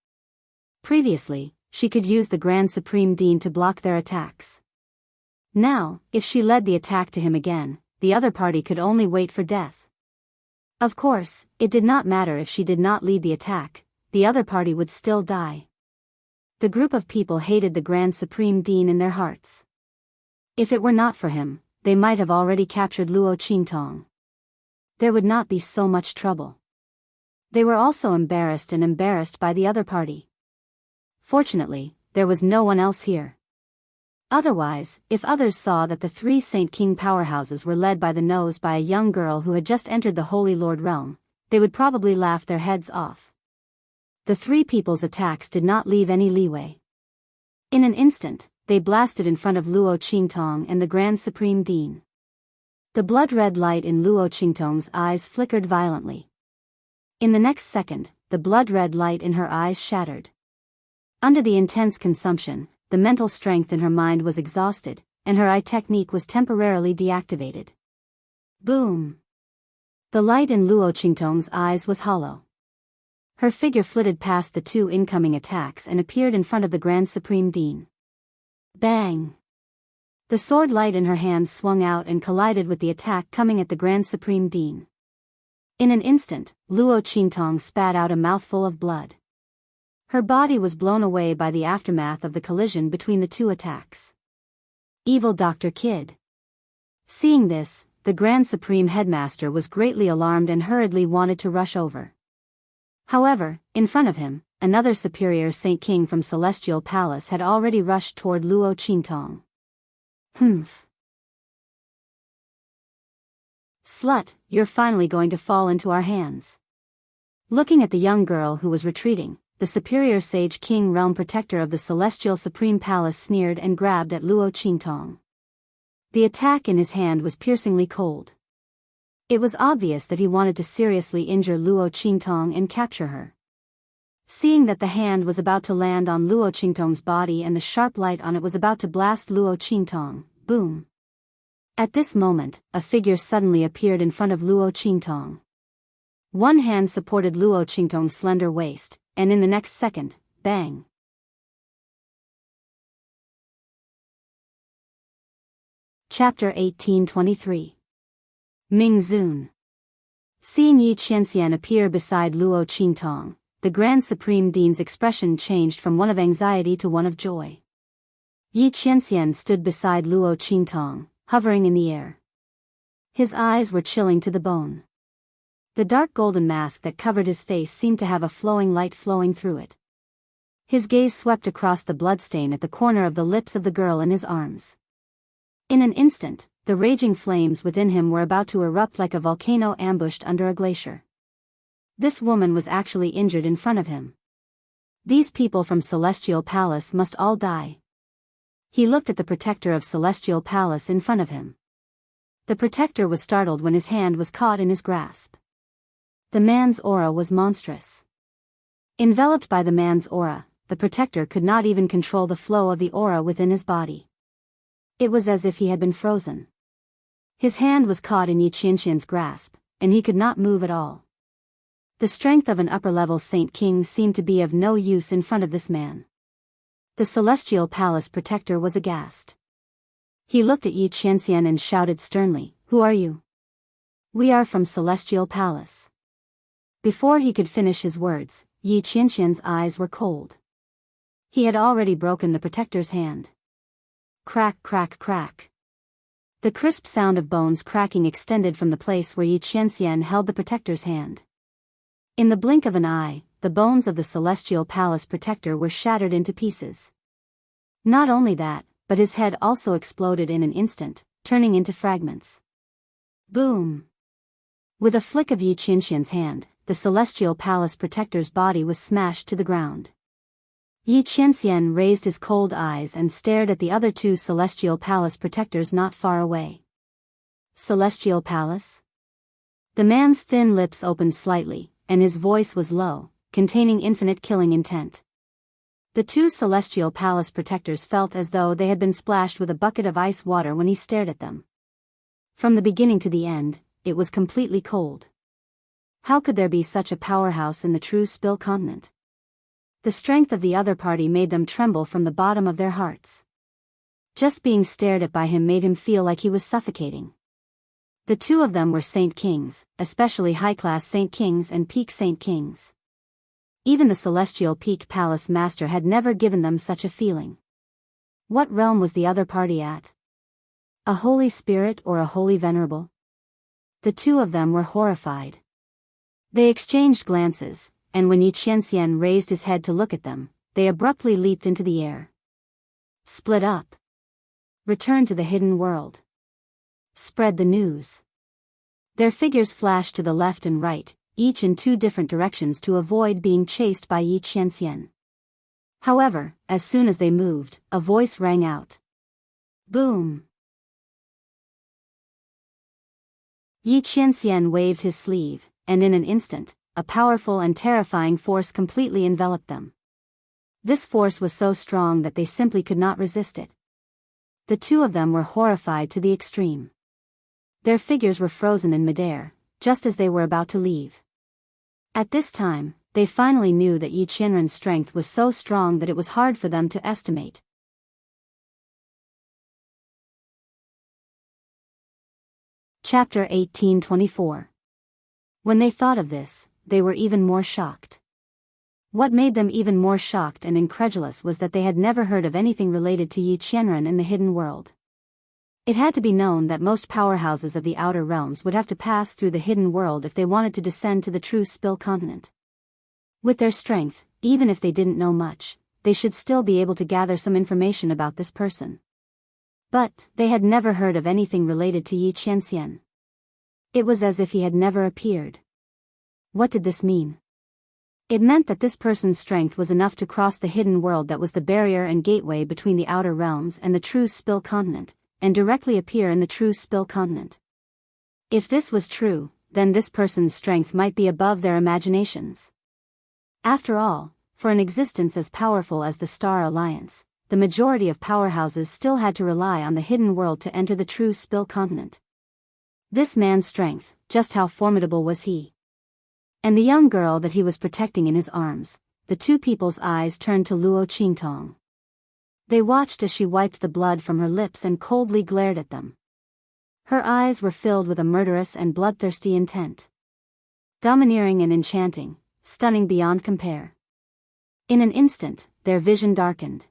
Previously, she could use the Grand Supreme Dean to block their attacks. Now, if she led the attack to him again, the other party could only wait for death. Of course, it did not matter if she did not lead the attack, the other party would still die. The group of people hated the Grand Supreme Dean in their hearts. If it were not for him, they might have already captured Luo Qingtong. There would not be so much trouble. They were also embarrassed by the other party. Fortunately, there was no one else here. Otherwise, if others saw that the three Saint King powerhouses were led by the nose by a young girl who had just entered the Holy Lord realm, they would probably laugh their heads off. The three people's attacks did not leave any leeway. In an instant, they blasted in front of Luo Qingtong and the Grand Supreme Dean. The blood-red light in Luo Qingtong's eyes flickered violently. In the next second, the blood-red light in her eyes shattered. Under the intense consumption, the mental strength in her mind was exhausted, and her eye technique was temporarily deactivated. Boom! The light in Luo Qingtong's eyes was hollow. Her figure flitted past the two incoming attacks and appeared in front of the Grand Supreme Dean. Bang! The sword light in her hand swung out and collided with the attack coming at the Grand Supreme Dean. In an instant, Luo Qingtong spat out a mouthful of blood. Her body was blown away by the aftermath of the collision between the two attacks. Evil Dr. Kid. Seeing this, the Grand Supreme Headmaster was greatly alarmed and hurriedly wanted to rush over. However, in front of him, another superior Saint King from Celestial Palace had already rushed toward Luo Qingtong. Humph. Slut, you're finally going to fall into our hands. Looking at the young girl who was retreating, the superior Sage King Realm Protector of the Celestial Supreme Palace sneered and grabbed at Luo Qingtong. The attack in his hand was piercingly cold. It was obvious that he wanted to seriously injure Luo Qingtong and capture her. Seeing that the hand was about to land on Luo Qingtong's body and the sharp light on it was about to blast Luo Qingtong, boom! At this moment, a figure suddenly appeared in front of Luo Qingtong. One hand supported Luo Qingtong's slender waist, and in the next second, bang! Chapter 1823. Ming Zun. Seeing Yi Qianxian appear beside Luo Qingtong, the Grand Supreme Dean's expression changed from one of anxiety to one of joy. Yi Qianxian stood beside Luo Qingtong, hovering in the air. His eyes were chilling to the bone. The dark golden mask that covered his face seemed to have a flowing light flowing through it. His gaze swept across the bloodstain at the corner of the lips of the girl in his arms. In an instant, the raging flames within him were about to erupt like a volcano ambushed under a glacier. This woman was actually injured in front of him. These people from Celestial Palace must all die. He looked at the protector of Celestial Palace in front of him. The protector was startled when his hand was caught in his grasp. The man's aura was monstrous. Enveloped by the man's aura, the protector could not even control the flow of the aura within his body. It was as if he had been frozen. His hand was caught in Yi Qianxian's grasp, and he could not move at all. The strength of an upper-level Saint King seemed to be of no use in front of this man. The Celestial Palace protector was aghast. He looked at Yi Qianxian and shouted sternly, "Who are you?" "We are from Celestial Palace." Before he could finish his words, Yi Qianxian's eyes were cold. He had already broken the protector's hand. Crack, crack, crack. The crisp sound of bones cracking extended from the place where Yi Qianxian held the protector's hand. In the blink of an eye, the bones of the celestial palace protector were shattered into pieces. Not only that, but his head also exploded in an instant, turning into fragments. Boom! With a flick of Yi Qianxian's hand, the celestial palace protector's body was smashed to the ground. Yi Qianxian raised his cold eyes and stared at the other two celestial palace protectors not far away. Celestial palace? The man's thin lips opened slightly, and his voice was low, containing infinite killing intent. The two celestial palace protectors felt as though they had been splashed with a bucket of ice water when he stared at them. From the beginning to the end, it was completely cold. How could there be such a powerhouse in the true Spill continent? The strength of the other party made them tremble from the bottom of their hearts. Just being stared at by him made him feel like he was suffocating. The two of them were Saint Kings, especially high-class Saint Kings and Peak Saint Kings. Even the Celestial Peak Palace Master had never given them such a feeling. What realm was the other party at? A Holy Spirit or a Holy Venerable? The two of them were horrified. They exchanged glances, and when Yi Qianxian raised his head to look at them, they abruptly leaped into the air. Split up. Return to the hidden world. Spread the news. Their figures flashed to the left and right, each in two different directions to avoid being chased by Yi Qianxian. However, as soon as they moved, a voice rang out. Boom! Yi Qianxian waved his sleeve, and in an instant, a powerful and terrifying force completely enveloped them. This force was so strong that they simply could not resist it. The two of them were horrified to the extreme. Their figures were frozen in midair, just as they were about to leave. At this time, they finally knew that Yi Qianren's strength was so strong that it was hard for them to estimate. Chapter 1824. When they thought of this, they were even more shocked. What made them even more shocked and incredulous was that they had never heard of anything related to Yi Qianren in the hidden world. It had to be known that most powerhouses of the outer realms would have to pass through the hidden world if they wanted to descend to the true Spill continent. With their strength, even if they didn't know much, they should still be able to gather some information about this person. But they had never heard of anything related to Yi Qianxian. It was as if he had never appeared. What did this mean? It meant that this person's strength was enough to cross the hidden world that was the barrier and gateway between the outer realms and the true Spill continent, and directly appear in the true Spill continent. If this was true, then this person's strength might be above their imaginations. After all, for an existence as powerful as the Star Alliance, the majority of powerhouses still had to rely on the hidden world to enter the true Spill continent. This man's strength, just how formidable was he? And the young girl that he was protecting in his arms, the two people's eyes turned to Luo Qingtong. They watched as she wiped the blood from her lips and coldly glared at them. Her eyes were filled with a murderous and bloodthirsty intent. Domineering and enchanting, stunning beyond compare. In an instant, their vision darkened.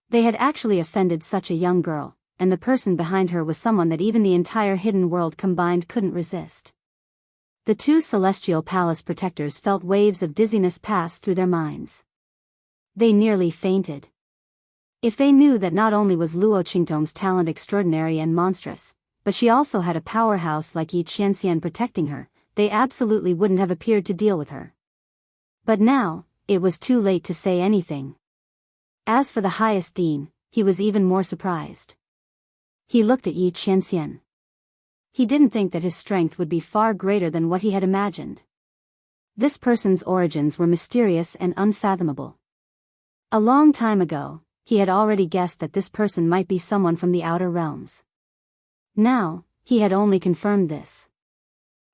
They had actually offended such a young girl, and the person behind her was someone that even the entire hidden world combined couldn't resist. The two celestial palace protectors felt waves of dizziness pass through their minds. They nearly fainted. If they knew that not only was Luo Qingtong's talent extraordinary and monstrous, but she also had a powerhouse like Yi Qianxian protecting her, they absolutely wouldn't have appeared to deal with her. But now, it was too late to say anything. As for the highest dean, he was even more surprised. He looked at Yi Qianxian. He didn't think that his strength would be far greater than what he had imagined. This person's origins were mysterious and unfathomable. A long time ago, he had already guessed that this person might be someone from the outer realms. Now, he had only confirmed this.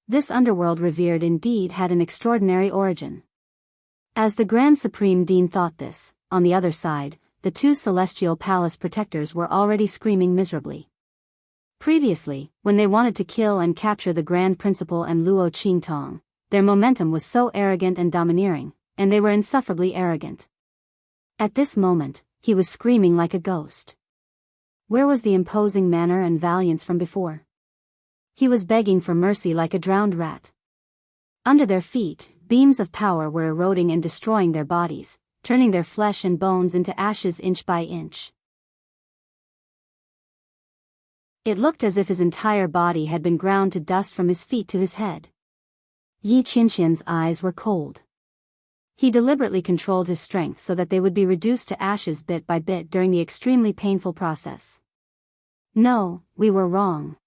This underworld revered indeed had an extraordinary origin. As the Grand Supreme Dean thought this, on the other side, the two celestial palace protectors were already screaming miserably. Previously, when they wanted to kill and capture the Grand Principal and Luo Qingtong, their momentum was so arrogant and domineering, and they were insufferably arrogant. At this moment, he was screaming like a ghost. Where was the imposing manner and valiance from before? He was begging for mercy like a drowned rat. Under their feet, beams of power were eroding and destroying their bodies, turning their flesh and bones into ashes inch by inch. It looked as if his entire body had been ground to dust from his feet to his head. Yi Qinxian's eyes were cold. He deliberately controlled his strength so that they would be reduced to ashes bit by bit during the extremely painful process. No, we were wrong.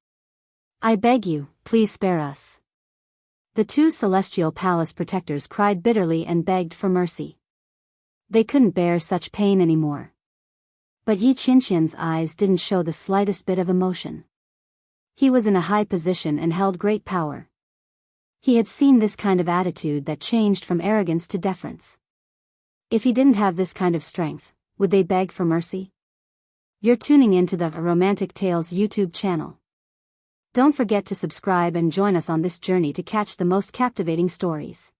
I beg you, please spare us. The two celestial palace protectors cried bitterly and begged for mercy. They couldn't bear such pain anymore. But Yi Qinxian's eyes didn't show the slightest bit of emotion. He was in a high position and held great power. He had seen this kind of attitude that changed from arrogance to deference. If he didn't have this kind of strength, would they beg for mercy? You're tuning into the Romantic Tales YouTube channel. Don't forget to subscribe and join us on this journey to catch the most captivating stories.